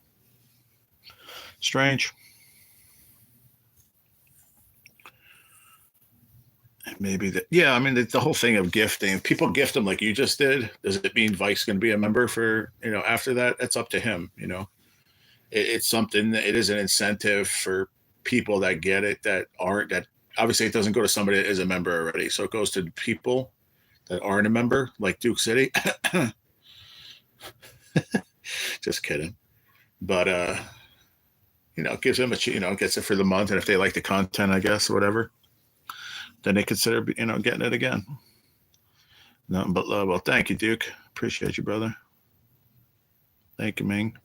A: Strange. Maybe that. Yeah, I mean, the whole thing of gifting. People gift them like you just did. Does it mean Vike's going to be a member for after that? It's up to him. It's something that it is an incentive for people that get it that aren't. That obviously it doesn't go to somebody that is a member already. So it goes to people that aren't a member, like Duke City. Just kidding. But it gives them gets it for the month, and if they like the content, I guess, or whatever, then they consider getting it again. Nothing but love. Well, thank you, Duke. Appreciate you, brother. Thank you, Ming.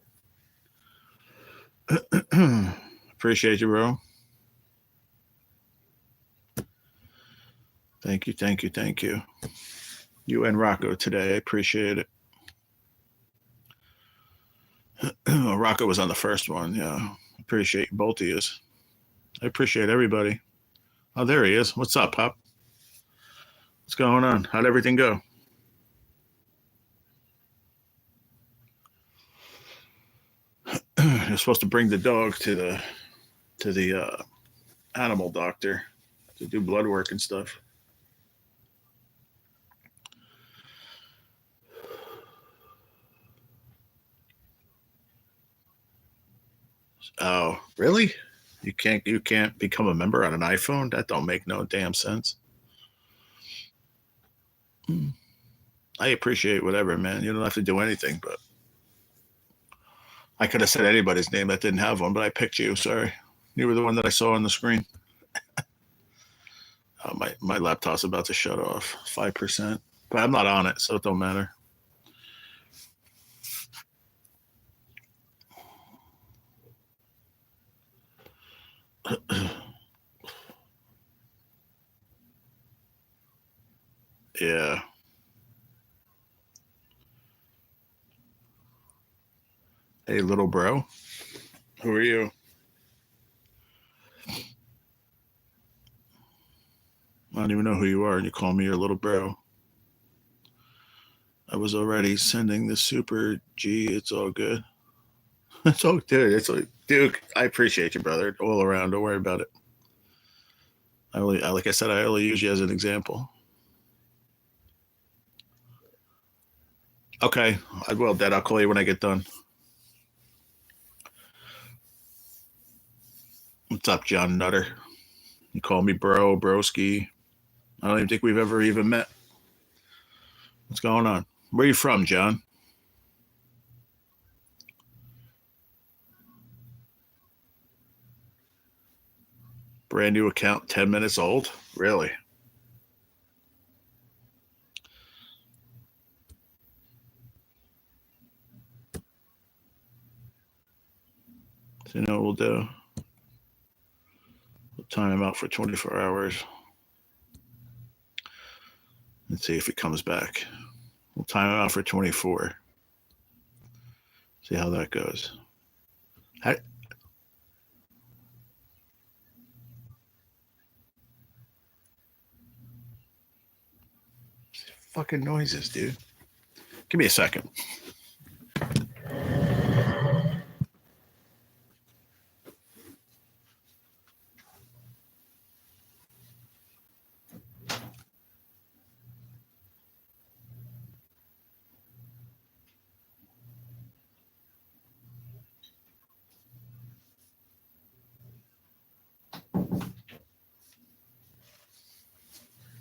A: Appreciate you, bro. Thank you, thank you, thank you. You and Rocco today. I appreciate it. Rocco was on the first one. Yeah. Appreciate both of you. I appreciate everybody. Oh, there he is. What's up, Pop? What's going on? How'd everything go? You're supposed to bring the dog to the animal doctor to do blood work and stuff. Oh, really? You can't become a member on an iPhone? That don't make no damn sense. I appreciate whatever, man. You don't have to do anything, but I could have said anybody's name that didn't have one, but I picked you. Sorry. You were the one that I saw on the screen. My laptop's about to shut off 5%, but I'm not on it, so it don't matter. Yeah. Hey, little bro. Who are you? I don't even know who you are, and you call me your little bro. I was already sending the super G. It's all good. It's all good. Duke. I appreciate you, brother. All around. Don't worry about it. Like I said, I only use you as an example. Okay, I will, Dad. I'll call you when I get done. What's up, John Nutter? You call me bro, broski. I don't even think we've ever even met. What's going on? Where are you from, John? Brand new account, 10 minutes old? Really? So you know what we'll do? We'll time him out for 24 hours. Let's see if he comes back. We'll time him out for 24. See how that goes. Fucking noises, dude. Give me a second.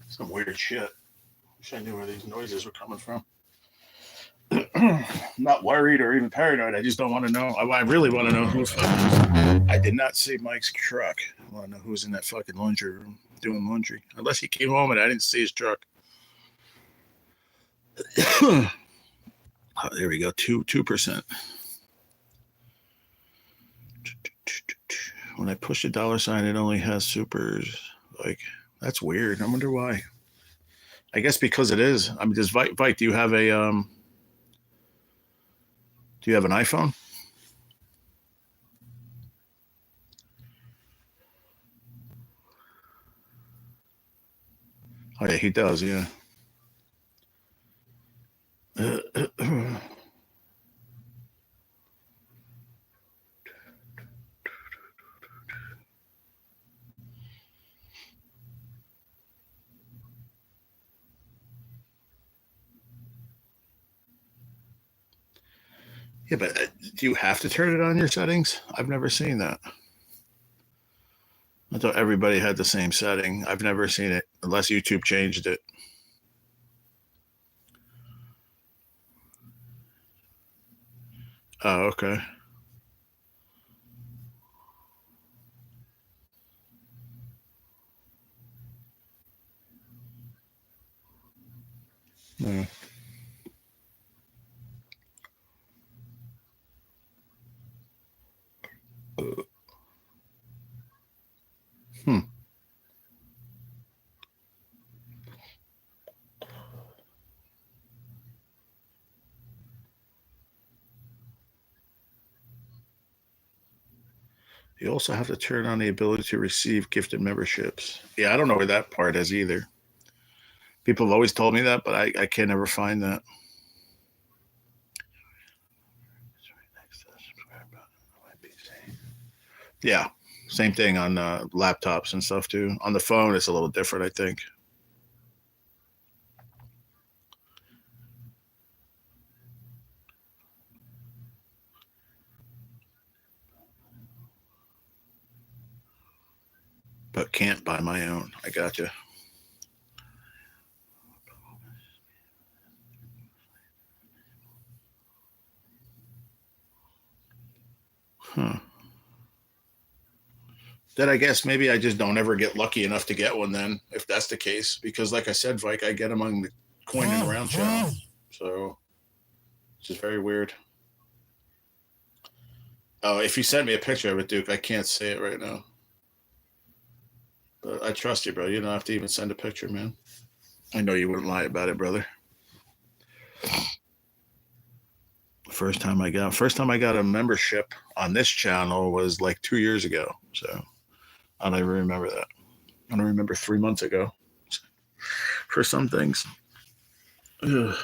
A: Some weird shit. Wish I knew where these noises were coming from. I'm not worried or even paranoid. I just don't want to know. I really want to know who's fucking. I did not see Mike's truck. I want to know who's in that fucking laundry room doing laundry. Unless he came home and I didn't see his truck. Oh, there we go. 2%. When I push the dollar sign, it only has supers. Like, that's weird. I wonder why. I guess because it is. I mean, does Vike, do you have a do you have an iPhone? Oh yeah, he does. Yeah. Yeah, but do you have to turn it on your settings? I've never seen that. I thought everybody had the same setting. I've never seen it unless YouTube changed it. Oh, okay. Hmm. Hmm. You also have to turn on the ability to receive gifted memberships. Yeah, I don't know where that part is either. People have always told me that, but I can't ever find that. Yeah, same thing on laptops and stuff too. On the phone, it's a little different, I think. But can't buy my own. I gotcha. Huh. Then I guess maybe I just don't ever get lucky enough to get one then, if that's the case. Because like I said, Vike, I get them on the coining around channel. So it's just very weird. Oh, if you sent me a picture of it, Duke, I can't see it right now. But I trust you, bro. You don't have to even send a picture, man. I know you wouldn't lie about it, brother. First time I got a membership on this channel was like 2 years ago. So I don't even remember that. I don't remember 3 months ago for some things. Ugh.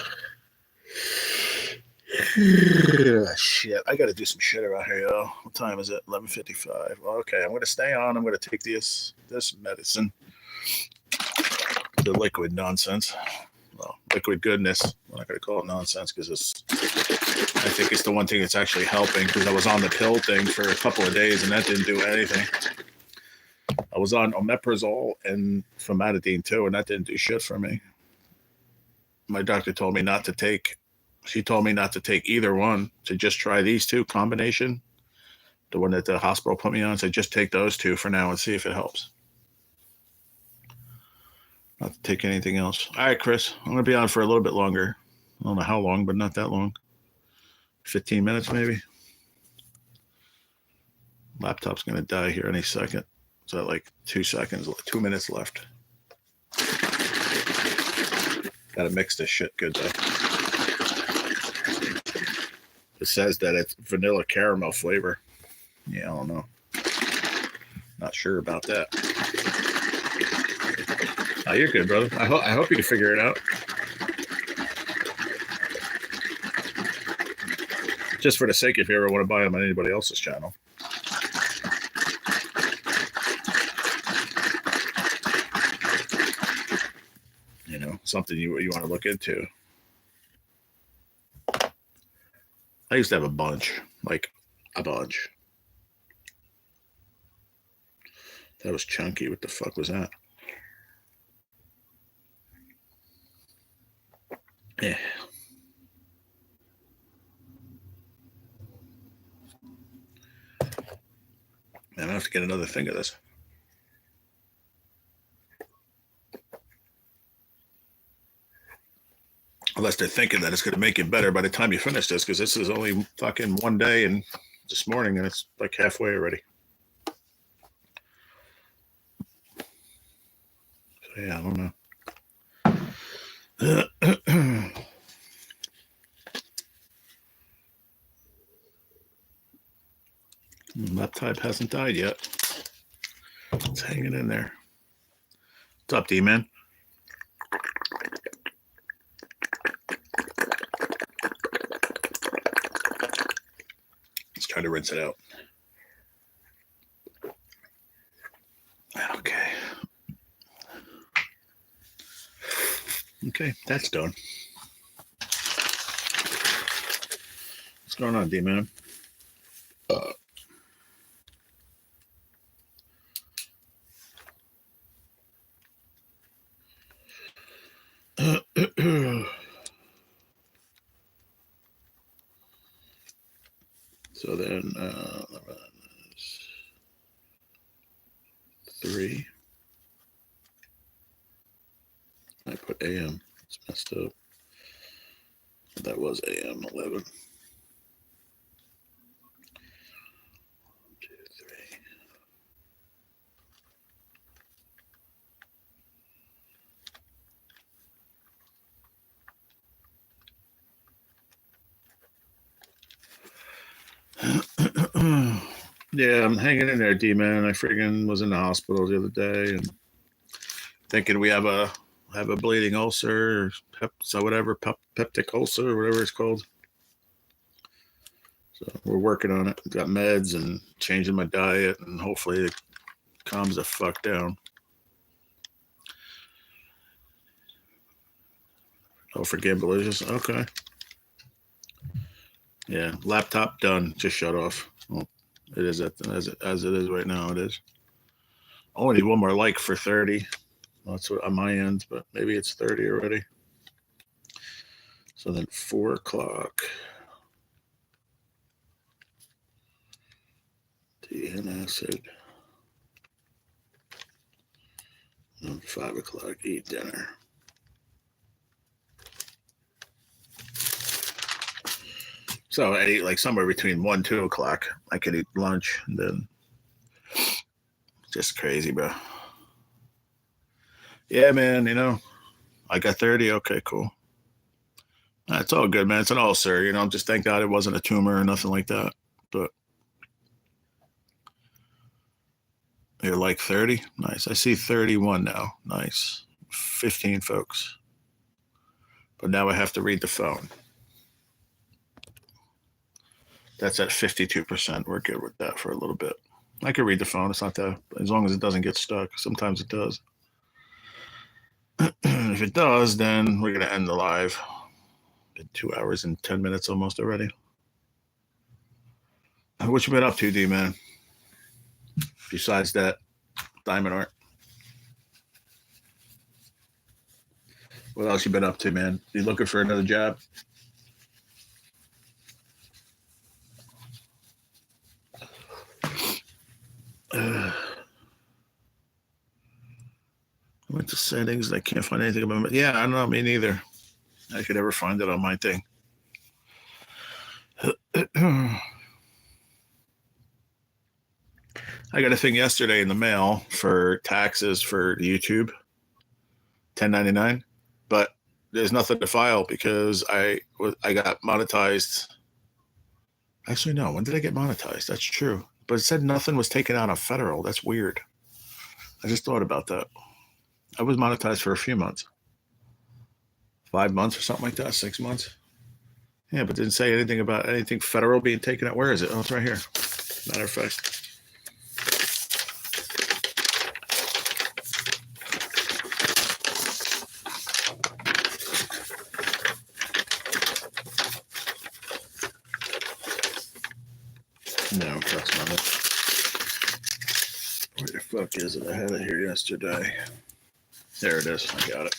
A: Shit, I got to do some shit around here, yo. What time is it? 11:55. Okay, I'm gonna stay on. I'm gonna take this medicine, the liquid nonsense. Well, liquid goodness. I'm not gonna call it nonsense because I think it's the one thing that's actually helping. Because I was on the pill thing for a couple of days and that didn't do anything. I was on omeprazole and famotidine too, and that didn't do shit for me. My doctor told me not to take. She told me not to take either one. To just try these two combination. The one that the hospital put me on. So just take those two for now and see if it helps. Not to take anything else. All right, Chris. I'm gonna be on for a little bit longer. I don't know how long, but not that long. 15 minutes maybe. Laptop's gonna die here any second. So like 2 seconds, 2 minutes left. Gotta mix this shit good though. It says that it's vanilla caramel flavor. Yeah, I don't know. Not sure about that. Oh, you're good, brother. I hope you can figure it out. Just for the sake, if you ever want to buy them on anybody else's channel. You know, something you want to look into. I used to have a bunch, like a bunch. That was chunky. What the fuck was that? Yeah. Man, I have to get another thing of this. Unless they're thinking that it's going to make it better by the time you finish this, because this is only fucking one day and this morning, and it's like halfway already. So yeah, I don't know. Laptop hasn't died yet. It's hanging in there. What's up, D-Man? Let's try to rinse it out. Okay. Okay, that's done. What's going on, D-Man? So then 3. I put AM. It's messed up. That was AM 11. 1, 2, 3. Yeah, I'm hanging in there, D-man. I friggin' was in the hospital the other day and thinking we have a bleeding ulcer or peptic ulcer or whatever it's called. So we're working on it. Got meds and changing my diet, and hopefully it calms the fuck down. Oh, for Gamblicious? Okay. Yeah, laptop done. Just shut off. Well, it is as it is right now. It is. I only need one more like for 30. Well, that's what on my end, but maybe it's 30 already. So then 4 o'clock. Tea and acid. And 5 o'clock, eat dinner. So I eat like somewhere between 1 and 2 o'clock. I could eat lunch and then just crazy, bro. Yeah, man, you know, I got 30. Okay, cool. It's all good, man. It's an ulcer, you know. Just thank God it wasn't a tumor or nothing like that. But you're like 30? Nice. I see 31 now. Nice. 15 folks. But now I have to read the phone. That's at 52%. We're good with that for a little bit. I can read the phone. It's not that, as long as it doesn't get stuck. Sometimes it does. If it does, then we're going to end the live. Been 2 hours and 10 minutes almost already. What you been up to, D-man? Besides that diamond art. What else you been up to, man? You looking for another job? I went to settings. I can't find anything about it. Yeah, I don't know. Me neither. I could ever find it on my thing. I got a thing yesterday in the mail for taxes for YouTube, 1099, but there's nothing to file because I got monetized. Actually, no. When did I get monetized? That's true. But it said nothing was taken out on federal. That's weird. I just thought about that. I was monetized for a few months. 5 months or something like that, 6 months. Yeah, but didn't say anything about anything federal being taken out. Where is it? Oh, it's right here. Matter of fact. No, that's not it. Where the fuck is it? I had it here yesterday. There it is. I got it.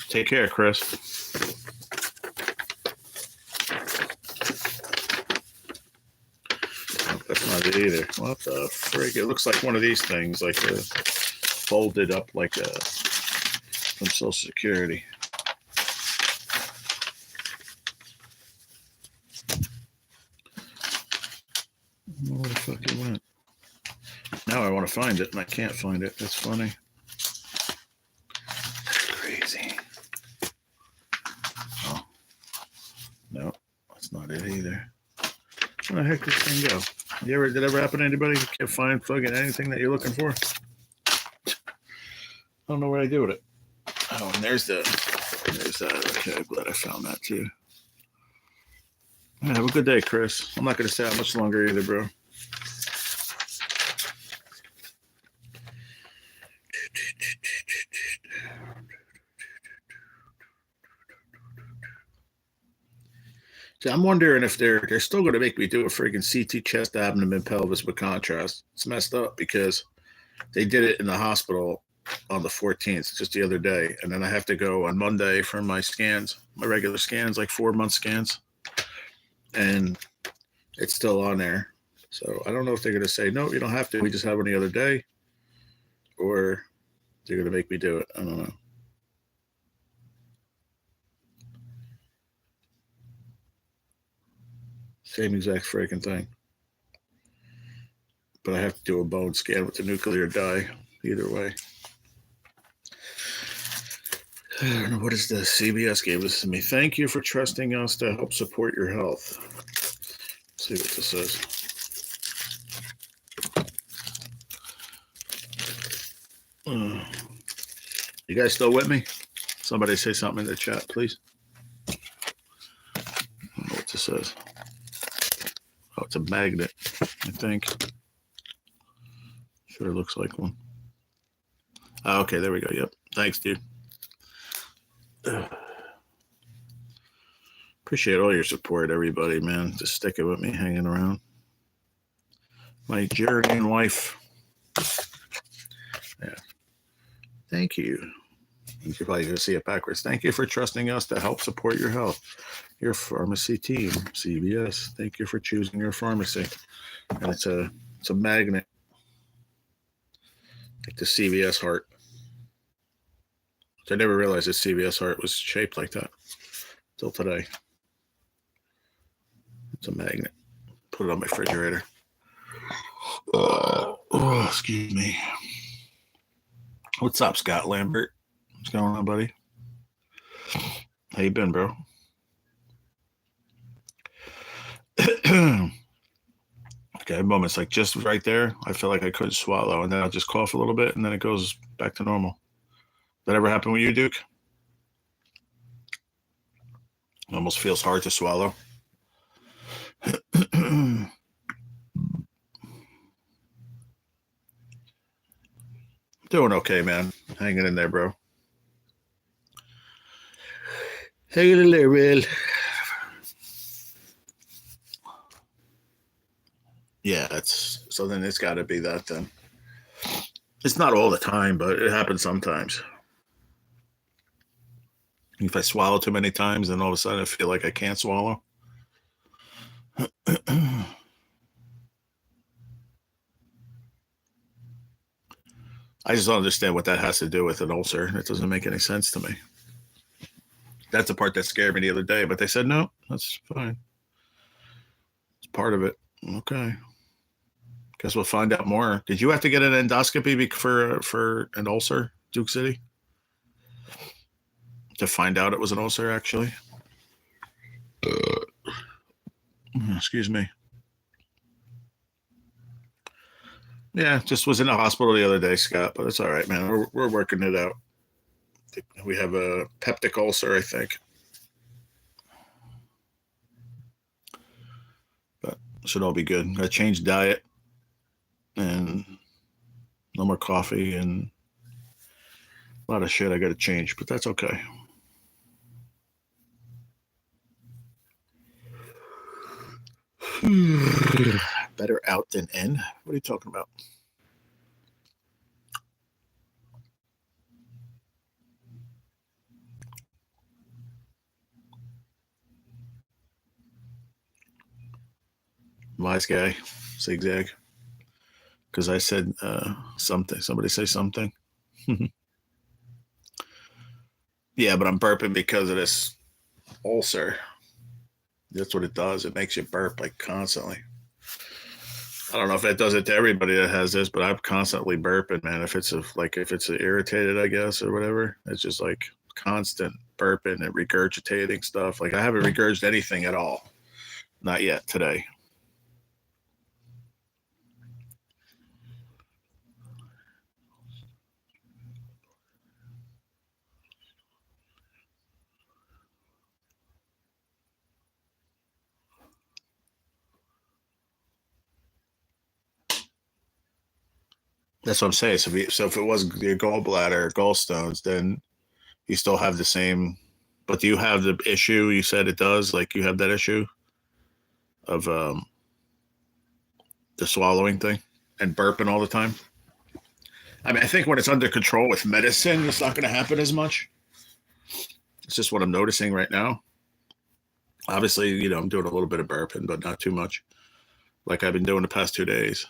A: Take care, Chris. Oh, that's not it either. What the frig? It looks like one of these things, like folded up like from Social Security. Where the fuck it went? Now I want to find it, and I can't find it. That's funny. That's crazy. Oh. No, that's not it either. Where the heck did this thing go? Did it ever happen to anybody who can't find fucking anything that you're looking for? I don't know where I do with it. Oh, and there's that. Okay, I'm glad I found that too. Yeah, have a good day, Chris. I'm not going to stay out much longer either, bro. See, I'm wondering if they're still going to make me do a freaking CT chest, abdomen, pelvis with contrast. It's messed up because they did it in the hospital on the 14th, just the other day. And then I have to go on Monday for my scans, my regular scans, like 4-month scans. And it's still on there. So I don't know if they're going to say, no, you don't have to. We just have any other day. Or they're going to make me do it. I don't know. Same exact freaking thing. But I have to do a bone scan with the nuclear dye either way. I don't know, what is this? CBS gave this to me. Thank you for trusting us to help support your health. Let's see what this says. You guys still with me? Somebody say something in the chat, please. I don't know what this says. Oh, it's a magnet, I think. Sure looks like one. Oh, okay, there we go. Yep. Thanks, dude. Appreciate all your support, everybody, man. Just sticking with me, hanging around. My Jerian wife. Yeah. Thank you. You're probably going to see it backwards. Thank you for trusting us to help support your health. Your pharmacy team, CVS. Thank you for choosing your pharmacy. And it's a magnet. Like the CVS heart. I never realized the CVS heart was shaped like that till today. It's a magnet. Put it on my refrigerator. Oh, excuse me. What's up, Scott Lambert? What's going on, buddy? How you been, bro? Okay, moments like just right there, I feel like I couldn't swallow, and then I'll just cough a little bit, and then it goes back to normal. That ever happen with you, Duke? It almost feels hard to swallow. Doing okay, man. Hanging in there, bro. Hanging in there, man. Yeah, so then it's got to be that then. It's not all the time, but it happens sometimes. If I swallow too many times, then all of a sudden I feel like I can't swallow. I just don't understand what that has to do with an ulcer. It doesn't make any sense to me. That's the part that scared me the other day, but they said, no, that's fine. It's part of it. Okay. Guess we'll find out more. Did you have to get an endoscopy for an ulcer, Duke City? To find out it was an ulcer, actually? Excuse me. Yeah, just was in the hospital the other day, Scott, but it's all right, man. We're working it out. We have a peptic ulcer, I think. But it should all be good. I changed diet and no more coffee and a lot of shit I got to change, but that's okay. Better out than in? What are you talking about? Wise guy, zigzag. Because I said something. Somebody say something. Yeah, but I'm burping because of this ulcer. That's what it does. It makes you burp like constantly. I don't know if that does it to everybody that has this, but I'm constantly burping, man. If it's irritated, I guess, or whatever, it's just like constant burping and regurgitating stuff. Like I haven't regurgitated anything at all. Not yet today. That's what I'm saying. So if it was your gallbladder or gallstones, then you still have the same. But do you have the issue? You said it does. Like you have that issue of the swallowing thing and burping all the time. I mean, I think when it's under control with medicine, it's not going to happen as much. It's just what I'm noticing right now. Obviously, I'm doing a little bit of burping, but not too much, like I've been doing the past 2 days.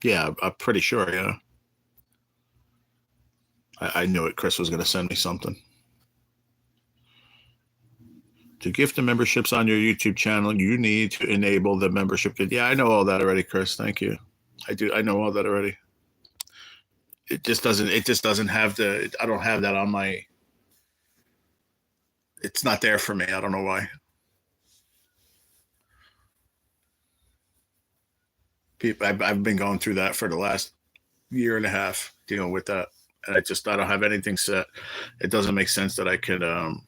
A: Yeah, I'm pretty sure. Yeah, I knew it. Chris was going to send me something. To gift the memberships on your YouTube channel, you need to enable the membership. Yeah, I know all that already, Chris. Thank you. I do. I know all that already. It just doesn't. It just doesn't have the. I don't have that on my. It's not there for me. I don't know why. People, I've been going through that for the last year and a half, dealing with that, and I don't have anything set. It doesn't make sense that I could. What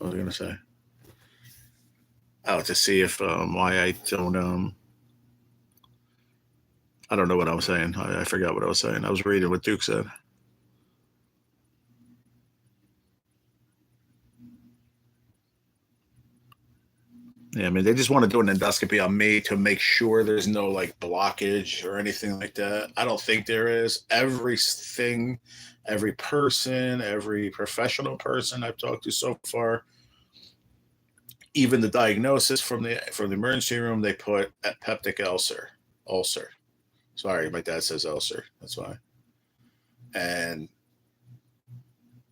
A: was I gonna say? Oh, to see if why I don't. I don't know what I was saying. I forgot what I was saying. I was reading what Duke said. Yeah, I mean, they just want to do an endoscopy on me to make sure there's no like blockage or anything like that. I don't think there is. Everything, every person, every professional person I've talked to so far, even the diagnosis from the emergency room, they put peptic ulcer. Ulcer. Sorry, my dad says ulcer. That's why. And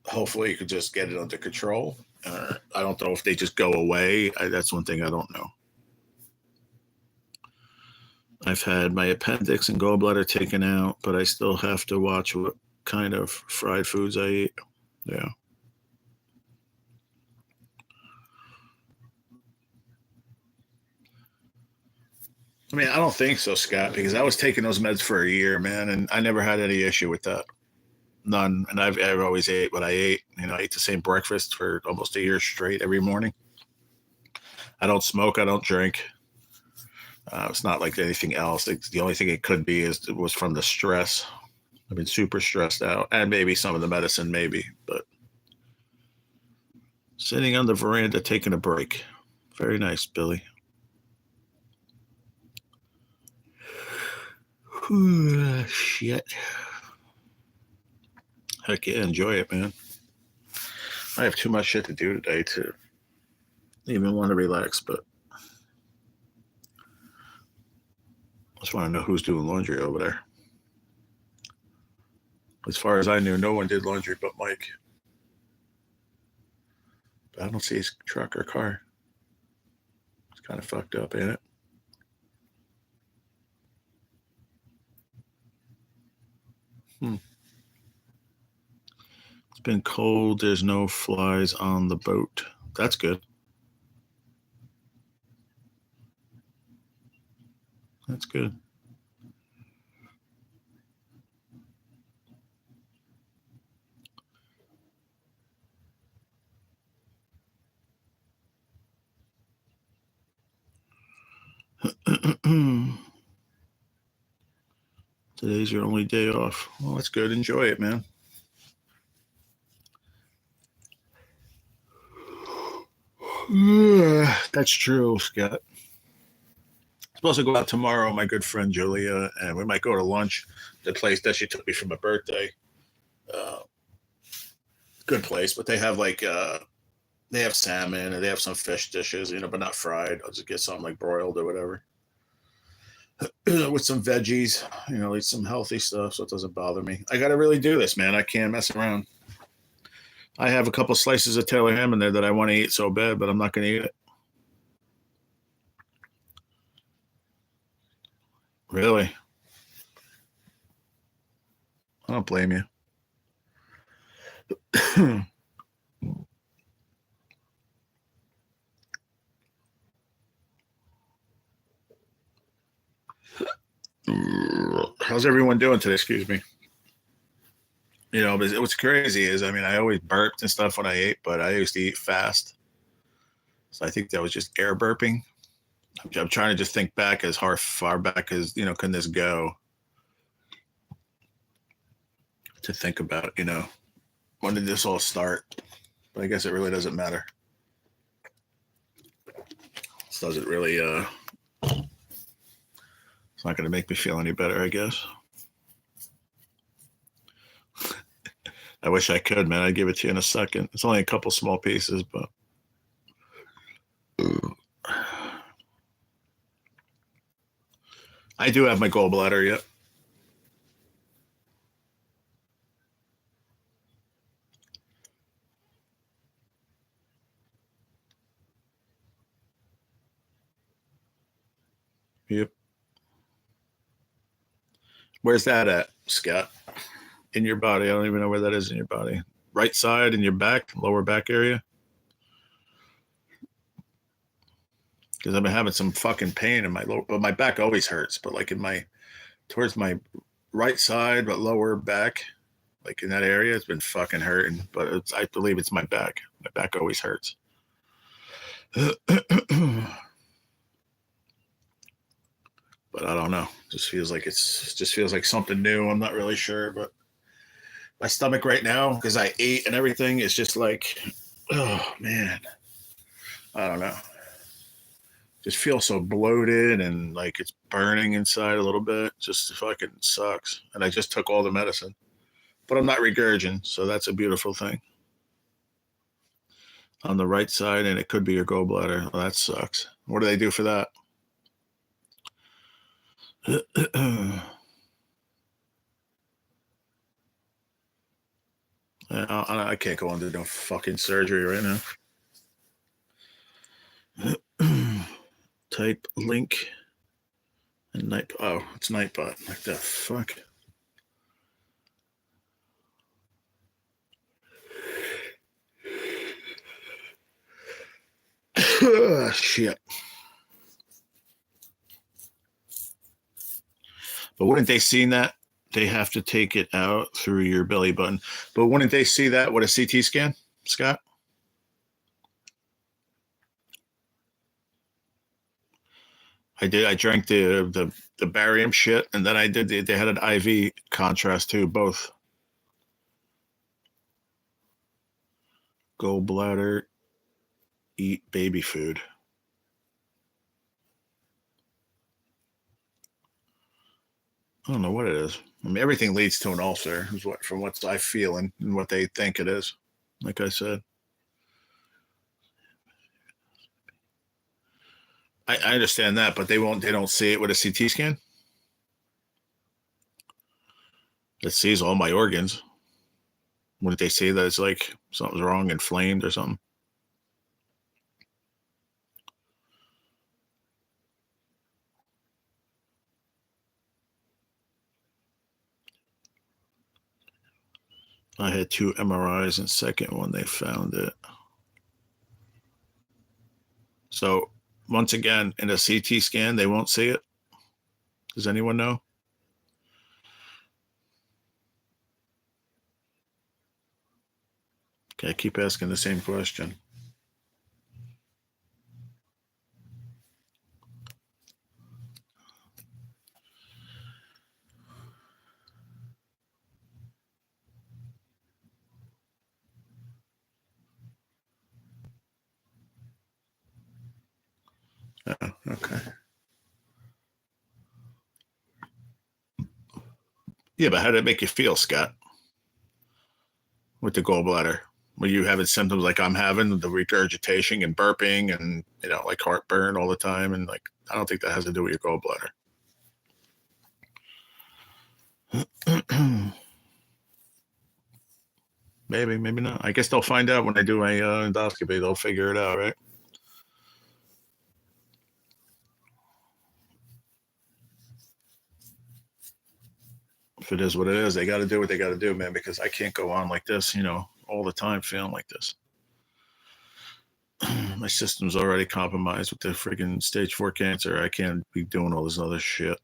A: hopefully, you could just get it under control. I don't know if they just go away. That's one thing I don't know. I've had my appendix and gallbladder taken out, but I still have to watch what kind of fried foods I eat. Yeah. I mean, I don't think so, Scott, because I was taking those meds for a year, man, and I never had any issue with that. None. And I've always ate what I ate. I ate the same breakfast for almost a year straight every morning. I don't smoke. I don't drink. It's not like anything else. The only thing it could be was from the stress. I've been super stressed out, and maybe some of the medicine, maybe. But sitting on the veranda taking a break. Very nice, Billy. Shit. Heck yeah, enjoy it, man. I have too much shit to do today to even want to relax, but I just want to know who's doing laundry over there. As far as I knew, no one did laundry but Mike. But I don't see his truck or car. It's kind of fucked up, ain't it? It's been cold. There's no flies on the boat. That's good. That's good. Today's your only day off. Well, that's good. Enjoy it, man. That's true, Scott. I'm supposed to go out tomorrow, my good friend Julia, and we might go to lunch. The place that she took me for my birthday. Uh, Good place, but they have they have salmon and they have some fish dishes, but not fried. I'll just get something like broiled or whatever with some veggies, like some healthy stuff, so it doesn't bother me. I got to really do this, man. I can't mess around. I have a couple slices of Taylor ham in there that I want to eat so bad, but I'm not going to eat it. Really? I don't blame you. How's everyone doing today? Excuse me. But what's crazy is, I mean, I always burped and stuff when I ate, but I used to eat fast. So I think that was just air burping. I'm trying to just think back as far back as, can this go, to think about, When did this all start? But I guess it really doesn't matter. This doesn't really, it's not going to make me feel any better, I guess. I wish I could, man. I'd give it to you in a second. It's only a couple small pieces, but. I do have my gallbladder yet. Yep. Where's that at, Scott? In your body? I don't even know where that is in your body. Right side in your back, lower back area? Because I've been having some fucking pain in my lower, but my back always hurts. But like towards my right side, but lower back, like in that area, it's been fucking hurting. But I believe it's my back. My back always hurts. But I don't know. Just feels like something new. I'm not really sure, but my stomach right now, because I ate and everything, is just like, oh man, I don't know. Just feel so bloated and like it's burning inside a little bit. Just fucking sucks. And I just took all the medicine, but I'm not regurgitating, so that's a beautiful thing. On the right side, and it could be your gallbladder. Well, that sucks. What do they do for that? I can't go under no fucking surgery right now. Type link and night. Oh, it's Nightbot. Like the fuck. Shit. But wouldn't they see that? They have to take it out through your belly button. But wouldn't they see that with a CT scan, Scott? I did. I drank the barium shit, and then I did. They had an IV contrast too, both. Gallbladder, eat baby food. I don't know what it is. I mean, everything leads to an ulcer, is what from what I feel and what they think it is. Like I said, I understand that, but they won't. They don't see it with a CT scan. It sees all my organs. Wouldn't they see that it's like something's wrong, inflamed or something? I had 2 MRIs, and second one they found it. So once again, in a CT scan, they won't see it. Does anyone know? Okay, I keep asking the same question. Oh, okay. Yeah, but how did it make you feel, Scott, with the gallbladder? Were you having symptoms like I'm having, the regurgitation and burping and, like heartburn all the time? And like, I don't think that has to do with your gallbladder. Maybe not. I guess they'll find out when I do my endoscopy. They'll figure it out, right? If it is what it is, they got to do what they got to do, man, because I can't go on like this, all the time feeling like this. My system's already compromised with the freaking stage 4 cancer. I can't be doing all this other shit.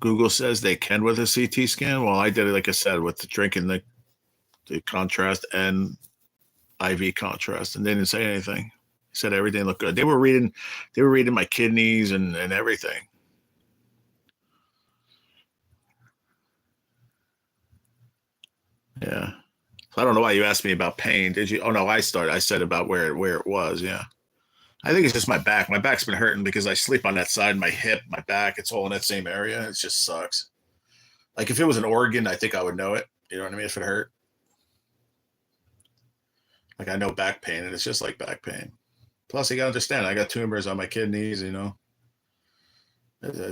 A: Google says they can with a CT scan. Well, I did it, like I said, with the drinking the contrast and IV contrast, and they didn't say anything. He said everything looked good. They were reading my kidneys and everything. Yeah. So I don't know why you asked me about pain. Did you? Oh no, I said about where it was. Yeah. I think it's just my back. My back's been hurting because I sleep on that side. My hip, my back, it's all in that same area. It just sucks. Like if it was an organ, I think I would know it. You know what I mean? If it hurt. Like I know back pain, and it's just like back pain. Plus, you gotta understand, I got tumors on my kidneys. You know,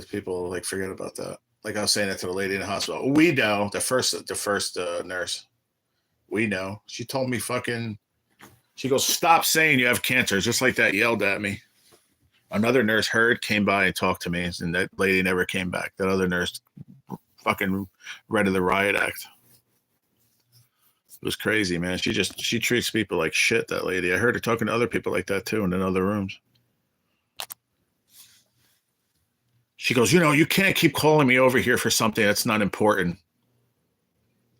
A: people like forget about that. Like I was saying that to the lady in the hospital. We know the first nurse. We know. She told me fucking. She goes, stop saying you have cancer. Just like that, yelled at me. Another nurse heard, came by and talked to me, and that lady never came back. That other nurse fucking read of the riot act. It was crazy, man. She treats people like shit, that lady. I heard her talking to other people like that too, and in other rooms. She goes, you can't keep calling me over here for something that's not important.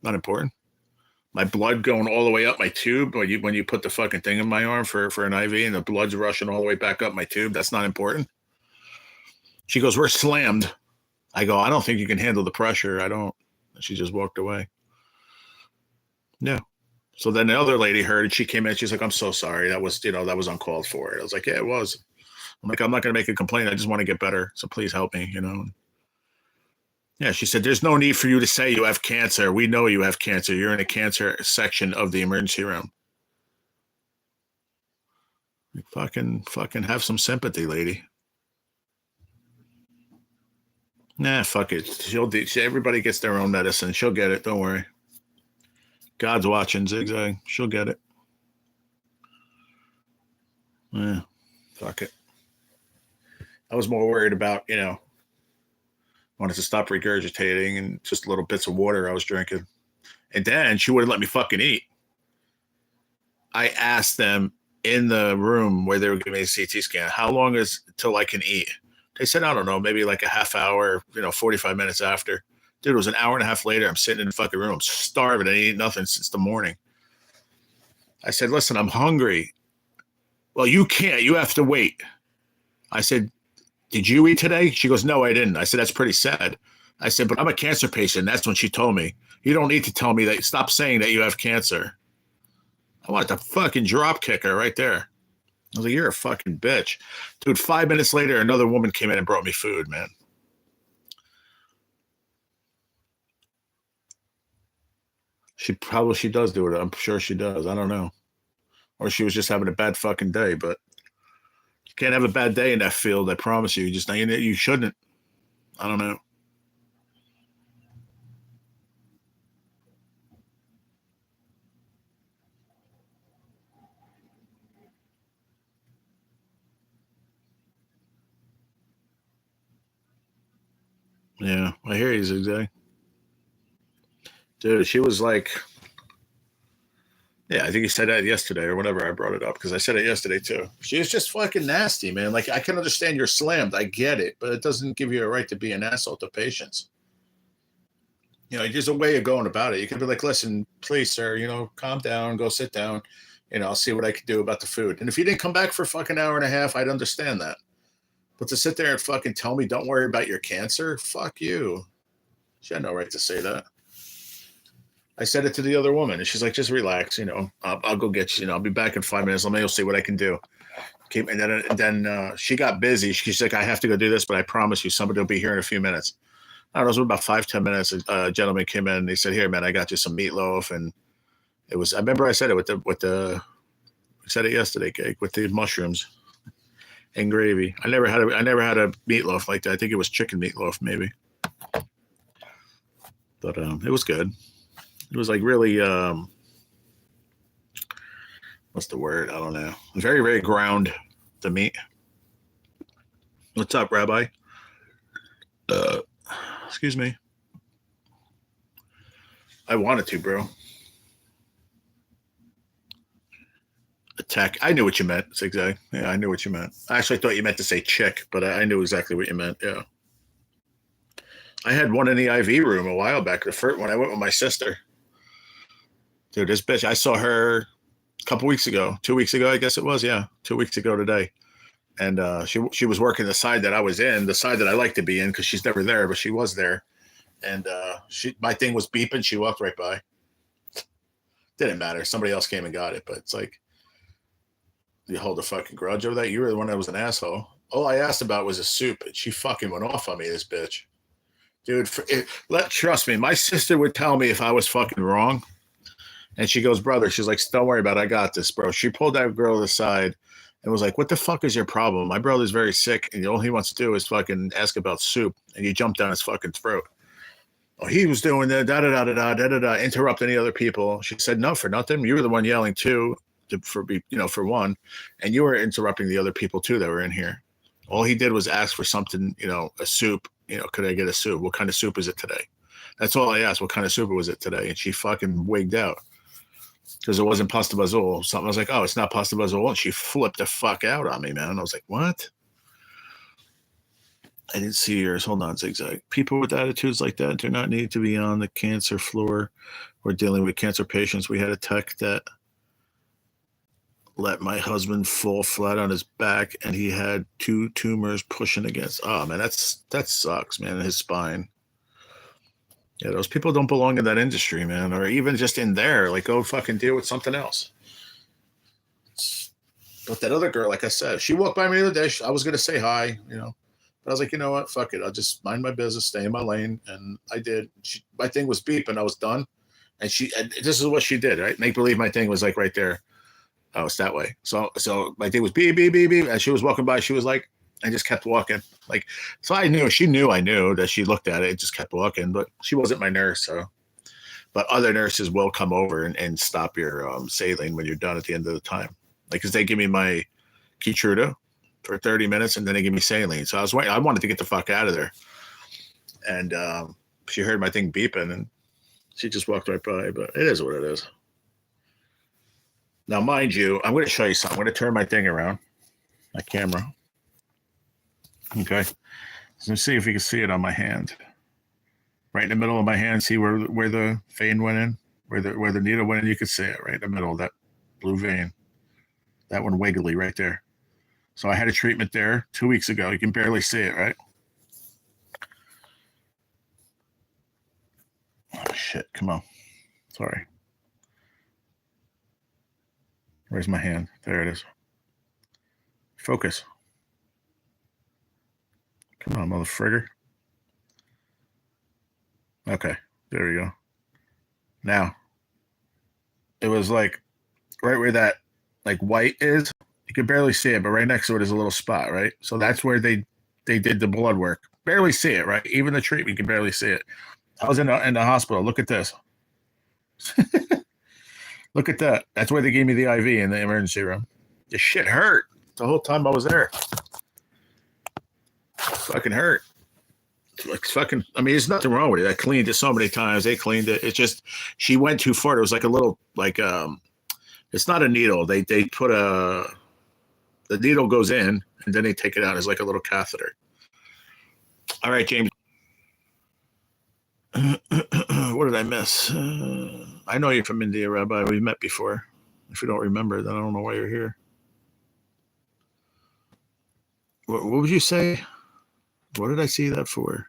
A: Not important? My blood going all the way up my tube when you put the fucking thing in my arm for an IV and the blood's rushing all the way back up my tube. That's not important. She goes, we're slammed. I go, I don't think you can handle the pressure. I don't. She just walked away. Yeah. So then the other lady heard, and she came in. She's like, I'm so sorry. That was uncalled for. I was like, yeah, it was. I'm like, I'm not going to make a complaint. I just want to get better. So please help me, Yeah, she said, there's no need for you to say you have cancer. We know you have cancer. You're in a cancer section of the emergency room. Fucking have some sympathy, lady. Nah, fuck it. Everybody gets their own medicine. She'll get it. Don't worry. God's watching, Zigzag. She'll get it. Yeah, fuck it. I was more worried about, wanted to stop regurgitating and just little bits of water I was drinking. And then she wouldn't let me fucking eat. I asked them in the room where they were giving me a CT scan, how long is till I can eat? They said, I don't know, maybe like a half hour, 45 minutes after. Dude, it was an hour and a half later. I'm sitting in the fucking room. I'm starving. I ain't eaten nothing since the morning. I said, listen, I'm hungry. Well, you can't. You have to wait. I said, did you eat today? She goes, no, I didn't. I said, that's pretty sad. I said, but I'm a cancer patient. That's when she told me, you don't need to tell me that. Stop saying that you have cancer. I wanted to fucking drop kick her right there. I was like, you're a fucking bitch. Dude, 5 minutes later, another woman came in and brought me food, man. She does do it. I'm sure she does. I don't know. Or she was just having a bad fucking day, but you can't have a bad day in that field. I promise you. You shouldn't. I don't know. Yeah, I hear you, Zigzag. Dude, she was like, yeah, I think you said that yesterday or whatever. I brought it up because I said it yesterday too. She was just fucking nasty, man. Like, I can understand you're slammed. I get it, but it doesn't give you a right to be an asshole to patients. There's a way of going about it. You can be like, listen, please, sir, calm down, go sit down. I'll see what I can do about the food. And if you didn't come back for a fucking hour and a half, I'd understand that. But to sit there and fucking tell me, don't worry about your cancer, fuck you. She had no right to say that. I said it to the other woman, and she's like, just relax, I'll go get you, I'll be back in 5 minutes. I'll see what I can do. And then she got busy. She's like, I have to go do this, but I promise you somebody will be here in a few minutes. I don't know, it was about 5-10 minutes. A gentleman came in and he said, here, man, I got you some meatloaf. And I remember I said it I said it yesterday, cake, with the mushrooms and gravy. I never had a meatloaf like that. I think it was chicken meatloaf, maybe. But it was good. It was like really, what's the word? I don't know. Very, very ground, the meat. What's up, Rabbi? Excuse me. I wanted to, bro. Attack. I knew what you meant, Zigzag. Yeah, I knew what you meant. I actually thought you meant to say chick, but I knew exactly what you meant. Yeah. I had one in the IV room a while back. The first when I went with my sister. Dude, this bitch, I saw her a couple weeks ago, 2 weeks ago, I guess it was. Yeah, 2 weeks ago today. And she was working the side that I was in, the side that I like to be in, because she's never there, but she was there. And my thing was beeping. She walked right by. Didn't matter. Somebody else came and got it. But it's like, you hold a fucking grudge over that. You were the one that was an asshole. All I asked about was a soup, and she fucking went off on me, this bitch. Dude, trust me, my sister would tell me if I was fucking wrong. And she goes, brother, she's like, don't worry about it. I got this, bro. She pulled that girl aside and was like, what the fuck is your problem? My brother's very sick, and all he wants to do is fucking ask about soup, and you jump down his fucking throat. Oh, he was doing the da-da-da-da-da-da-da, interrupting the other people. She said, no, for nothing. You were the one yelling too, for one, and you were interrupting the other people too that were in here. All he did was ask for something, a soup. Could I get a soup? What kind of soup is it today? That's all I asked. What kind of soup was it today? And she fucking wigged out because it wasn't pasta bazool. Something I was like, oh, it's not pasta bazool. And she flipped the fuck out on me, man. And I was like, what? I didn't see yours. Hold on, Zigzag. People with attitudes like that do not need to be on the cancer floor or dealing with cancer patients. We had a tech that let my husband fall flat on his back, and he had 2 tumors pushing against. Oh, man, that sucks, man, his spine. Yeah, those people don't belong in that industry, man, or even just in there. Like, go fucking deal with something else. But that other girl, like I said, she walked by me the other day. I was going to say hi, But I was like, you know what? Fuck it. I'll just mind my business, stay in my lane. And I did. My thing was beep, and I was done. And this is what she did, right? Make believe my thing was like right there. Oh, it's that way. So my thing was beep, beep, beep, beep. And she was walking by. She was like, I just kept walking. Like, so I knew that she looked at it and just kept walking, but she wasn't my nurse. So, but other nurses will come over and stop your saline when you're done at the end of the time. Like, cause they give me my Keytruda for 30 minutes and then they give me saline. So I was waiting. I wanted to get the fuck out of there. And she heard my thing beeping and she just walked right by, but it is what it is. Now, mind you, I'm going to show you something. I'm going to turn my thing around, my camera. Okay. So let's see if you can see it on my hand. Right in the middle of my hand, see where the vein went in, where the needle went in. You can see it right in the middle of that blue vein. That one wiggly right there. So I had a treatment there 2 weeks ago. You can barely see it, right? Oh, shit. Come on. Sorry. Where's my hand? There it is. Focus. Come on, motherfrigger. Okay. There we go. Now, it was like right where that like white is. You can barely see it, but right next to it is a little spot, right? So that's where they did the blood work. Barely see it, right? Even the treatment, you can barely see it. I was in the hospital. Look at this. Look at that. That's where they gave me the IV in the emergency room. The shit hurt the whole time I was there. Fucking hurt. Like fucking, I mean, there's nothing wrong with it. I cleaned it so many times. They cleaned it. It's just, she went too far. It was like a little, like, it's not a needle. They put the needle goes in and then they take it out as like a little catheter. All right, James. What did I miss? I know you're from India, Rabbi. We've met before. If you don't remember, then I don't know why you're here. What would you say? What did I see that for?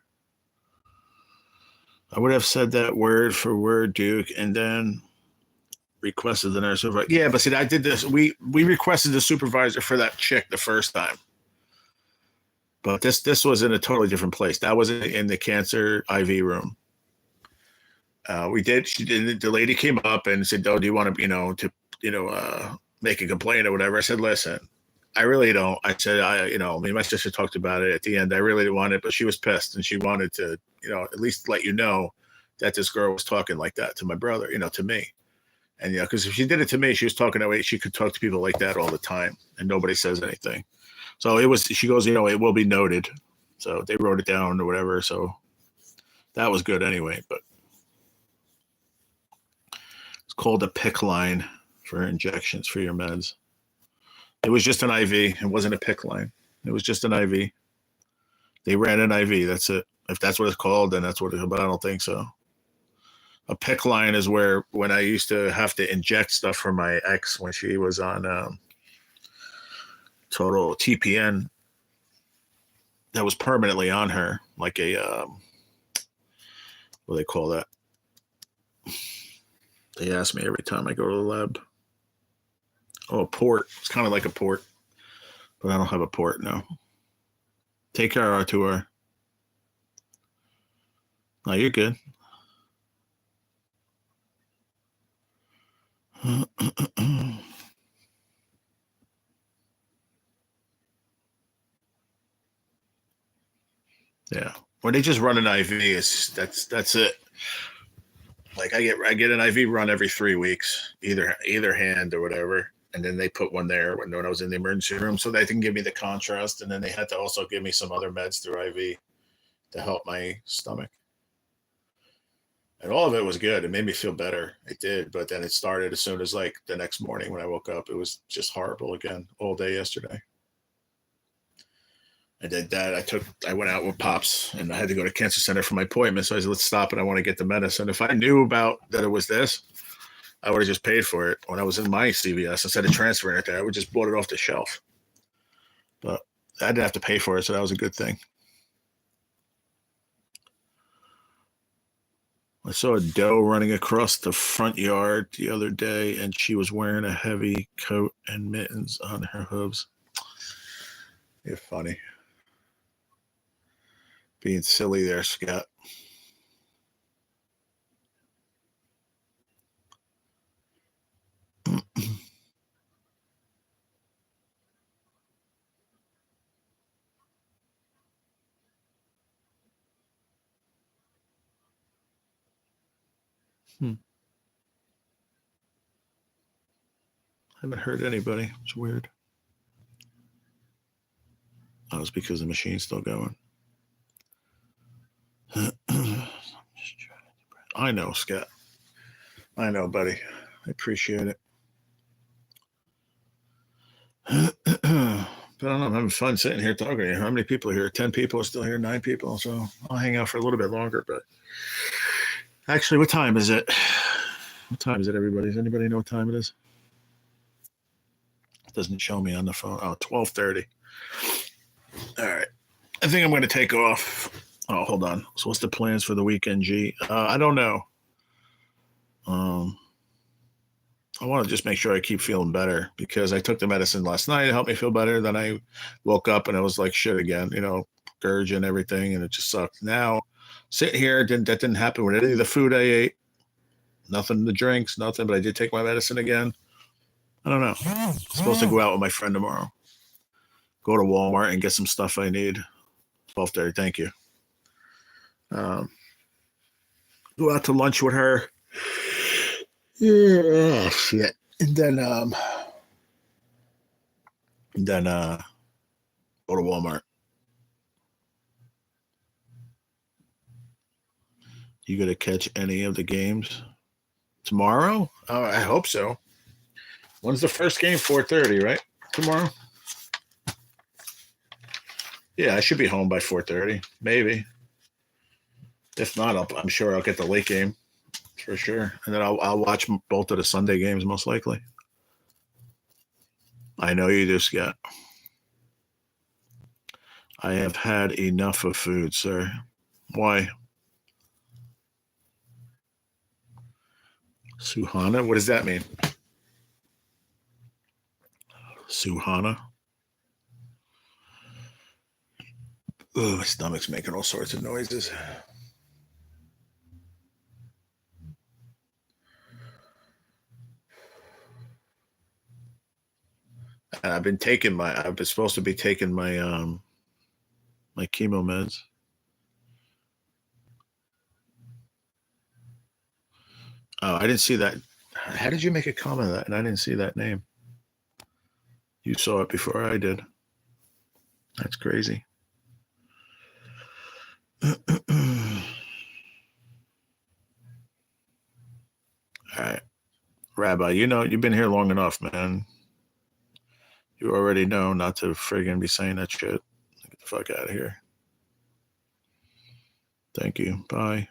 A: I would have said that word for word, Duke, and then requested the nurse over. Yeah, but see, I did this. We requested the supervisor for that chick the first time. But this was in a totally different place. That was in the cancer IV room. We did. She did. The lady came up and said, "Oh, do you want to, make a complaint or whatever?" I said, "Listen, I really don't." I said, me and my sister talked about it at the end. I really didn't want it, but she was pissed and she wanted to, at least let you know that this girl was talking like that to my brother, to me. And because if she did it to me, she was talking that way. She could talk to people like that all the time, and nobody says anything. So it was. She goes, it will be noted. So they wrote it down or whatever. So that was good anyway. But it's called a PIC line for injections for your meds. It was just an IV. It wasn't a PIC line. It was just an IV. They ran an IV. That's it. If that's what it's called, then that's what it is. But I don't think so. A PIC line is where when I used to have to inject stuff for my ex when she was on total TPN that was permanently on her, like a what do they call that? They ask me every time I go to the lab. Oh, a port. It's kind of like a port, but I don't have a port now. Take care, Artur. No, you're good. Yeah. When they just run an IV, that's it. Like I get an IV run every 3 weeks, either hand or whatever, and then they put one there when I was in the emergency room, so they can give me the contrast, and then they had to also give me some other meds through IV to help my stomach. And all of it was good. It made me feel better. It did, but then it started as soon as like the next morning when I woke up. It was just horrible again all day yesterday. I did that. I went out with Pops and I had to go to cancer center for my appointment. So I said, let's stop and I want to get the medicine. If I knew about that it was this, I would have just paid for it when I was in my CVS instead of transferring it there. I would just bought it off the shelf. But I didn't have to pay for it, so that was a good thing. I saw a doe running across the front yard the other day, and she was wearing a heavy coat and mittens on her hooves. You're funny. Being silly there, Scott. Haven't heard anybody. It's weird. Oh, it's because the machine's still going. I know, Scott. I know, buddy. I appreciate it. But I don't know. I'm having fun sitting here talking to you. How many people are here? 10 people are still here, 9 people. So I'll hang out for a little bit longer. But actually, what time is it? What time is it, everybody? Does anybody know what time it is? It doesn't show me on the phone. Oh, 12:30. All right. I think I'm going to take off. Oh, hold on. So what's the plans for the weekend, G? I don't know. I want to just make sure I keep feeling better because I took the medicine last night. It helped me feel better. Then I woke up and I was like shit again, Gurge and everything, and it just sucked. Now, sitting here, that didn't happen with any of the food I ate. Nothing, the drinks, nothing, but I did take my medicine again. I don't know. I'm supposed to go out with my friend tomorrow. Go to Walmart and get some stuff I need. 12:30, thank you. Go out to lunch with her. Yeah, shit. And then go to Walmart. You gonna catch any of the games tomorrow? I hope so. When's the first game? 4:30, right? Tomorrow. Yeah, I should be home by 4:30, maybe. If not, I'm sure I'll get the late game for sure, and then I'll watch both of the Sunday games most likely. I know you do, Scott. I have had enough of food, sir. Why? Suhana? What does that mean? Suhana? Oh, my stomach's making all sorts of noises. And I've been supposed to be taking my my chemo meds. Oh, I didn't see that. How did you make a comment on that? And I didn't see that name. You saw it before I did. That's crazy. All right. Rabbi, you've been here long enough, man. You already know not to friggin' be saying that shit. Get the fuck out of here. Thank you. Bye.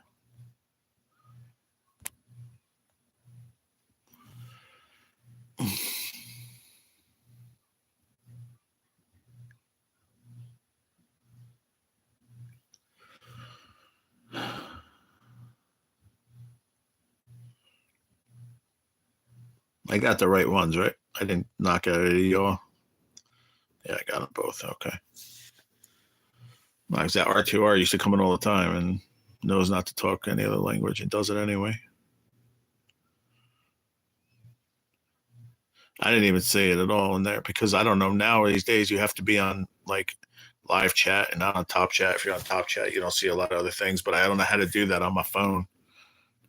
A: I got the right ones, right? I didn't knock out any of y'all. Yeah, I got them both. Okay. Like that R2R used to come in all the time and knows not to talk any other language and does it anyway. I didn't even say it at all in there because I don't know. Now these days you have to be on like live chat and not on top chat. If you're on top chat, you don't see a lot of other things, but I don't know how to do that on my phone.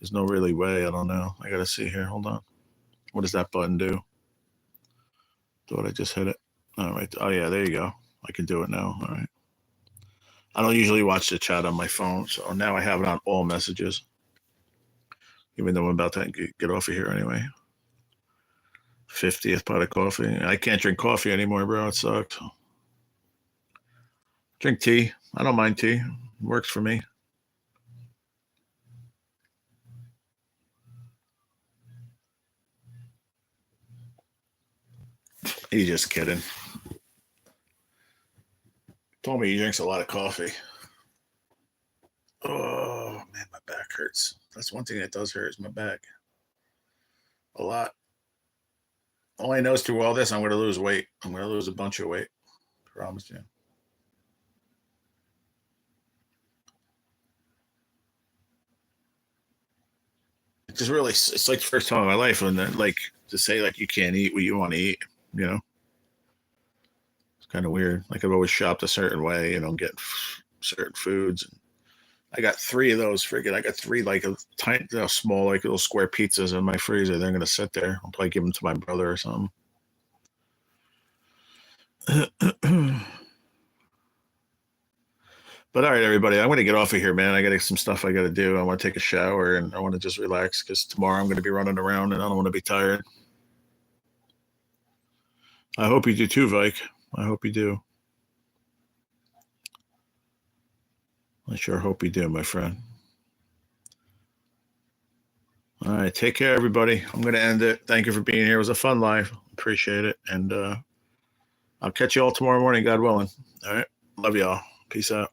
A: There's no really way. I don't know. I got to see here. Hold on. What does that button do? Thought I just hit it. All right. Oh, yeah, there you go. I can do it now. All right. I don't usually watch the chat on my phone, so now I have it on all messages, even though I'm about to get off of here anyway. 50th pot of coffee. I can't drink coffee anymore, bro. It sucks. Drink tea. I don't mind tea. It works for me. He's just kidding. Told me he drinks a lot of coffee. Oh, man, my back hurts. That's one thing that does hurt is my back. A lot. All I know is through all this, I'm going to lose weight. I'm going to lose a bunch of weight. Promise you. It's just really, it's like the first time in my life when that, like, to say like you can't eat what you want to eat, you know? It's kind of weird. Like I've always shopped a certain way, you know, get certain foods. I got 3 of those I got 3 like a tiny, small, like little square pizzas in my freezer. They're going to sit there. I'll probably give them to my brother or something. But all right, everybody, I'm going to get off of here, man. I got some stuff I got to do. I want to take a shower and I want to just relax because tomorrow I'm going to be running around and I don't want to be tired. I hope you do too, Vike. I hope you do. I sure hope you do, my friend. All right, take care, everybody. I'm going to end it. Thank you for being here. It was a fun live. Appreciate it. And I'll catch you all tomorrow morning, God willing. All right. Love y'all. Peace out.